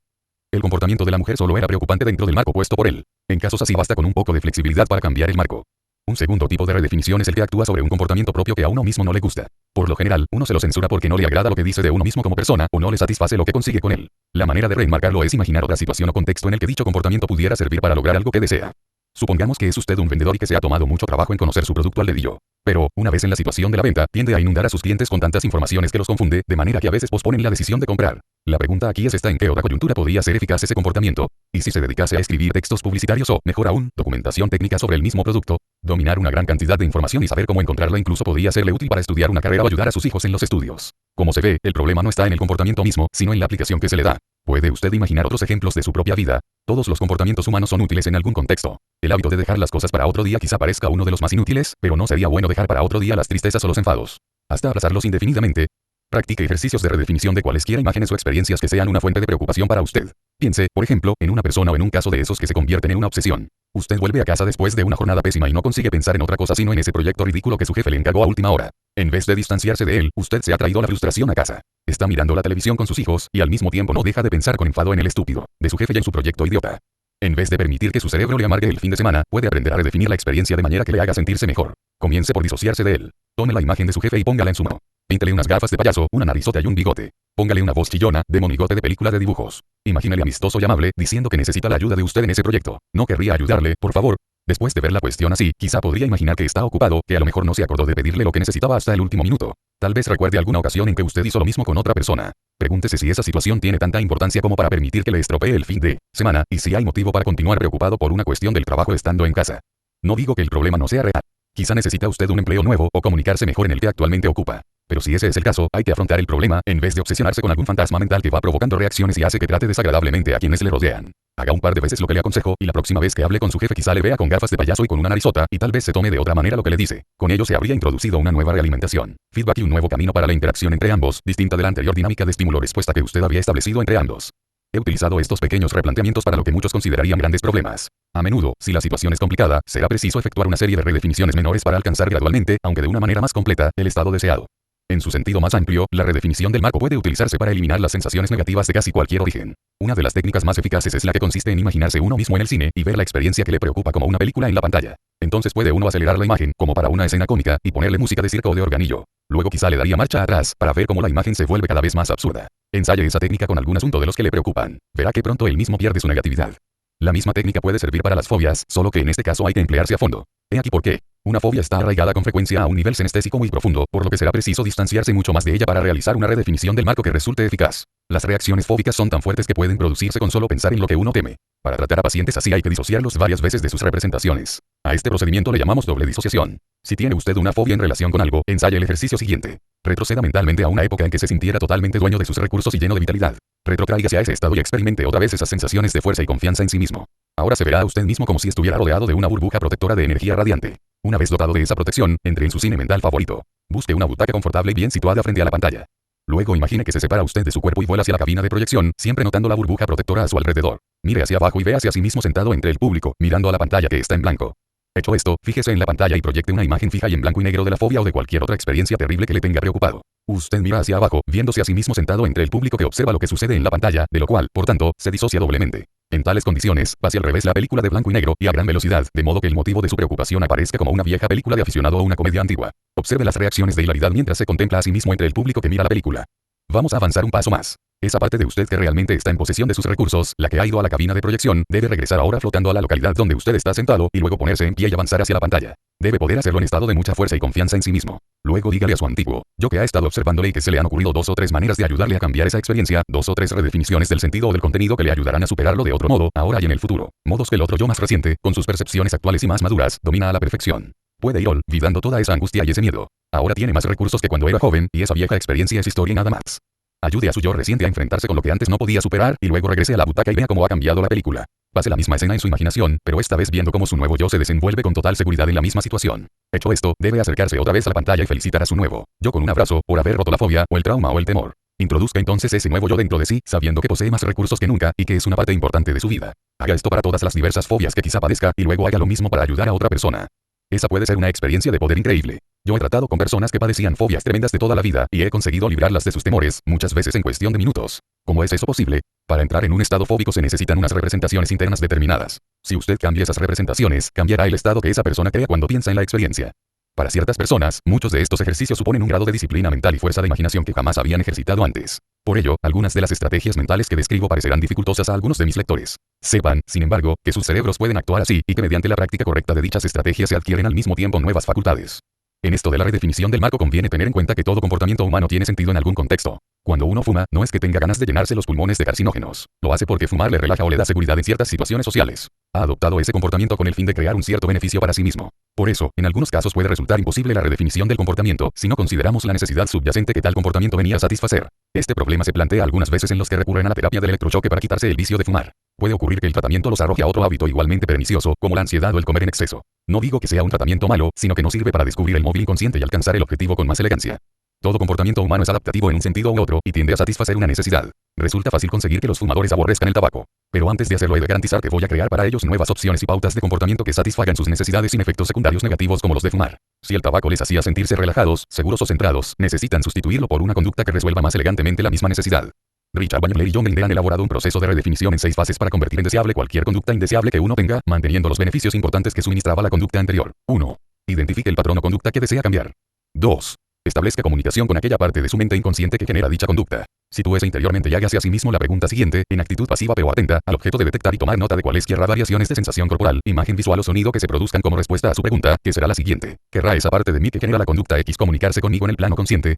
El comportamiento de la mujer solo era preocupante dentro del marco puesto por él. En casos así basta con un poco de flexibilidad para cambiar el marco. Un segundo tipo de redefinición es el que actúa sobre un comportamiento propio que a uno mismo no le gusta. Por lo general, uno se lo censura porque no le agrada lo que dice de uno mismo como persona o no le satisface lo que consigue con él. La manera de reenmarcarlo es imaginar otra situación o contexto en el que dicho comportamiento pudiera servir para lograr algo que desea. Supongamos que es usted un vendedor y que se ha tomado mucho trabajo en conocer su producto al dedillo. Pero, una vez en la situación de la venta, tiende a inundar a sus clientes con tantas informaciones que los confunde, de manera que a veces posponen la decisión de comprar. La pregunta aquí es esta: ¿en qué otra coyuntura podría ser eficaz ese comportamiento? Y si se dedicase a escribir textos publicitarios o, mejor aún, documentación técnica sobre el mismo producto, dominar una gran cantidad de información y saber cómo encontrarla incluso podría serle útil para estudiar una carrera o ayudar a sus hijos en los estudios. Como se ve, el problema no está en el comportamiento mismo, sino en la aplicación que se le da. ¿Puede usted imaginar otros ejemplos de su propia vida? Todos los comportamientos humanos son útiles en algún contexto. El hábito de dejar las cosas para otro día quizá parezca uno de los más inútiles, pero no sería bueno dejar para otro día las tristezas o los enfados. Hasta aplazarlos indefinidamente. Practique ejercicios de redefinición de cualesquiera imágenes o experiencias que sean una fuente de preocupación para usted. Piense, por ejemplo, en una persona o en un caso de esos que se convierten en una obsesión. Usted vuelve a casa después de una jornada pésima y no consigue pensar en otra cosa sino en ese proyecto ridículo que su jefe le encargó a última hora. En vez de distanciarse de él, usted se ha traído la frustración a casa. Está mirando la televisión con sus hijos y al mismo tiempo no deja de pensar con enfado en el estúpido de su jefe y en su proyecto idiota. En vez de permitir que su cerebro le amargue el fin de semana, puede aprender a redefinir la experiencia de manera que le haga sentirse mejor. Comience por disociarse de él. Tome la imagen de su jefe y póngala en su mano. Píntele unas gafas de payaso, una narizota y un bigote. Póngale una voz chillona, de monigote de película de dibujos. Imagínele amistoso y amable, diciendo que necesita la ayuda de usted en ese proyecto. ¿No querría ayudarle, por favor? Después de ver la cuestión así, quizá podría imaginar que está ocupado, que a lo mejor no se acordó de pedirle lo que necesitaba hasta el último minuto. Tal vez recuerde alguna ocasión en que usted hizo lo mismo con otra persona. Pregúntese si esa situación tiene tanta importancia como para permitir que le estropee el fin de semana, y si hay motivo para continuar preocupado por una cuestión del trabajo estando en casa. No digo que el problema no sea real. Quizá necesita usted un empleo nuevo o comunicarse mejor en el que actualmente ocupa. Pero si ese es el caso, hay que afrontar el problema, en vez de obsesionarse con algún fantasma mental que va provocando reacciones y hace que trate desagradablemente a quienes le rodean. Haga un par de veces lo que le aconsejo, y la próxima vez que hable con su jefe quizá le vea con gafas de payaso y con una narizota, y tal vez se tome de otra manera lo que le dice. Con ello se habría introducido una nueva realimentación, feedback y un nuevo camino para la interacción entre ambos, distinta de la anterior dinámica de estímulo-respuesta que usted había establecido entre ambos. He utilizado estos pequeños replanteamientos para lo que muchos considerarían grandes problemas. A menudo, si la situación es complicada, será preciso efectuar una serie de redefiniciones menores para alcanzar gradualmente, aunque de una manera más completa, el estado deseado. En su sentido más amplio, la redefinición del marco puede utilizarse para eliminar las sensaciones negativas de casi cualquier origen. Una de las técnicas más eficaces es la que consiste en imaginarse uno mismo en el cine y ver la experiencia que le preocupa como una película en la pantalla. Entonces puede uno acelerar la imagen, como para una escena cómica, y ponerle música de circo o de organillo. Luego quizá le daría marcha atrás, para ver cómo la imagen se vuelve cada vez más absurda. Ensaye esa técnica con algún asunto de los que le preocupan. Verá que pronto él mismo pierde su negatividad. La misma técnica puede servir para las fobias, solo que en este caso hay que emplearse a fondo. He aquí por qué. Una fobia está arraigada con frecuencia a un nivel senestésico muy profundo, por lo que será preciso distanciarse mucho más de ella para realizar una redefinición del marco que resulte eficaz. Las reacciones fóbicas son tan fuertes que pueden producirse con solo pensar en lo que uno teme. Para tratar a pacientes así hay que disociarlos varias veces de sus representaciones. A este procedimiento le llamamos doble disociación. Si tiene usted una fobia en relación con algo, ensaye el ejercicio siguiente. Retroceda mentalmente a una época en que se sintiera totalmente dueño de sus recursos y lleno de vitalidad. Retrotráigase a ese estado y experimente otra vez esas sensaciones de fuerza y confianza en sí mismo. Ahora se verá a usted mismo como si estuviera rodeado de una burbuja protectora de energía radiante. Una vez dotado de esa protección, entre en su cine mental favorito. Busque una butaca confortable y bien situada frente a la pantalla. Luego imagine que se separa usted de su cuerpo y vuela hacia la cabina de proyección, siempre notando la burbuja protectora a su alrededor. Mire hacia abajo y véase a sí mismo sentado entre el público, mirando a la pantalla que está en blanco. Hecho esto, fíjese en la pantalla y proyecte una imagen fija y en blanco y negro de la fobia o de cualquier otra experiencia terrible que le tenga preocupado. Usted mira hacia abajo, viéndose a sí mismo sentado entre el público que observa lo que sucede en la pantalla, de lo cual, por tanto, se disocia doblemente. En tales condiciones, pase al revés la película de blanco y negro y a gran velocidad, de modo que el motivo de su preocupación aparezca como una vieja película de aficionado o una comedia antigua. Observe las reacciones de hilaridad mientras se contempla a sí mismo entre el público que mira la película. Vamos a avanzar un paso más. Esa parte de usted que realmente está en posesión de sus recursos, la que ha ido a la cabina de proyección, debe regresar ahora flotando a la localidad donde usted está sentado y luego ponerse en pie y avanzar hacia la pantalla. Debe poder hacerlo en estado de mucha fuerza y confianza en sí mismo. Luego dígale a su antiguo yo que ha estado observándole y que se le han ocurrido 2 o 3 maneras de ayudarle a cambiar esa experiencia, 2 o 3 redefiniciones del sentido o del contenido que le ayudarán a superarlo de otro modo, ahora y en el futuro. Modos que el otro yo más reciente, con sus percepciones actuales y más maduras, domina a la perfección. Puede ir olvidando toda esa angustia y ese miedo. Ahora tiene más recursos que cuando era joven, y esa vieja experiencia es historia y nada más. Ayude a su yo reciente a enfrentarse con lo que antes no podía superar, y luego regrese a la butaca y vea cómo ha cambiado la película. Pase la misma escena en su imaginación, pero esta vez viendo cómo su nuevo yo se desenvuelve con total seguridad en la misma situación. Hecho esto, debe acercarse otra vez a la pantalla y felicitar a su nuevo yo con un abrazo, por haber roto la fobia, o el trauma o el temor. Introduzca entonces ese nuevo yo dentro de sí, sabiendo que posee más recursos que nunca, y que es una parte importante de su vida. Haga esto para todas las diversas fobias que quizá padezca, y luego haga lo mismo para ayudar a otra persona. Esa puede ser una experiencia de poder increíble. Yo he tratado con personas que padecían fobias tremendas de toda la vida, y he conseguido librarlas de sus temores, muchas veces en cuestión de minutos. ¿Cómo es eso posible? Para entrar en un estado fóbico se necesitan unas representaciones internas determinadas. Si usted cambia esas representaciones, cambiará el estado que esa persona crea cuando piensa en la experiencia. Para ciertas personas, muchos de estos ejercicios suponen un grado de disciplina mental y fuerza de imaginación que jamás habían ejercitado antes. Por ello, algunas de las estrategias mentales que describo parecerán dificultosas a algunos de mis lectores. Sepan, sin embargo, que sus cerebros pueden actuar así y que mediante la práctica correcta de dichas estrategias se adquieren al mismo tiempo nuevas facultades. En esto de la redefinición del marco conviene tener en cuenta que todo comportamiento humano tiene sentido en algún contexto. Cuando uno fuma, no es que tenga ganas de llenarse los pulmones de carcinógenos. Lo hace porque fumar le relaja o le da seguridad en ciertas situaciones sociales. Ha adoptado ese comportamiento con el fin de crear un cierto beneficio para sí mismo. Por eso, en algunos casos puede resultar imposible la redefinición del comportamiento si no consideramos la necesidad subyacente que tal comportamiento venía a satisfacer. Este problema se plantea algunas veces en los que recurren a la terapia del electrochoque para quitarse el vicio de fumar. Puede ocurrir que el tratamiento los arroje a otro hábito igualmente pernicioso, como la ansiedad o el comer en exceso. No digo que sea un tratamiento malo, sino que no sirve para descubrir el móvil inconsciente y alcanzar el objetivo con más elegancia. Todo comportamiento humano es adaptativo en un sentido u otro y tiende a satisfacer una necesidad. Resulta fácil conseguir que los fumadores aborrezcan el tabaco. Pero antes de hacerlo he de garantizar que voy a crear para ellos nuevas opciones y pautas de comportamiento que satisfagan sus necesidades sin efectos secundarios negativos como los de fumar. Si el tabaco les hacía sentirse relajados, seguros o centrados, necesitan sustituirlo por una conducta que resuelva más elegantemente la misma necesidad. Richard Wagner y John Gardner han elaborado un proceso de redefinición en 6 fases para convertir en deseable cualquier conducta indeseable que uno tenga, manteniendo los beneficios importantes que suministraba la conducta anterior. 1. Identifique el patrón o conducta que desea cambiar. 2. Establezca comunicación con aquella parte de su mente inconsciente que genera dicha conducta. Sitúese interiormente y hágase a sí mismo la pregunta siguiente, en actitud pasiva pero atenta, al objeto de detectar y tomar nota de cualesquiera variaciones de sensación corporal, imagen visual o sonido que se produzcan como respuesta a su pregunta, que será la siguiente. ¿Querrá esa parte de mí que genera la conducta X comunicarse conmigo en el plano consciente?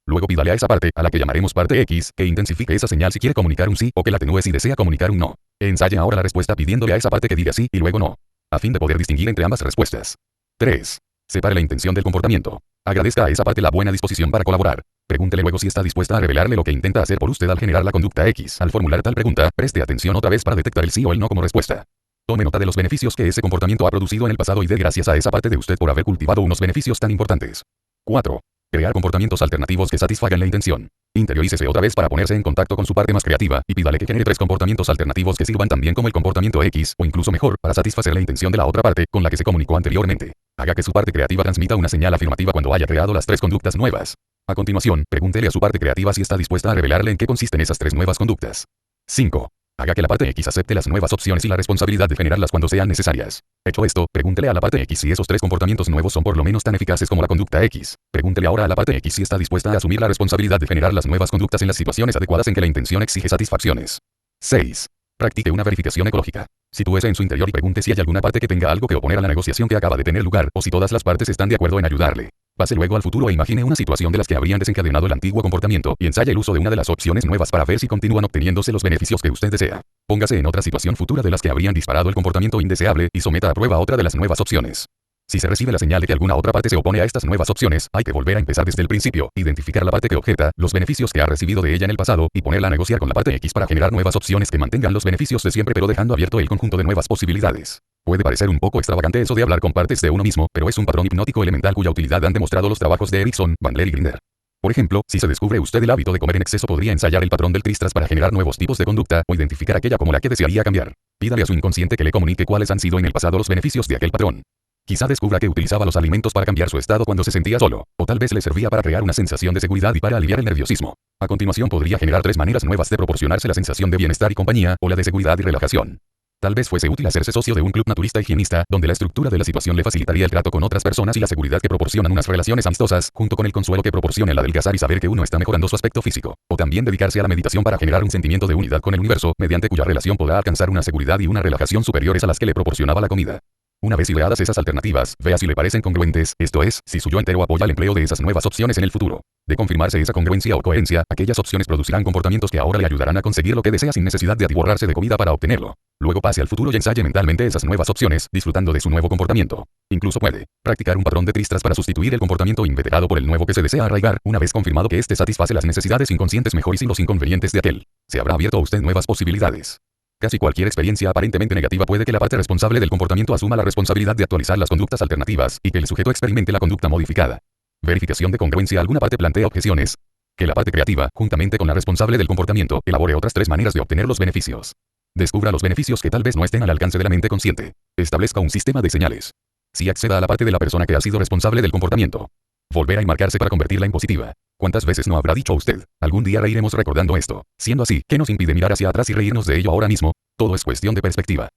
Luego pídale a esa parte, a la que llamaremos parte X, que intensifique esa señal si quiere comunicar un sí o que la atenúe si desea comunicar un no. Ensaye ahora la respuesta pidiéndole a esa parte que diga sí y luego no, a fin de poder distinguir entre ambas respuestas. 3. Separe la intención del comportamiento. Agradezca a esa parte la buena disposición para colaborar. Pregúntele luego si está dispuesta a revelarle lo que intenta hacer por usted al generar la conducta X. Al formular tal pregunta, preste atención otra vez para detectar el sí o el no como respuesta. Tome nota de los beneficios que ese comportamiento ha producido en el pasado y dé gracias a esa parte de usted por haber cultivado unos beneficios tan importantes. 4. Crear comportamientos alternativos que satisfagan la intención. Interiorícese otra vez para ponerse en contacto con su parte más creativa y pídale que genere 3 comportamientos alternativos que sirvan también como el comportamiento X, o incluso mejor, para satisfacer la intención de la otra parte con la que se comunicó anteriormente. Haga que su parte creativa transmita una señal afirmativa cuando haya creado las 3 conductas nuevas. A continuación, pregúntele a su parte creativa si está dispuesta a revelarle en qué consisten esas 3 nuevas conductas. 5. Haga que la parte X acepte las nuevas opciones y la responsabilidad de generarlas cuando sean necesarias. Hecho esto, pregúntele a la parte X si esos 3 comportamientos nuevos son por lo menos tan eficaces como la conducta X. Pregúntele ahora a la parte X si está dispuesta a asumir la responsabilidad de generar las nuevas conductas en las situaciones adecuadas en que la intención exige satisfacciones. 6. Practique una verificación ecológica. Sitúese en su interior y pregunte si hay alguna parte que tenga algo que oponer a la negociación que acaba de tener lugar, o si todas las partes están de acuerdo en ayudarle. Pase luego al futuro e imagine una situación de las que habrían desencadenado el antiguo comportamiento y ensaye el uso de una de las opciones nuevas para ver si continúan obteniéndose los beneficios que usted desea. Póngase en otra situación futura de las que habrían disparado el comportamiento indeseable y someta a prueba otra de las nuevas opciones. Si se recibe la señal de que alguna otra parte se opone a estas nuevas opciones, hay que volver a empezar desde el principio, identificar la parte que objeta, los beneficios que ha recibido de ella en el pasado y ponerla a negociar con la parte X para generar nuevas opciones que mantengan los beneficios de siempre pero dejando abierto el conjunto de nuevas posibilidades. Puede parecer un poco extravagante eso de hablar con partes de uno mismo, pero es un patrón hipnótico elemental cuya utilidad han demostrado los trabajos de Erickson, Bandler y Grinder. Por ejemplo, si se descubre usted el hábito de comer en exceso, podría ensayar el patrón del tristras para generar nuevos tipos de conducta o identificar aquella como la que desearía cambiar. Pídale a su inconsciente que le comunique cuáles han sido en el pasado los beneficios de aquel patrón. Quizá descubra que utilizaba los alimentos para cambiar su estado cuando se sentía solo, o tal vez le servía para crear una sensación de seguridad y para aliviar el nerviosismo. A continuación podría generar 3 maneras nuevas de proporcionarse la sensación de bienestar y compañía, o la de seguridad y relajación. Tal vez fuese útil hacerse socio de un club naturista higienista, donde la estructura de la situación le facilitaría el trato con otras personas y la seguridad que proporcionan unas relaciones amistosas, junto con el consuelo que proporciona el adelgazar y saber que uno está mejorando su aspecto físico. O también dedicarse a la meditación para generar un sentimiento de unidad con el universo, mediante cuya relación podrá alcanzar una seguridad y una relajación superiores a las que le proporcionaba la comida. Una vez ideadas esas alternativas, vea si le parecen congruentes, esto es, si su yo entero apoya el empleo de esas nuevas opciones en el futuro. De confirmarse esa congruencia o coherencia, aquellas opciones producirán comportamientos que ahora le ayudarán a conseguir lo que desea sin necesidad de atiborrarse de comida para obtenerlo. Luego pase al futuro y ensaye mentalmente esas nuevas opciones, disfrutando de su nuevo comportamiento. Incluso puede practicar un patrón de tristras para sustituir el comportamiento inveterado por el nuevo que se desea arraigar, una vez confirmado que éste satisface las necesidades inconscientes mejor y sin los inconvenientes de aquel. Se habrá abierto a usted nuevas posibilidades. Casi cualquier experiencia aparentemente negativa puede que la parte responsable del comportamiento asuma la responsabilidad de actualizar las conductas alternativas y que el sujeto experimente la conducta modificada. Verificación de congruencia. Alguna parte plantea objeciones. Que la parte creativa, juntamente con la responsable del comportamiento, elabore otras 3 maneras de obtener los beneficios. Descubra los beneficios que tal vez no estén al alcance de la mente consciente. Establezca un sistema de señales. Si acceda a la parte de la persona que ha sido responsable del comportamiento. Volver a enmarcarse para convertirla en positiva. ¿Cuántas veces no habrá dicho usted? Algún día reiremos recordando esto. Siendo así, ¿qué nos impide mirar hacia atrás y reírnos de ello ahora mismo? Todo es cuestión de perspectiva.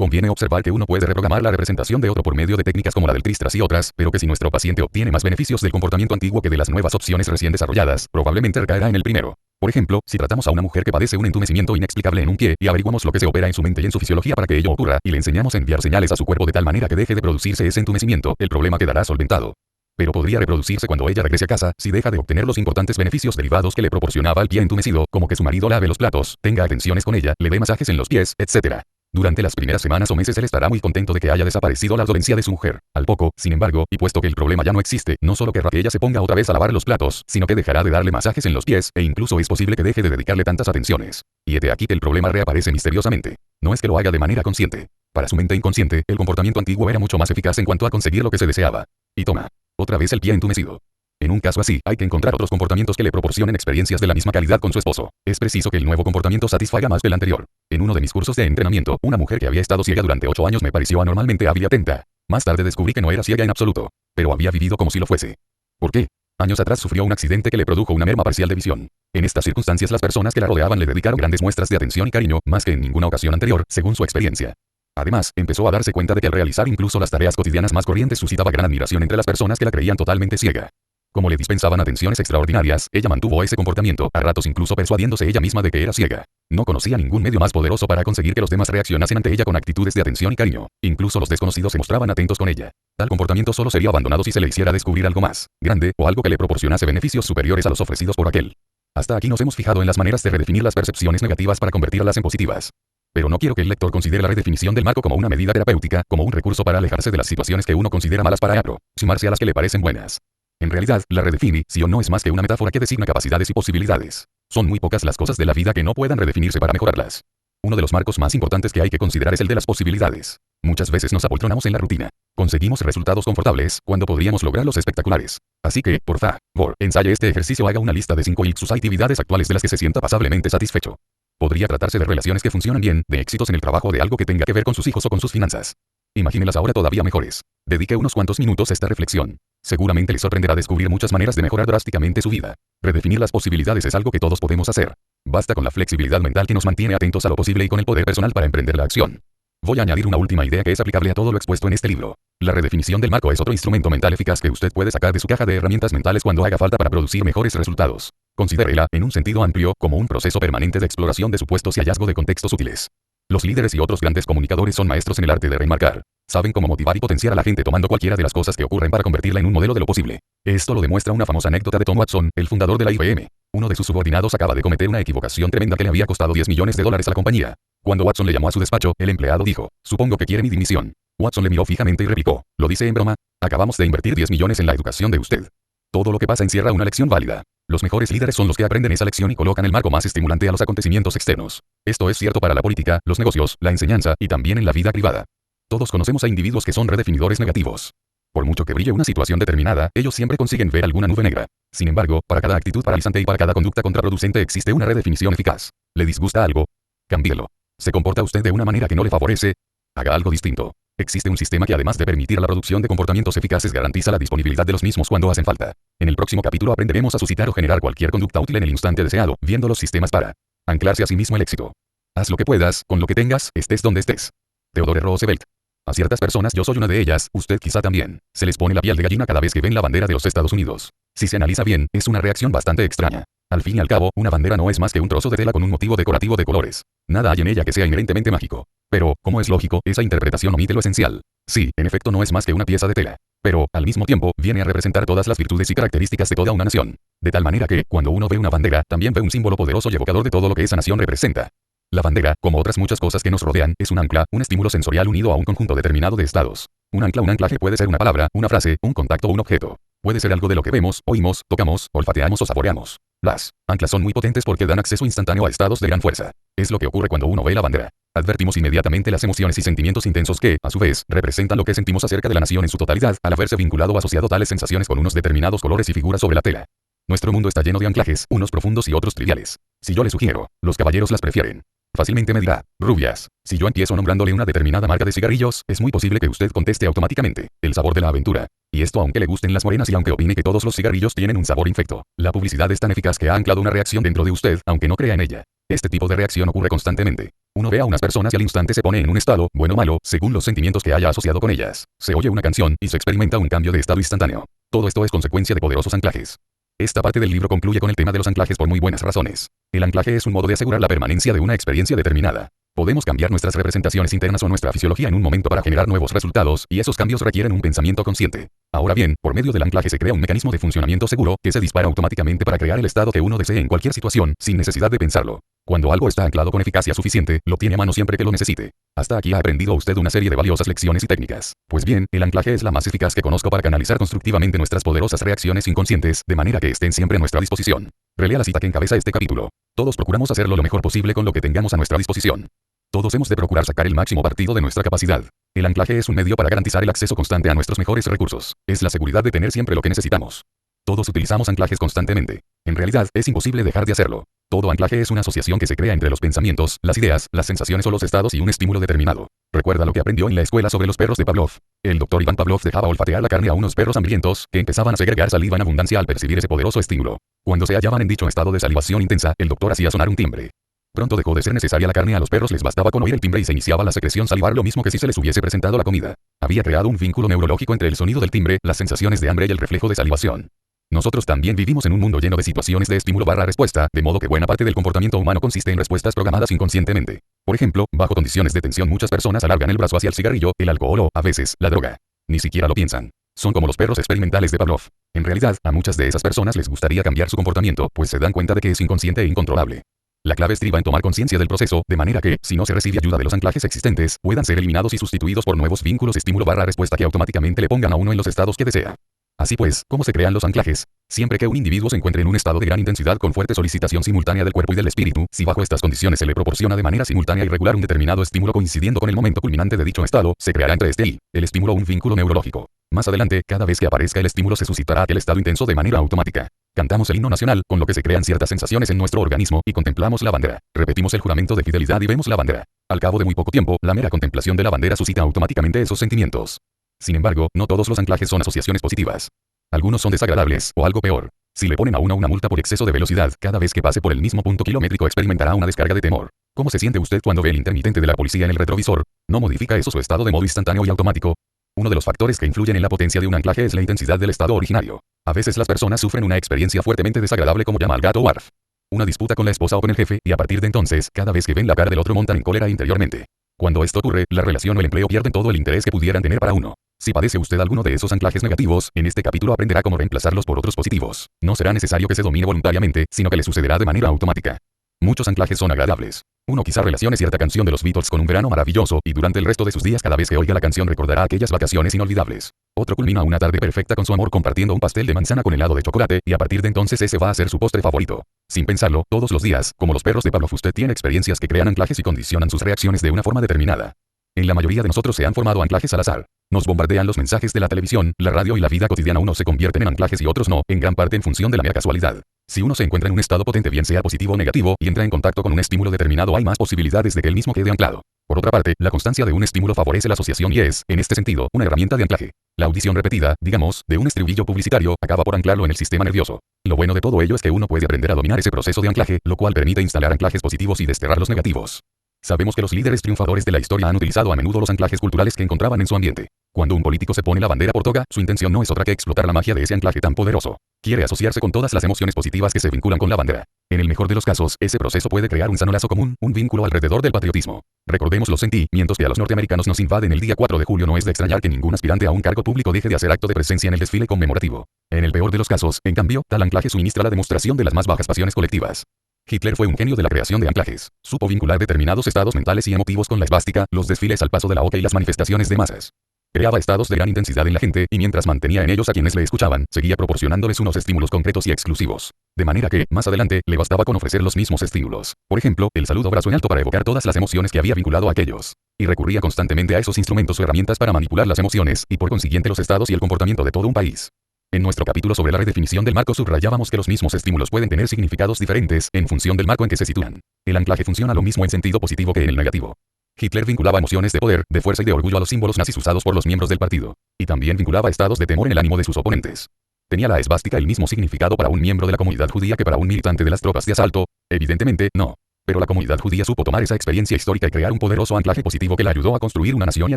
Conviene observar que uno puede reprogramar la representación de otro por medio de técnicas como la del Tristras y otras, pero que si nuestro paciente obtiene más beneficios del comportamiento antiguo que de las nuevas opciones recién desarrolladas, probablemente recaerá en el primero. Por ejemplo, si tratamos a una mujer que padece un entumecimiento inexplicable en un pie y averiguamos lo que se opera en su mente y en su fisiología para que ello ocurra, y le enseñamos a enviar señales a su cuerpo de tal manera que deje de producirse ese entumecimiento, el problema quedará solventado. Pero podría reproducirse cuando ella regrese a casa, si deja de obtener los importantes beneficios derivados que le proporcionaba el pie entumecido, como que su marido lave los platos, tenga atenciones con ella, le dé masajes en los pies, etc. Durante las primeras semanas o meses él estará muy contento de que haya desaparecido la dolencia de su mujer. Al poco, sin embargo, y puesto que el problema ya no existe, no solo querrá que ella se ponga otra vez a lavar los platos, sino que dejará de darle masajes en los pies, e incluso es posible que deje de dedicarle tantas atenciones. Y hete aquí que el problema reaparece misteriosamente. No es que lo haga de manera consciente. Para su mente inconsciente, el comportamiento antiguo era mucho más eficaz en cuanto a conseguir lo que se deseaba. Y toma. Otra vez el pie entumecido. En un caso así, hay que encontrar otros comportamientos que le proporcionen experiencias de la misma calidad con su esposo. Es preciso que el nuevo comportamiento satisfaga más del anterior. En uno de mis cursos de entrenamiento, una mujer que había estado ciega durante 8 años me pareció anormalmente hábil y atenta. Más tarde descubrí que no era ciega en absoluto, pero había vivido como si lo fuese. ¿Por qué? Años atrás sufrió un accidente que le produjo una merma parcial de visión. En estas circunstancias las personas que la rodeaban le dedicaron grandes muestras de atención y cariño, más que en ninguna ocasión anterior, según su experiencia. Además, empezó a darse cuenta de que al realizar incluso las tareas cotidianas más corrientes suscitaba gran admiración entre las personas que la creían totalmente ciega. Como le dispensaban atenciones extraordinarias, ella mantuvo ese comportamiento, a ratos incluso persuadiéndose ella misma de que era ciega. No conocía ningún medio más poderoso para conseguir que los demás reaccionasen ante ella con actitudes de atención y cariño. Incluso los desconocidos se mostraban atentos con ella. Tal comportamiento solo sería abandonado si se le hiciera descubrir algo más grande, o algo que le proporcionase beneficios superiores a los ofrecidos por aquel. Hasta aquí nos hemos fijado en las maneras de redefinir las percepciones negativas para convertirlas en positivas. Pero no quiero que el lector considere la redefinición del marco como una medida terapéutica, como un recurso para alejarse de las situaciones que uno considera malas para aproximarse a las que le parecen buenas. En realidad, la redefinición no es más que una metáfora que designa capacidades y posibilidades. Son muy pocas las cosas de la vida que no puedan redefinirse para mejorarlas. Uno de los marcos más importantes que hay que considerar es el de las posibilidades. Muchas veces nos apoltronamos en la rutina. Conseguimos resultados confortables, cuando podríamos lograrlos espectaculares. Así que, por favor, ensaye este ejercicio, haga una lista de 5 sus actividades actuales de las que se sienta pasablemente satisfecho. Podría tratarse de relaciones que funcionan bien, de éxitos en el trabajo, de algo que tenga que ver con sus hijos o con sus finanzas. Imagínelas ahora todavía mejores. Dedique unos cuantos minutos a esta reflexión. Seguramente le sorprenderá descubrir muchas maneras de mejorar drásticamente su vida. Redefinir las posibilidades es algo que todos podemos hacer. Basta con la flexibilidad mental que nos mantiene atentos a lo posible y con el poder personal para emprender la acción. Voy a añadir una última idea que es aplicable a todo lo expuesto en este libro. La redefinición del marco es otro instrumento mental eficaz que usted puede sacar de su caja de herramientas mentales cuando haga falta para producir mejores resultados. Considérela, en un sentido amplio, como un proceso permanente de exploración de supuestos y hallazgo de contextos útiles. Los líderes y otros grandes comunicadores son maestros en el arte de remarcar. Saben cómo motivar y potenciar a la gente tomando cualquiera de las cosas que ocurren para convertirla en un modelo de lo posible. Esto lo demuestra una famosa anécdota de Tom Watson, el fundador de la IBM. Uno de sus subordinados acaba de cometer una equivocación tremenda que le había costado $10 millones a la compañía. Cuando Watson le llamó a su despacho, el empleado dijo: "Supongo que quiere mi dimisión". Watson le miró fijamente y replicó: "¿Lo dice en broma? Acabamos de invertir 10 millones en la educación de usted. Todo lo que pasa encierra una lección válida. Los mejores líderes son los que aprenden esa lección y colocan el marco más estimulante a los acontecimientos externos. Esto es cierto para la política, los negocios, la enseñanza y también en la vida privada. Todos conocemos a individuos que son redefinidores negativos. Por mucho que brille una situación determinada, ellos siempre consiguen ver alguna nube negra. Sin embargo, para cada actitud paralizante y para cada conducta contraproducente existe una redefinición eficaz. ¿Le disgusta algo? Cámbielo. ¿Se comporta usted de una manera que no le favorece? Haga algo distinto. Existe un sistema que, además de permitir la producción de comportamientos eficaces, garantiza la disponibilidad de los mismos cuando hacen falta. En el próximo capítulo aprenderemos a suscitar o generar cualquier conducta útil en el instante deseado, viendo los sistemas para anclarse a sí mismo el éxito. Haz lo que puedas, con lo que tengas, estés donde estés. Theodore Roosevelt. A ciertas personas, yo soy una de ellas, usted quizá también, se les pone la piel de gallina cada vez que ven la bandera de los Estados Unidos. Si se analiza bien, es una reacción bastante extraña. Al fin y al cabo, una bandera no es más que un trozo de tela con un motivo decorativo de colores. Nada hay en ella que sea inherentemente mágico. Pero, como es lógico, esa interpretación omite lo esencial. Sí, en efecto no es más que una pieza de tela. Pero, al mismo tiempo, viene a representar todas las virtudes y características de toda una nación. De tal manera que, cuando uno ve una bandera, también ve un símbolo poderoso y evocador de todo lo que esa nación representa. La bandera, como otras muchas cosas que nos rodean, es un ancla, un estímulo sensorial unido a un conjunto determinado de estados. Un anclaje puede ser una palabra, una frase, un contacto o un objeto. Puede ser algo de lo que vemos, oímos, tocamos, olfateamos o saboreamos. Las anclas son muy potentes porque dan acceso instantáneo a estados de gran fuerza. Es lo que ocurre cuando uno ve la bandera. Advertimos inmediatamente las emociones y sentimientos intensos que, a su vez, representan lo que sentimos acerca de la nación en su totalidad, al haberse vinculado o asociado tales sensaciones con unos determinados colores y figuras sobre la tela. Nuestro mundo está lleno de anclajes, unos profundos y otros triviales. Si yo le sugiero, los caballeros las prefieren. Fácilmente me dirá, rubias, si yo empiezo nombrándole una determinada marca de cigarrillos, es muy posible que usted conteste automáticamente, el sabor de la aventura. Y esto aunque le gusten las morenas y aunque opine que todos los cigarrillos tienen un sabor infecto. La publicidad es tan eficaz que ha anclado una reacción dentro de usted, aunque no crea en ella. Este tipo de reacción ocurre constantemente. Uno ve a unas personas y al instante se pone en un estado, bueno o malo, según los sentimientos que haya asociado con ellas. Se oye una canción y se experimenta un cambio de estado instantáneo. Todo esto es consecuencia de poderosos anclajes. Esta parte del libro concluye con el tema de los anclajes por muy buenas razones. El anclaje es un modo de asegurar la permanencia de una experiencia determinada. Podemos cambiar nuestras representaciones internas o nuestra fisiología en un momento para generar nuevos resultados, y esos cambios requieren un pensamiento consciente. Ahora bien, por medio del anclaje se crea un mecanismo de funcionamiento seguro, que se dispara automáticamente para crear el estado que uno desee en cualquier situación, sin necesidad de pensarlo. Cuando algo está anclado con eficacia suficiente, lo tiene a mano siempre que lo necesite. Hasta aquí ha aprendido usted una serie de valiosas lecciones y técnicas. Pues bien, el anclaje es la más eficaz que conozco para canalizar constructivamente nuestras poderosas reacciones inconscientes, de manera que estén siempre a nuestra disposición. Relea la cita que encabeza este capítulo. Todos procuramos hacerlo lo mejor posible con lo que tengamos a nuestra disposición. Todos hemos de procurar sacar el máximo partido de nuestra capacidad. El anclaje es un medio para garantizar el acceso constante a nuestros mejores recursos. Es la seguridad de tener siempre lo que necesitamos. Todos utilizamos anclajes constantemente. En realidad, es imposible dejar de hacerlo. Todo anclaje es una asociación que se crea entre los pensamientos, las ideas, las sensaciones o los estados y un estímulo determinado. Recuerda lo que aprendió en la escuela sobre los perros de Pavlov. El doctor Iván Pavlov dejaba olfatear la carne a unos perros hambrientos, que empezaban a segregar saliva en abundancia al percibir ese poderoso estímulo. Cuando se hallaban en dicho estado de salivación intensa, el doctor hacía sonar un timbre. Pronto dejó de ser necesaria la carne, a los perros les bastaba con oír el timbre y se iniciaba la secreción salivar, lo mismo que si se les hubiese presentado la comida. Había creado un vínculo neurológico entre el sonido del timbre, las sensaciones de hambre y el reflejo de salivación. Nosotros también vivimos en un mundo lleno de situaciones de estímulo/respuesta, de modo que buena parte del comportamiento humano consiste en respuestas programadas inconscientemente. Por ejemplo, bajo condiciones de tensión muchas personas alargan el brazo hacia el cigarrillo, el alcohol o, a veces, la droga. Ni siquiera lo piensan. Son como los perros experimentales de Pavlov. En realidad, a muchas de esas personas les gustaría cambiar su comportamiento, pues se dan cuenta de que es inconsciente e incontrolable. La clave estriba en tomar conciencia del proceso, de manera que, si no se recibe ayuda de los anclajes existentes, puedan ser eliminados y sustituidos por nuevos vínculos estímulo/respuesta que automáticamente le pongan a uno en los estados que desea. Así pues, ¿cómo se crean los anclajes? Siempre que un individuo se encuentre en un estado de gran intensidad con fuerte solicitación simultánea del cuerpo y del espíritu, si bajo estas condiciones se le proporciona de manera simultánea y regular un determinado estímulo coincidiendo con el momento culminante de dicho estado, se creará entre este y el estímulo un vínculo neurológico. Más adelante, cada vez que aparezca el estímulo se suscitará aquel estado intenso de manera automática. Cantamos el himno nacional, con lo que se crean ciertas sensaciones en nuestro organismo, y contemplamos la bandera. Repetimos el juramento de fidelidad y vemos la bandera. Al cabo de muy poco tiempo, la mera contemplación de la bandera suscita automáticamente esos sentimientos. Sin embargo, no todos los anclajes son asociaciones positivas. Algunos son desagradables, o algo peor. Si le ponen a uno una multa por exceso de velocidad, cada vez que pase por el mismo punto kilométrico experimentará una descarga de temor. ¿Cómo se siente usted cuando ve el intermitente de la policía en el retrovisor? ¿No modifica eso su estado de modo instantáneo y automático? Uno de los factores que influyen en la potencia de un anclaje es la intensidad del estado originario. A veces las personas sufren una experiencia fuertemente desagradable, como llama al gato Warf. Una disputa con la esposa o con el jefe, y a partir de entonces, cada vez que ven la cara del otro montan en cólera interiormente. Cuando esto ocurre, la relación o el empleo pierden todo el interés que pudieran tener para uno. Si padece usted alguno de esos anclajes negativos, en este capítulo aprenderá cómo reemplazarlos por otros positivos. No será necesario que se domine voluntariamente, sino que le sucederá de manera automática. Muchos anclajes son agradables. Uno quizá relacione cierta canción de los Beatles con un verano maravilloso, y durante el resto de sus días cada vez que oiga la canción recordará aquellas vacaciones inolvidables. Otro culmina una tarde perfecta con su amor compartiendo un pastel de manzana con helado de chocolate, y a partir de entonces ese va a ser su postre favorito. Sin pensarlo, todos los días, como los perros de Pavlov, usted tiene experiencias que crean anclajes y condicionan sus reacciones de una forma determinada. En la mayoría de nosotros se han formado anclajes al azar. Nos bombardean los mensajes de la televisión, la radio y la vida cotidiana. Unos se convierten en anclajes y otros no, en gran parte en función de la mera casualidad. Si uno se encuentra en un estado potente, bien sea positivo o negativo, y entra en contacto con un estímulo determinado, hay más posibilidades de que él mismo quede anclado. Por otra parte, la constancia de un estímulo favorece la asociación y es, en este sentido, una herramienta de anclaje. La audición repetida, digamos, de un estribillo publicitario, acaba por anclarlo en el sistema nervioso. Lo bueno de todo ello es que uno puede aprender a dominar ese proceso de anclaje, lo cual permite instalar anclajes positivos y desterrar los negativos. Sabemos que los líderes triunfadores de la historia han utilizado a menudo los anclajes culturales que encontraban en su ambiente. Cuando un político se pone la bandera por toga, su intención no es otra que explotar la magia de ese anclaje tan poderoso. Quiere asociarse con todas las emociones positivas que se vinculan con la bandera. En el mejor de los casos, ese proceso puede crear un sano lazo común, un vínculo alrededor del patriotismo. Recordemos los sentimientos que a los norteamericanos nos invaden el día 4 de julio. No es de extrañar que ningún aspirante a un cargo público deje de hacer acto de presencia en el desfile conmemorativo. En el peor de los casos, en cambio, tal anclaje suministra la demostración de las más bajas pasiones colectivas. Hitler fue un genio de la creación de anclajes. Supo vincular determinados estados mentales y emotivos con la esvástica, los desfiles al paso de la oca y las manifestaciones de masas. Creaba estados de gran intensidad en la gente, y mientras mantenía en ellos a quienes le escuchaban, seguía proporcionándoles unos estímulos concretos y exclusivos. De manera que, más adelante, le bastaba con ofrecer los mismos estímulos. Por ejemplo, el saludo brazo en alto para evocar todas las emociones que había vinculado a aquellos. Y recurría constantemente a esos instrumentos o herramientas para manipular las emociones, y por consiguiente los estados y el comportamiento de todo un país. En nuestro capítulo sobre la redefinición del marco subrayábamos que los mismos estímulos pueden tener significados diferentes en función del marco en que se sitúan. El anclaje funciona lo mismo en sentido positivo que en el negativo. Hitler vinculaba emociones de poder, de fuerza y de orgullo a los símbolos nazis usados por los miembros del partido. Y también vinculaba estados de temor en el ánimo de sus oponentes. ¿Tenía la esvástica el mismo significado para un miembro de la comunidad judía que para un militante de las tropas de asalto? Evidentemente, no. Pero la comunidad judía supo tomar esa experiencia histórica y crear un poderoso anclaje positivo que la ayudó a construir una nación y a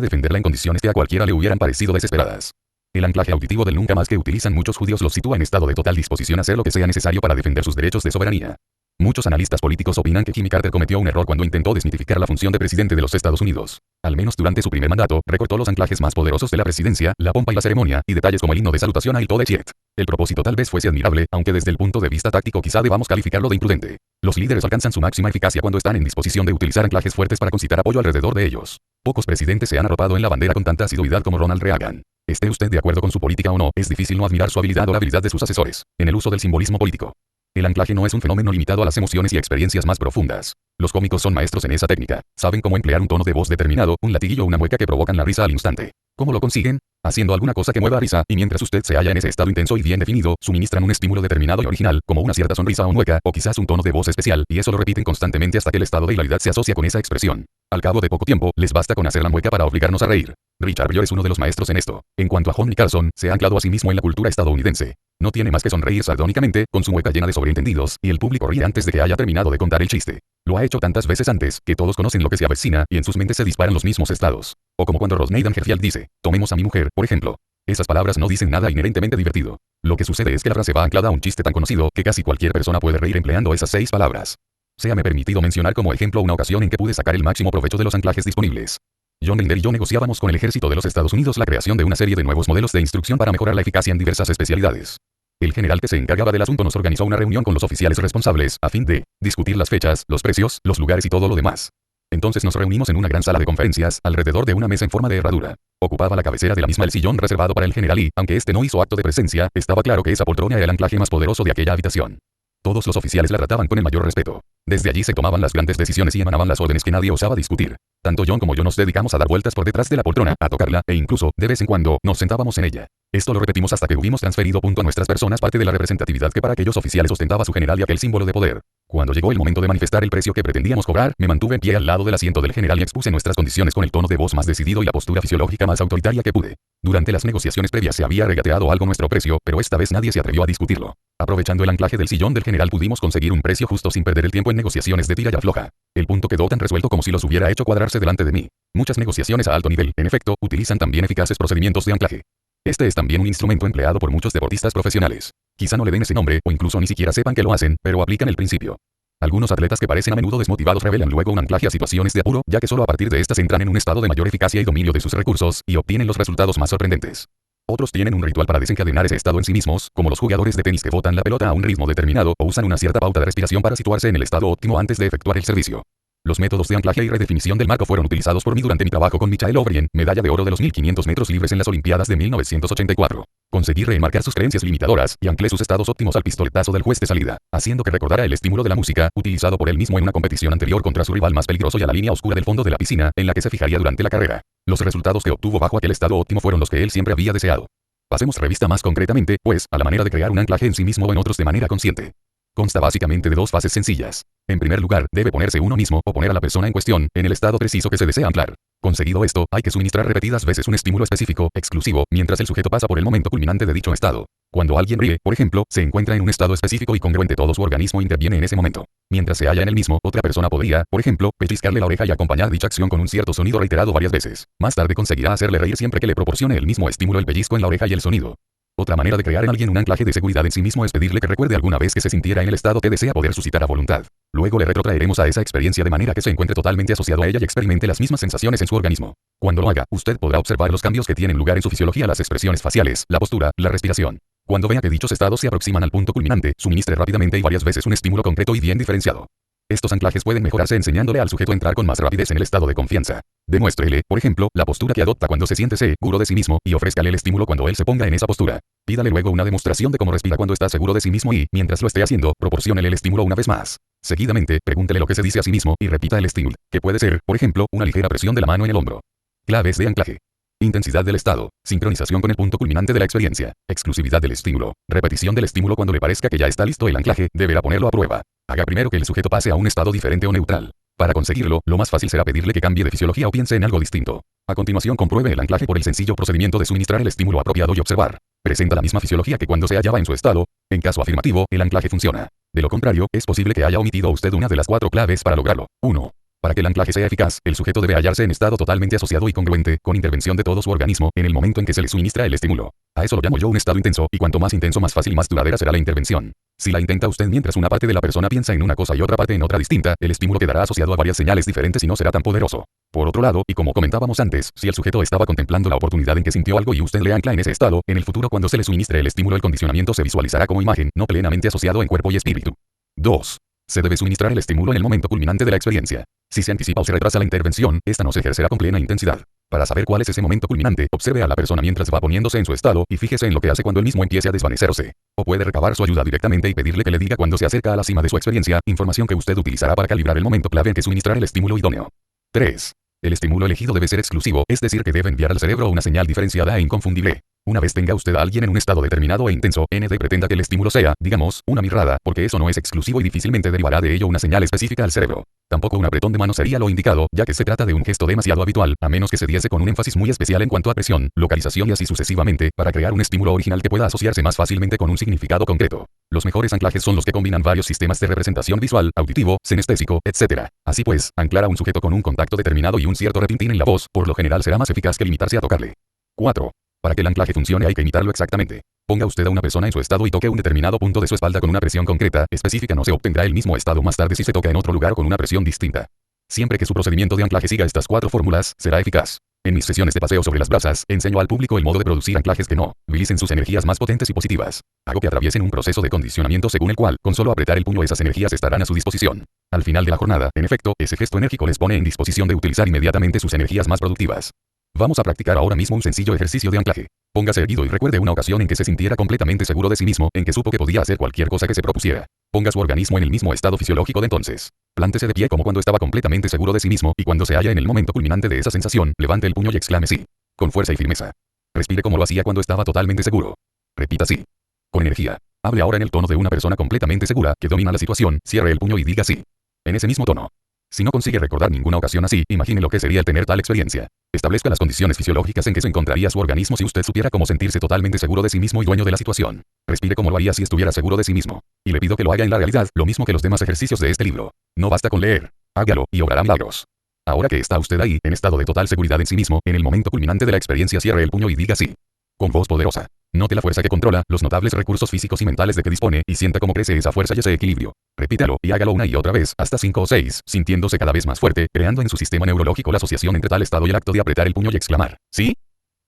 defenderla en condiciones que a cualquiera le hubieran parecido desesperadas. El anclaje auditivo del nunca más que utilizan muchos judíos los sitúa en estado de total disposición a hacer lo que sea necesario para defender sus derechos de soberanía. Muchos analistas políticos opinan que Jimmy Carter cometió un error cuando intentó desmitificar la función de presidente de los Estados Unidos. Al menos durante su primer mandato, recortó los anclajes más poderosos de la presidencia, la pompa y la ceremonia, y detalles como el himno de salutación a Hilto de Chiet. El propósito tal vez fuese admirable, aunque desde el punto de vista táctico quizá debamos calificarlo de imprudente. Los líderes alcanzan su máxima eficacia cuando están en disposición de utilizar anclajes fuertes para concitar apoyo alrededor de ellos. Pocos presidentes se han arropado en la bandera con tanta asiduidad como Ronald Reagan. Esté usted de acuerdo con su política o no, es difícil no admirar su habilidad o la habilidad de sus asesores en el uso del simbolismo político. El anclaje no es un fenómeno limitado a las emociones y experiencias más profundas. Los cómicos son maestros en esa técnica. Saben cómo emplear un tono de voz determinado, un latiguillo o una mueca que provocan la risa al instante. ¿Cómo lo consiguen? Haciendo alguna cosa que mueva a risa, y mientras usted se halla en ese estado intenso y bien definido, suministran un estímulo determinado y original, como una cierta sonrisa o mueca, o quizás un tono de voz especial, y eso lo repiten constantemente hasta que el estado de hilaridad se asocia con esa expresión. Al cabo de poco tiempo, les basta con hacer la mueca para obligarnos a reír. Richard Pryor es uno de los maestros en esto. En cuanto a Johnny Carson, se ha anclado a sí mismo en la cultura estadounidense. No tiene más que sonreír sardónicamente, con su mueca llena de sobreentendidos, y el público ríe antes de que haya terminado de contar el chiste. Lo ha hecho tantas veces antes, que todos conocen lo que se avecina, y en sus mentes se disparan los mismos estados. O como cuando Rodney Dangerfield dice, tomemos a mi mujer, por ejemplo. Esas palabras no dicen nada inherentemente divertido. Lo que sucede es que la frase va anclada a un chiste tan conocido, que casi cualquier persona puede reír empleando esas 6 palabras. Séame permitido mencionar como ejemplo una ocasión en que pude sacar el máximo provecho de los anclajes disponibles. John Rinder y yo negociábamos con el ejército de los Estados Unidos la creación de una serie de nuevos modelos de instrucción para mejorar la eficacia en diversas especialidades. El general que se encargaba del asunto nos organizó una reunión con los oficiales responsables, a fin de discutir las fechas, los precios, los lugares y todo lo demás. Entonces nos reunimos en una gran sala de conferencias, alrededor de una mesa en forma de herradura. Ocupaba la cabecera de la misma el sillón reservado para el general y, aunque este no hizo acto de presencia, estaba claro que esa poltrona era el anclaje más poderoso de aquella habitación. Todos los oficiales la trataban con el mayor respeto. Desde allí se tomaban las grandes decisiones y emanaban las órdenes que nadie osaba discutir. Tanto John como yo nos dedicamos a dar vueltas por detrás de la poltrona, a tocarla, e incluso, de vez en cuando, nos sentábamos en ella. Esto lo repetimos hasta que hubimos transferido a nuestras personas parte de la representatividad que para aquellos oficiales ostentaba su general y aquel símbolo de poder. Cuando llegó el momento de manifestar el precio que pretendíamos cobrar, me mantuve en pie al lado del asiento del general y expuse nuestras condiciones con el tono de voz más decidido y la postura fisiológica más autoritaria que pude. Durante las negociaciones previas se había regateado algo nuestro precio, pero esta vez nadie se atrevió a discutirlo. Aprovechando el anclaje del sillón del general pudimos conseguir un precio justo sin perder el tiempo en negociaciones de tira y afloja. El punto quedó tan resuelto como si los hubiera hecho cuadrarse delante de mí. Muchas negociaciones a alto nivel, en efecto, utilizan también eficaces procedimientos de anclaje. Este es también un instrumento empleado por muchos deportistas profesionales. Quizá no le den ese nombre, o incluso ni siquiera sepan que lo hacen, pero aplican el principio. Algunos atletas que parecen a menudo desmotivados revelan luego un anclaje a situaciones de apuro, ya que solo a partir de estas entran en un estado de mayor eficacia y dominio de sus recursos, y obtienen los resultados más sorprendentes. Otros tienen un ritual para desencadenar ese estado en sí mismos, como los jugadores de tenis que botan la pelota a un ritmo determinado, o usan una cierta pauta de respiración para situarse en el estado óptimo antes de efectuar el servicio. Los métodos de anclaje y redefinición del marco fueron utilizados por mí durante mi trabajo con Michael O'Brien, medalla de oro de los 1500 metros libres en las Olimpiadas de 1984. Conseguí reenmarcar sus creencias limitadoras y anclé sus estados óptimos al pistoletazo del juez de salida, haciendo que recordara el estímulo de la música, utilizado por él mismo en una competición anterior contra su rival más peligroso y a la línea oscura del fondo de la piscina, en la que se fijaría durante la carrera. Los resultados que obtuvo bajo aquel estado óptimo fueron los que él siempre había deseado. Pasemos revista más concretamente, pues, a la manera de crear un anclaje en sí mismo o en otros de manera consciente. Consta básicamente de 2 fases sencillas. En primer lugar, debe ponerse uno mismo o poner a la persona en cuestión en el estado preciso que se desea anclar. Conseguido esto, hay que suministrar repetidas veces un estímulo específico, exclusivo, mientras el sujeto pasa por el momento culminante de dicho estado. Cuando alguien ríe, por ejemplo, se encuentra en un estado específico y congruente, todo su organismo interviene en ese momento. Mientras se halla en el mismo, otra persona podría, por ejemplo, pellizcarle la oreja y acompañar dicha acción con un cierto sonido reiterado varias veces. Más tarde conseguirá hacerle reír siempre que le proporcione el mismo estímulo, el pellizco en la oreja y el sonido. Otra manera de crear en alguien un anclaje de seguridad en sí mismo es pedirle que recuerde alguna vez que se sintiera en el estado que desea poder suscitar a voluntad. Luego le retrotraeremos a esa experiencia de manera que se encuentre totalmente asociado a ella y experimente las mismas sensaciones en su organismo. Cuando lo haga, usted podrá observar los cambios que tienen lugar en su fisiología, las expresiones faciales, la postura, la respiración. Cuando vea que dichos estados se aproximan al punto culminante, suministre rápidamente y varias veces un estímulo concreto y bien diferenciado. Estos anclajes pueden mejorarse enseñándole al sujeto a entrar con más rapidez en el estado de confianza. Demuéstrele, por ejemplo, la postura que adopta cuando se siente seguro de sí mismo y ofrézcale el estímulo cuando él se ponga en esa postura. Pídale luego una demostración de cómo respira cuando está seguro de sí mismo y, mientras lo esté haciendo, proporciónele el estímulo una vez más. Seguidamente, pregúntele lo que se dice a sí mismo y repita el estímulo, que puede ser, por ejemplo, una ligera presión de la mano en el hombro. Claves de anclaje. Intensidad del estado, sincronización con el punto culminante de la experiencia, exclusividad del estímulo, repetición del estímulo cuando le parezca que ya está listo el anclaje, deberá ponerlo a prueba. Haga primero que el sujeto pase a un estado diferente o neutral. Para conseguirlo, lo más fácil será pedirle que cambie de fisiología o piense en algo distinto. A continuación compruebe el anclaje por el sencillo procedimiento de suministrar el estímulo apropiado y observar. Presenta la misma fisiología que cuando se hallaba en su estado. En caso afirmativo, el anclaje funciona. De lo contrario, es posible que haya omitido usted una de las 4 claves para lograrlo. 1. Para que el anclaje sea eficaz, el sujeto debe hallarse en estado totalmente asociado y congruente, con intervención de todo su organismo, en el momento en que se le suministra el estímulo. A eso lo llamo yo un estado intenso, y cuanto más intenso más fácil y más duradera será la intervención. Si la intenta usted mientras una parte de la persona piensa en una cosa y otra parte en otra distinta, el estímulo quedará asociado a varias señales diferentes y no será tan poderoso. Por otro lado, y como comentábamos antes, si el sujeto estaba contemplando la oportunidad en que sintió algo y usted le ancla en ese estado, en el futuro cuando se le suministre el estímulo el condicionamiento se visualizará como imagen, no plenamente asociado en cuerpo y espíritu. 2. Se debe suministrar el estímulo en el momento culminante de la experiencia. Si se anticipa o se retrasa la intervención, esta no se ejercerá con plena intensidad. Para saber cuál es ese momento culminante, observe a la persona mientras va poniéndose en su estado y fíjese en lo que hace cuando el mismo empiece a desvanecerse. O puede recabar su ayuda directamente y pedirle que le diga cuando se acerca a la cima de su experiencia, información que usted utilizará para calibrar el momento clave en que suministrar el estímulo idóneo. 3. El estímulo elegido debe ser exclusivo, es decir que debe enviar al cerebro una señal diferenciada e inconfundible. Una vez tenga usted a alguien en un estado determinado e intenso, ND pretenda que el estímulo sea, digamos, una mirrada, porque eso no es exclusivo y difícilmente derivará de ello una señal específica al cerebro. Tampoco un apretón de mano sería lo indicado, ya que se trata de un gesto demasiado habitual, a menos que se diese con un énfasis muy especial en cuanto a presión, localización y así sucesivamente, para crear un estímulo original que pueda asociarse más fácilmente con un significado concreto. Los mejores anclajes son los que combinan varios sistemas de representación visual, auditivo, sinestésico, etc. Así pues, anclar a un sujeto con un contacto determinado y un cierto retintín en la voz, por lo general será más eficaz que limitarse a tocarle. 4. Para que el anclaje funcione hay que imitarlo exactamente. Ponga usted a una persona en su estado y toque un determinado punto de su espalda con una presión concreta, específica. No se obtendrá el mismo estado más tarde si se toca en otro lugar con una presión distinta. Siempre que su procedimiento de anclaje siga estas 4 fórmulas, será eficaz. En mis sesiones de paseo sobre las brasas, enseño al público el modo de producir anclajes que no utilicen sus energías más potentes y positivas. Hago que atraviesen un proceso de condicionamiento según el cual, con solo apretar el puño esas energías estarán a su disposición. Al final de la jornada, en efecto, ese gesto enérgico les pone en disposición de utilizar inmediatamente sus energías más productivas. Vamos a practicar ahora mismo un sencillo ejercicio de anclaje. Póngase erguido y recuerde una ocasión en que se sintiera completamente seguro de sí mismo, en que supo que podía hacer cualquier cosa que se propusiera. Ponga su organismo en el mismo estado fisiológico de entonces. Plántese de pie como cuando estaba completamente seguro de sí mismo, y cuando se halla en el momento culminante de esa sensación, levante el puño y exclame sí. Con fuerza y firmeza. Respire como lo hacía cuando estaba totalmente seguro. Repita sí. Con energía. Hable ahora en el tono de una persona completamente segura, que domina la situación, cierre el puño y diga sí. En ese mismo tono. Si no consigue recordar ninguna ocasión así, imagine lo que sería el tener tal experiencia. Establezca las condiciones fisiológicas en que se encontraría su organismo si usted supiera cómo sentirse totalmente seguro de sí mismo y dueño de la situación. Respire como lo haría si estuviera seguro de sí mismo. Y le pido que lo haga en la realidad, lo mismo que los demás ejercicios de este libro. No basta con leer. Hágalo, y obrará milagros. Ahora que está usted ahí, en estado de total seguridad en sí mismo, en el momento culminante de la experiencia cierre el puño y diga sí. Con voz poderosa. Note la fuerza que controla, los notables recursos físicos y mentales de que dispone, y sienta cómo crece esa fuerza y ese equilibrio. Repítalo, y hágalo una y otra vez, hasta 5 o 6, sintiéndose cada vez más fuerte, creando en su sistema neurológico la asociación entre tal estado y el acto de apretar el puño y exclamar, ¿sí?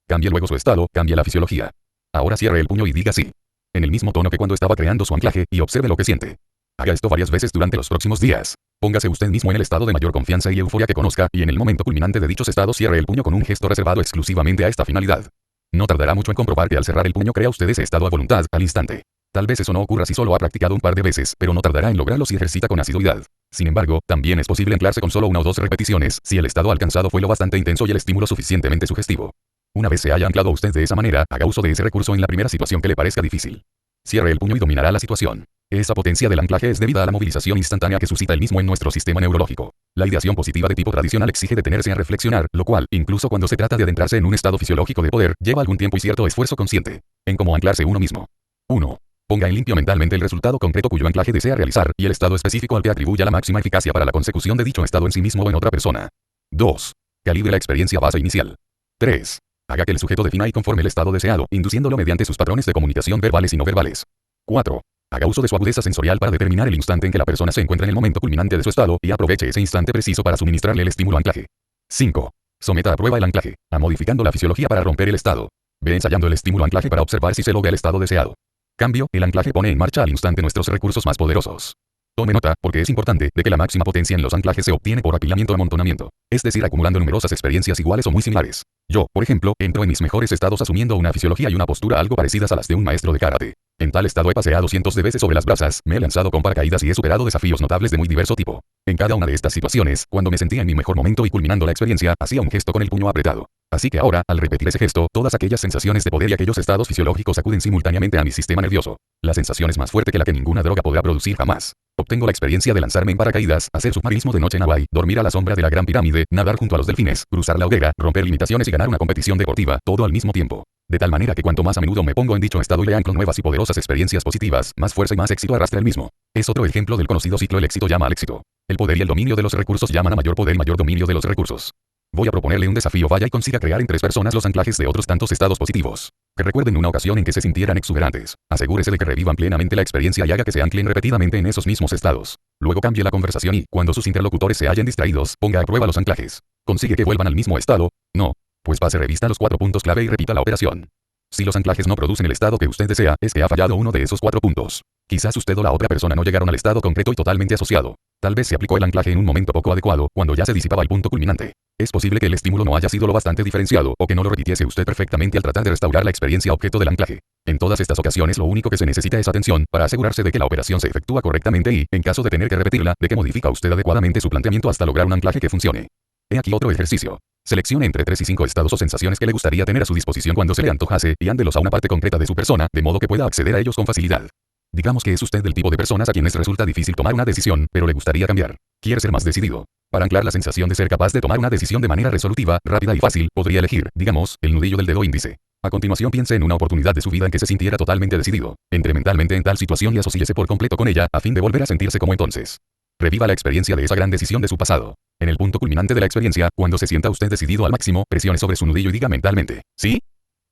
Cambie luego su estado, cambie la fisiología. Ahora cierre el puño y diga sí. En el mismo tono que cuando estaba creando su anclaje, y observe lo que siente. Haga esto varias veces durante los próximos días. Póngase usted mismo en el estado de mayor confianza y euforia que conozca, y en el momento culminante de dichos estados cierre el puño con un gesto reservado exclusivamente a esta finalidad. No tardará mucho en comprobar que al cerrar el puño crea usted ese estado a voluntad, al instante. Tal vez eso no ocurra si solo ha practicado un par de veces, pero no tardará en lograrlo si ejercita con asiduidad. Sin embargo, también es posible anclarse con solo 1 o 2 repeticiones, si el estado alcanzado fue lo bastante intenso y el estímulo suficientemente sugestivo. Una vez se haya anclado usted de esa manera, haga uso de ese recurso en la primera situación que le parezca difícil. Cierre el puño y dominará la situación. Esa potencia del anclaje es debida a la movilización instantánea que suscita el mismo en nuestro sistema neurológico. La ideación positiva de tipo tradicional exige detenerse a reflexionar, lo cual, incluso cuando se trata de adentrarse en un estado fisiológico de poder, lleva algún tiempo y cierto esfuerzo consciente. En cómo anclarse uno mismo. 1. Ponga en limpio mentalmente el resultado concreto cuyo anclaje desea realizar, y el estado específico al que atribuya la máxima eficacia para la consecución de dicho estado en sí mismo o en otra persona. 2. Calibre la experiencia base inicial. 3. Haga que el sujeto defina y conforme el estado deseado, induciéndolo mediante sus patrones de comunicación verbales y no verbales. 4. Haga uso de su agudeza sensorial para determinar el instante en que la persona se encuentra en el momento culminante de su estado, y aproveche ese instante preciso para suministrarle el estímulo anclaje. 5. Someta a prueba el anclaje, modificando la fisiología para romper el estado. Ve ensayando el estímulo anclaje para observar si se logra el estado deseado. Cambio, el anclaje pone en marcha al instante nuestros recursos más poderosos. Tome nota, porque es importante, de que la máxima potencia en los anclajes se obtiene por apilamiento o amontonamiento, es decir, acumulando numerosas experiencias iguales o muy similares. Yo, por ejemplo, entro en mis mejores estados asumiendo una fisiología y una postura algo parecidas a las de un maestro de karate. En tal estado he paseado cientos de veces sobre las brasas, me he lanzado con paracaídas y he superado desafíos notables de muy diverso tipo. En cada una de estas situaciones, cuando me sentía en mi mejor momento y culminando la experiencia, hacía un gesto con el puño apretado. Así que ahora, al repetir ese gesto, todas aquellas sensaciones de poder y aquellos estados fisiológicos acuden simultáneamente a mi sistema nervioso. La sensación es más fuerte que la que ninguna droga podrá producir jamás. Obtengo la experiencia de lanzarme en paracaídas, hacer submarinismo de noche en Hawái, dormir a la sombra de la Gran Pirámide, nadar junto a los delfines, cruzar la hoguera, romper limitaciones y ganar una competición deportiva, todo al mismo tiempo. De tal manera que cuanto más a menudo me pongo en dicho estado y le anclo nuevas y poderosas experiencias positivas, más fuerza y más éxito arrastra el mismo. Es otro ejemplo del conocido ciclo: el éxito llama al éxito. El poder y el dominio de los recursos llaman a mayor poder y mayor dominio de los recursos. Voy a proponerle un desafío: vaya y consiga crear en 3 personas los anclajes de otros tantos estados positivos. Que recuerden una ocasión en que se sintieran exuberantes. Asegúrese de que revivan plenamente la experiencia y haga que se anclen repetidamente en esos mismos estados. Luego cambie la conversación y, cuando sus interlocutores se hallen distraídos, ponga a prueba los anclajes. ¿Consigue que vuelvan al mismo estado? No. Pues pase revista los 4 puntos clave y repita la operación. Si los anclajes no producen el estado que usted desea, es que ha fallado uno de esos 4 puntos. Quizás usted o la otra persona no llegaron al estado concreto y totalmente asociado. Tal vez se aplicó el anclaje en un momento poco adecuado, cuando ya se disipaba el punto culminante. Es posible que el estímulo no haya sido lo bastante diferenciado, o que no lo repitiese usted perfectamente al tratar de restaurar la experiencia objeto del anclaje. En todas estas ocasiones lo único que se necesita es atención, para asegurarse de que la operación se efectúa correctamente y, en caso de tener que repetirla, de que modifica usted adecuadamente su planteamiento hasta lograr un anclaje que funcione. He aquí otro ejercicio. Seleccione entre 3 y 5 estados o sensaciones que le gustaría tener a su disposición cuando se le antojase, y ándelos a una parte concreta de su persona, de modo que pueda acceder a ellos con facilidad. Digamos que es usted del tipo de personas a quienes resulta difícil tomar una decisión, pero le gustaría cambiar. Quiere ser más decidido. Para anclar la sensación de ser capaz de tomar una decisión de manera resolutiva, rápida y fácil, podría elegir, digamos, el nudillo del dedo índice. A continuación piense en una oportunidad de su vida en que se sintiera totalmente decidido. Entre mentalmente en tal situación y asocíese por completo con ella, a fin de volver a sentirse como entonces. Reviva la experiencia de esa gran decisión de su pasado. En el punto culminante de la experiencia, cuando se sienta usted decidido al máximo, presione sobre su nudillo y diga mentalmente: ¿sí?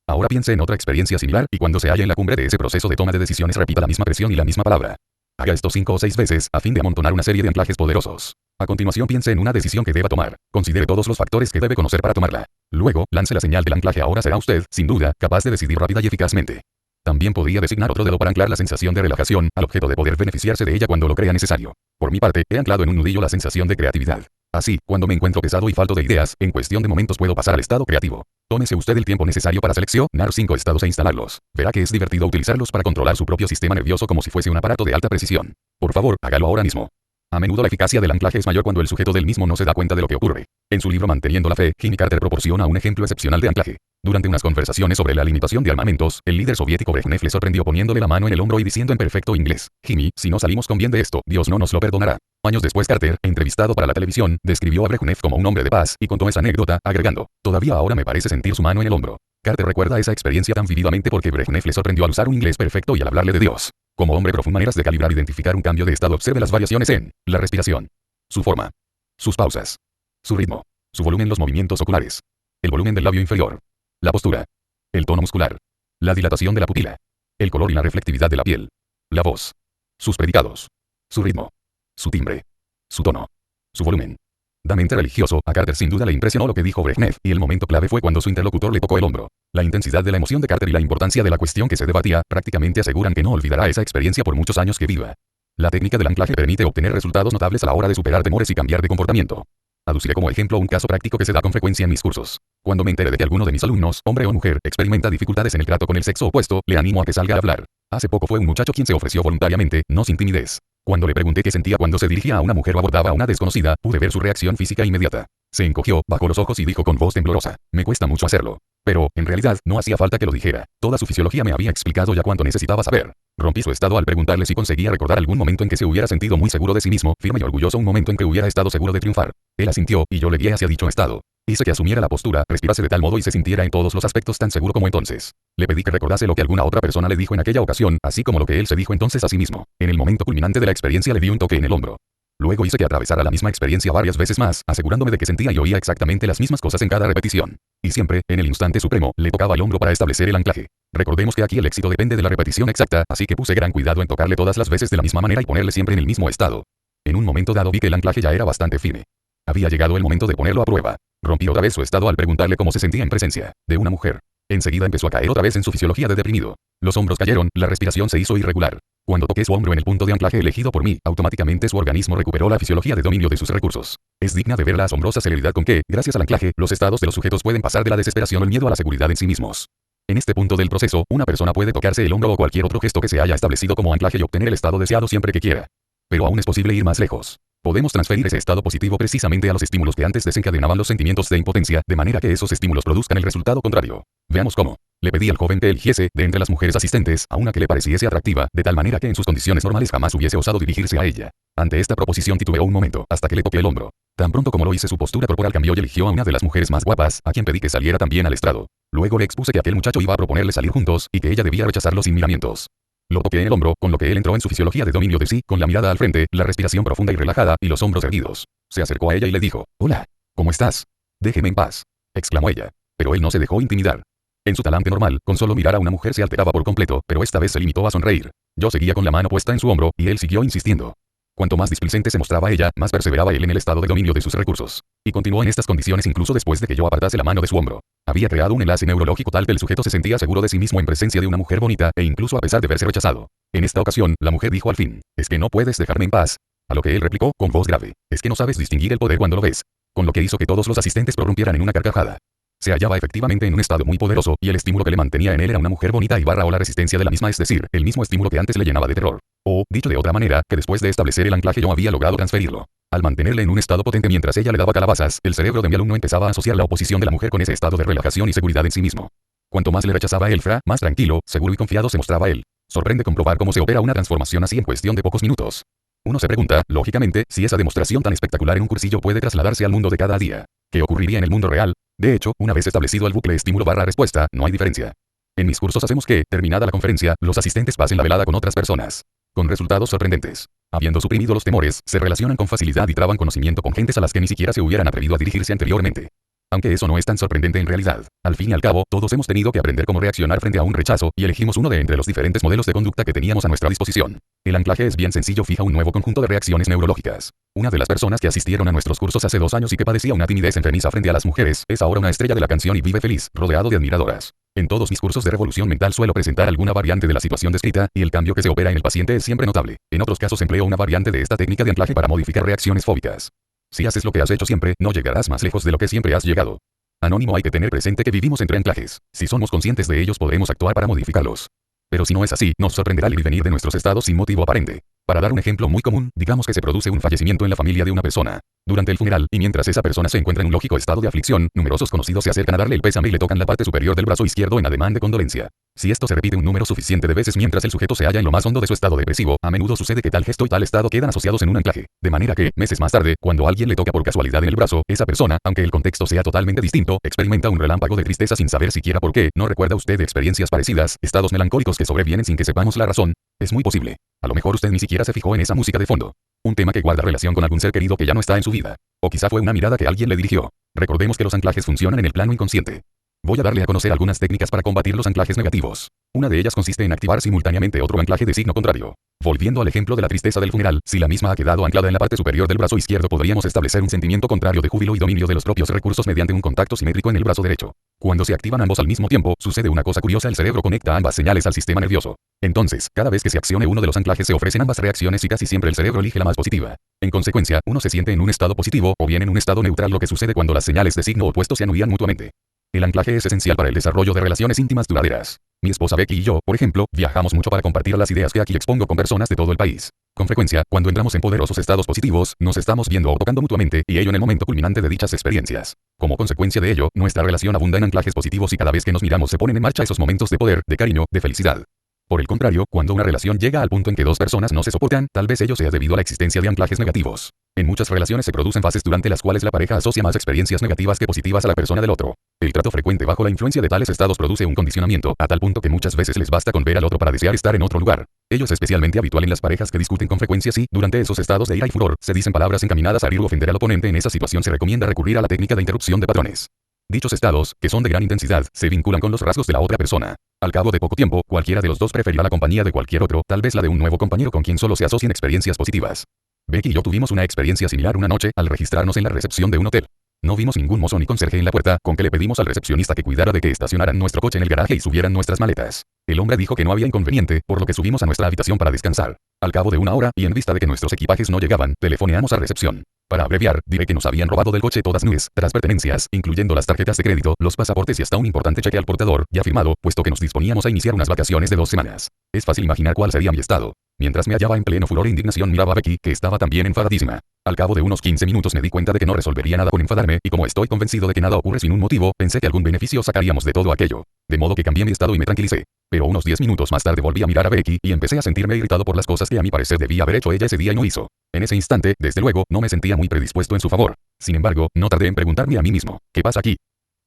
Ahora piense en otra experiencia similar, y cuando se halle en la cumbre de ese proceso de toma de decisiones repita la misma presión y la misma palabra. Haga esto 5 o 6 veces, a fin de amontonar una serie de anclajes poderosos. A continuación piense en una decisión que deba tomar. Considere todos los factores que debe conocer para tomarla. Luego, lance la señal del anclaje. Ahora será usted, sin duda, capaz de decidir rápida y eficazmente. También podría designar otro dedo para anclar la sensación de relajación, al objeto de poder beneficiarse de ella cuando lo crea necesario. Por mi parte, he anclado en un nudillo la sensación de creatividad. Así, cuando me encuentro pesado y falto de ideas, en cuestión de momentos puedo pasar al estado creativo. Tómese usted el tiempo necesario para seleccionar 5 estados e instalarlos. Verá que es divertido utilizarlos para controlar su propio sistema nervioso como si fuese un aparato de alta precisión. Por favor, hágalo ahora mismo. A menudo la eficacia del anclaje es mayor cuando el sujeto del mismo no se da cuenta de lo que ocurre. En su libro Manteniendo la Fe, Jimmy Carter proporciona un ejemplo excepcional de anclaje. Durante unas conversaciones sobre la limitación de armamentos, el líder soviético Brezhnev le sorprendió poniéndole la mano en el hombro y diciendo en perfecto inglés: Jimmy, si no salimos con bien de esto, Dios no nos lo perdonará. Años después Carter, entrevistado para la televisión, describió a Brezhnev como un hombre de paz, y contó esa anécdota, agregando: todavía ahora me parece sentir su mano en el hombro. Carter recuerda esa experiencia tan vividamente porque Brezhnev le sorprendió al usar un inglés perfecto y al hablarle de Dios. Como hombre profundo, maneras de calibrar e identificar un cambio de estado. Observe las variaciones en la respiración, su forma, sus pausas, su ritmo, su volumen, los movimientos oculares, el volumen del labio inferior, la postura, el tono muscular, la dilatación de la pupila, el color y la reflectividad de la piel, la voz, sus predicados, su ritmo, su timbre, su tono, su volumen. Damente religioso, a Carter sin duda le impresionó lo que dijo Brezhnev, y el momento clave fue cuando su interlocutor le tocó el hombro. La intensidad de la emoción de Carter y la importancia de la cuestión que se debatía, prácticamente aseguran que no olvidará esa experiencia por muchos años que viva. La técnica del anclaje permite obtener resultados notables a la hora de superar temores y cambiar de comportamiento. Aduciré como ejemplo un caso práctico que se da con frecuencia en mis cursos. Cuando me entere de que alguno de mis alumnos, hombre o mujer, experimenta dificultades en el trato con el sexo opuesto, le animo a que salga a hablar. Hace poco fue un muchacho quien se ofreció voluntariamente, no sin timidez. Cuando le pregunté qué sentía cuando se dirigía a una mujer o abordaba a una desconocida, pude ver su reacción física inmediata. Se encogió, bajó los ojos y dijo con voz temblorosa: me cuesta mucho hacerlo. Pero, en realidad, no hacía falta que lo dijera. Toda su fisiología me había explicado ya cuanto necesitaba saber. Rompí su estado al preguntarle si conseguía recordar algún momento en que se hubiera sentido muy seguro de sí mismo, firme y orgulloso, un momento en que hubiera estado seguro de triunfar. Él asintió, y yo le guié hacia dicho estado. Hice que asumiera la postura, respirase de tal modo y se sintiera en todos los aspectos tan seguro como entonces. Le pedí que recordase lo que alguna otra persona le dijo en aquella ocasión, así como lo que él se dijo entonces a sí mismo. En el momento culminante de la experiencia le di un toque en el hombro. Luego hice que atravesara la misma experiencia varias veces más, asegurándome de que sentía y oía exactamente las mismas cosas en cada repetición. Y siempre, en el instante supremo, le tocaba el hombro para establecer el anclaje. Recordemos que aquí el éxito depende de la repetición exacta, así que puse gran cuidado en tocarle todas las veces de la misma manera y ponerle siempre en el mismo estado. En un momento dado vi que el anclaje ya era bastante firme. Había llegado el momento de ponerlo a prueba. Rompí otra vez su estado al preguntarle cómo se sentía en presencia de una mujer. Enseguida empezó a caer otra vez en su fisiología de deprimido. Los hombros cayeron, la respiración se hizo irregular. Cuando toqué su hombro en el punto de anclaje elegido por mí, automáticamente su organismo recuperó la fisiología de dominio de sus recursos. Es digna de ver la asombrosa celeridad con que, gracias al anclaje, los estados de los sujetos pueden pasar de la desesperación o el miedo a la seguridad en sí mismos. En este punto del proceso, una persona puede tocarse el hombro o cualquier otro gesto que se haya establecido como anclaje y obtener el estado deseado siempre que quiera. Pero aún es posible ir más lejos. Podemos transferir ese estado positivo precisamente a los estímulos que antes desencadenaban los sentimientos de impotencia, de manera que esos estímulos produzcan el resultado contrario. Veamos cómo. Le pedí al joven que eligiese, de entre las mujeres asistentes, a una que le pareciese atractiva, de tal manera que en sus condiciones normales jamás hubiese osado dirigirse a ella. Ante esta proposición titubeó un momento, hasta que le toqué el hombro. Tan pronto como lo hice, su postura corporal cambió y eligió a una de las mujeres más guapas, a quien pedí que saliera también al estrado. Luego le expuse que aquel muchacho iba a proponerle salir juntos, y que ella debía rechazarlo sin miramientos. Lo toqué en el hombro, con lo que él entró en su fisiología de dominio de sí, con la mirada al frente, la respiración profunda y relajada, y los hombros erguidos. Se acercó a ella y le dijo: «Hola. ¿Cómo estás? Déjeme en paz», exclamó ella. Pero él no se dejó intimidar. En su talante normal, con solo mirar a una mujer se alteraba por completo, pero esta vez se limitó a sonreír. Yo seguía con la mano puesta en su hombro, y él siguió insistiendo. Cuanto más displicente se mostraba ella, más perseveraba él en el estado de dominio de sus recursos. Y continuó en estas condiciones incluso después de que yo apartase la mano de su hombro. Había creado un enlace neurológico tal que el sujeto se sentía seguro de sí mismo en presencia de una mujer bonita, e incluso a pesar de verse rechazado. En esta ocasión, la mujer dijo al fin: «¿Es que no puedes dejarme en paz?», a lo que él replicó, con voz grave: «¿Es que no sabes distinguir el poder cuando lo ves?», con lo que hizo que todos los asistentes prorrumpieran en una carcajada. Se hallaba efectivamente en un estado muy poderoso, y el estímulo que le mantenía en él era una mujer bonita y o la resistencia de la misma, es decir, el mismo estímulo que antes le llenaba de terror. O, dicho de otra manera, que después de establecer el anclaje yo había logrado transferirlo. Al mantenerle en un estado potente mientras ella le daba calabazas, el cerebro de mi alumno empezaba a asociar la oposición de la mujer con ese estado de relajación y seguridad en sí mismo. Cuanto más le rechazaba Elfra, más tranquilo, seguro y confiado se mostraba él. Sorprende comprobar cómo se opera una transformación así en cuestión de pocos minutos. Uno se pregunta, lógicamente, si esa demostración tan espectacular en un cursillo puede trasladarse al mundo de cada día. ¿Qué ocurriría en el mundo real? De hecho, una vez establecido el bucle estímulo/respuesta, no hay diferencia. En mis cursos hacemos que, terminada la conferencia, los asistentes pasen la velada con otras personas. Con resultados sorprendentes. Habiendo suprimido los temores, se relacionan con facilidad y traban conocimiento con gentes a las que ni siquiera se hubieran atrevido a dirigirse anteriormente. Aunque eso no es tan sorprendente en realidad. Al fin y al cabo, todos hemos tenido que aprender cómo reaccionar frente a un rechazo, y elegimos uno de entre los diferentes modelos de conducta que teníamos a nuestra disposición. El anclaje es bien sencillo, fija un nuevo conjunto de reacciones neurológicas. Una de las personas que asistieron a nuestros cursos hace 2 años y que padecía una timidez enfermiza frente a las mujeres, es ahora una estrella de la canción y vive feliz, rodeado de admiradoras. En todos mis cursos de revolución mental suelo presentar alguna variante de la situación descrita, y el cambio que se opera en el paciente es siempre notable. En otros casos empleo una variante de esta técnica de anclaje para modificar reacciones fóbicas. Si haces lo que has hecho siempre, no llegarás más lejos de lo que siempre has llegado. Anónimo, hay que tener presente que vivimos entre anclajes. Si somos conscientes de ellos podemos actuar para modificarlos. Pero si no es así, nos sorprenderá el ir y venir de nuestros estados sin motivo aparente. Para dar un ejemplo muy común, digamos que se produce un fallecimiento en la familia de una persona. Durante el funeral, y mientras esa persona se encuentra en un lógico estado de aflicción, numerosos conocidos se acercan a darle el pésame y le tocan la parte superior del brazo izquierdo en ademán de condolencia. Si esto se repite un número suficiente de veces mientras el sujeto se halla en lo más hondo de su estado depresivo, a menudo sucede que tal gesto y tal estado quedan asociados en un anclaje. De manera que, meses más tarde, cuando alguien le toca por casualidad en el brazo, esa persona, aunque el contexto sea totalmente distinto, experimenta un relámpago de tristeza sin saber siquiera por qué. ¿No recuerda usted de experiencias parecidas, estados melancólicos que sobrevienen sin que sepamos la razón? Es muy posible. A lo mejor usted ni siquiera se fijó en esa música de fondo. Un tema que guarda relación con algún ser querido que ya no está en su vida. O quizá fue una mirada que alguien le dirigió. Recordemos que los anclajes funcionan en el plano inconsciente. Voy a darle a conocer algunas técnicas para combatir los anclajes negativos. Una de ellas consiste en activar simultáneamente otro anclaje de signo contrario. Volviendo al ejemplo de la tristeza del funeral, si la misma ha quedado anclada en la parte superior del brazo izquierdo, podríamos establecer un sentimiento contrario de júbilo y dominio de los propios recursos mediante un contacto simétrico en el brazo derecho. Cuando se activan ambos al mismo tiempo, sucede una cosa curiosa: el cerebro conecta ambas señales al sistema nervioso. Entonces, cada vez que se accione uno de los anclajes se ofrecen ambas reacciones y casi siempre el cerebro elige la más positiva. En consecuencia, uno se siente en un estado positivo o bien en un estado neutral, lo que sucede cuando las señales de signo opuesto se anulan mutuamente. El anclaje es esencial para el desarrollo de relaciones íntimas duraderas. Mi esposa Becky y yo, por ejemplo, viajamos mucho para compartir las ideas que aquí expongo con personas de todo el país. Con frecuencia, cuando entramos en poderosos estados positivos, nos estamos viendo o tocando mutuamente, y ello en el momento culminante de dichas experiencias. Como consecuencia de ello, nuestra relación abunda en anclajes positivos y cada vez que nos miramos se ponen en marcha esos momentos de poder, de cariño, de felicidad. Por el contrario, cuando una relación llega al punto en que dos personas no se soportan, tal vez ello sea debido a la existencia de anclajes negativos. En muchas relaciones se producen fases durante las cuales la pareja asocia más experiencias negativas que positivas a la persona del otro. El trato frecuente bajo la influencia de tales estados produce un condicionamiento, a tal punto que muchas veces les basta con ver al otro para desear estar en otro lugar. Ello es especialmente habitual en las parejas que discuten con frecuencia. Si, durante esos estados de ira y furor, se dicen palabras encaminadas a herir o ofender al oponente, en esa situación se recomienda recurrir a la técnica de interrupción de patrones. Dichos estados, que son de gran intensidad, se vinculan con los rasgos de la otra persona. Al cabo de poco tiempo, cualquiera de los dos preferirá la compañía de cualquier otro, tal vez la de un nuevo compañero con quien solo se asocian experiencias positivas. Becky y yo tuvimos una experiencia similar una noche, al registrarnos en la recepción de un hotel. No vimos ningún mozo ni conserje en la puerta, con que le pedimos al recepcionista que cuidara de que estacionaran nuestro coche en el garaje y subieran nuestras maletas. El hombre dijo que no había inconveniente, por lo que subimos a nuestra habitación para descansar. Al cabo de 1 hora, y en vista de que nuestros equipajes no llegaban, telefoneamos a recepción. Para abreviar, diré que nos habían robado del coche todas nuestras pertenencias, incluyendo las tarjetas de crédito, los pasaportes y hasta un importante cheque al portador, ya firmado, puesto que nos disponíamos a iniciar unas vacaciones de 2 semanas. Es fácil imaginar cuál sería mi estado. Mientras me hallaba en pleno furor e indignación miraba a Becky, que estaba también enfadadísima. Al cabo de unos 15 minutos me di cuenta de que no resolvería nada con enfadarme, y como estoy convencido de que nada ocurre sin un motivo, pensé que algún beneficio sacaríamos de todo aquello. De modo que cambié mi estado y me tranquilicé. Pero unos 10 minutos más tarde volví a mirar a Becky, y empecé a sentirme irritado por las cosas que a mi parecer debía haber hecho ella ese día y no hizo. En ese instante, desde luego, no me sentía muy predispuesto en su favor. Sin embargo, no tardé en preguntarme a mí mismo, ¿qué pasa aquí?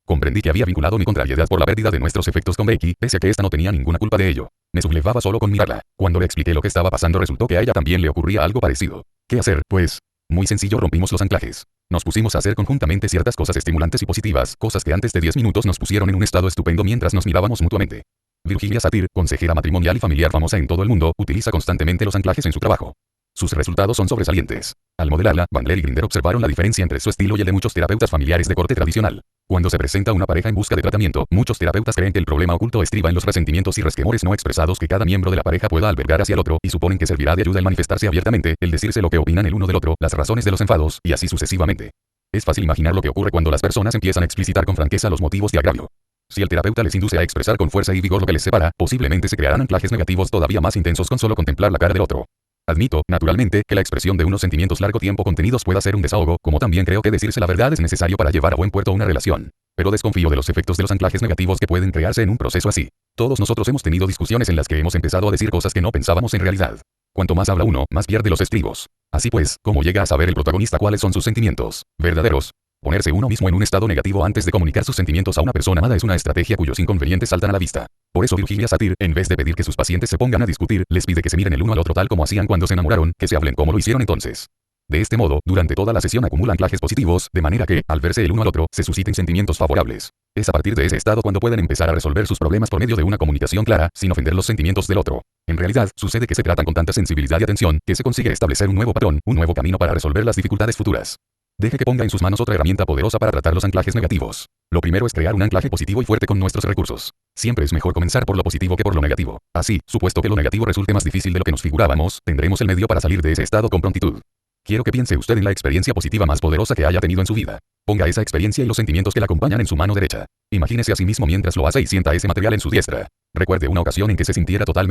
Comprendí que había vinculado mi contrariedad por la pérdida de nuestros efectos con Becky, pese a que ésta no tenía ninguna culpa de ello. Me sublevaba solo con mirarla. Cuando le expliqué lo que estaba pasando resultó que a ella también le ocurría algo parecido. ¿Qué hacer, pues? Muy sencillo, rompimos los anclajes. Nos pusimos a hacer conjuntamente ciertas cosas estimulantes y positivas, cosas que antes de 10 minutos nos pusieron en un estado estupendo mientras nos mirábamos mutuamente. Virginia Satir, consejera matrimonial y familiar famosa en todo el mundo, utiliza constantemente los anclajes en su trabajo. Sus resultados son sobresalientes. Al modelarla, Bandler y Grinder observaron la diferencia entre su estilo y el de muchos terapeutas familiares de corte tradicional. Cuando se presenta una pareja en busca de tratamiento, muchos terapeutas creen que el problema oculto estriba en los resentimientos y resquemores no expresados que cada miembro de la pareja pueda albergar hacia el otro, y suponen que servirá de ayuda el manifestarse abiertamente, el decirse lo que opinan el uno del otro, las razones de los enfados, y así sucesivamente. Es fácil imaginar lo que ocurre cuando las personas empiezan a explicitar con franqueza los motivos de agravio. Si el terapeuta les induce a expresar con fuerza y vigor lo que les separa, posiblemente se crearán anclajes negativos todavía más intensos con solo contemplar la cara del otro. Admito, naturalmente, que la expresión de unos sentimientos largo tiempo contenidos pueda ser un desahogo, como también creo que decirse la verdad es necesario para llevar a buen puerto una relación. Pero desconfío de los efectos de los anclajes negativos que pueden crearse en un proceso así. Todos nosotros hemos tenido discusiones en las que hemos empezado a decir cosas que no pensábamos en realidad. Cuanto más habla uno, más pierde los estribos. Así pues, ¿cómo llega a saber el protagonista cuáles son sus sentimientos verdaderos? Ponerse uno mismo en un estado negativo antes de comunicar sus sentimientos a una persona amada es una estrategia cuyos inconvenientes saltan a la vista. Por eso Virginia Satir, en vez de pedir que sus pacientes se pongan a discutir, les pide que se miren el uno al otro tal como hacían cuando se enamoraron, que se hablen como lo hicieron entonces. De este modo, durante toda la sesión acumulan anclajes positivos, de manera que, al verse el uno al otro, se susciten sentimientos favorables. Es a partir de ese estado cuando pueden empezar a resolver sus problemas por medio de una comunicación clara, sin ofender los sentimientos del otro. En realidad, sucede que se tratan con tanta sensibilidad y atención, que se consigue establecer un nuevo patrón, un nuevo camino para resolver las dificultades futuras. Deje que ponga en sus manos otra herramienta poderosa para tratar los anclajes negativos. Lo primero es crear un anclaje positivo y fuerte con nuestros recursos. Siempre es mejor comenzar por lo positivo que por lo negativo. Así, supuesto que lo negativo resulte más difícil de lo que nos figurábamos, tendremos el medio para salir de ese estado con prontitud. Quiero que piense usted en la experiencia positiva más poderosa que haya tenido en su vida. Ponga esa experiencia y los sentimientos que la acompañan en su mano derecha. Imagínese a sí mismo mientras lo hace y sienta ese material en su diestra. Recuerde una ocasión en que se sintiera totalmente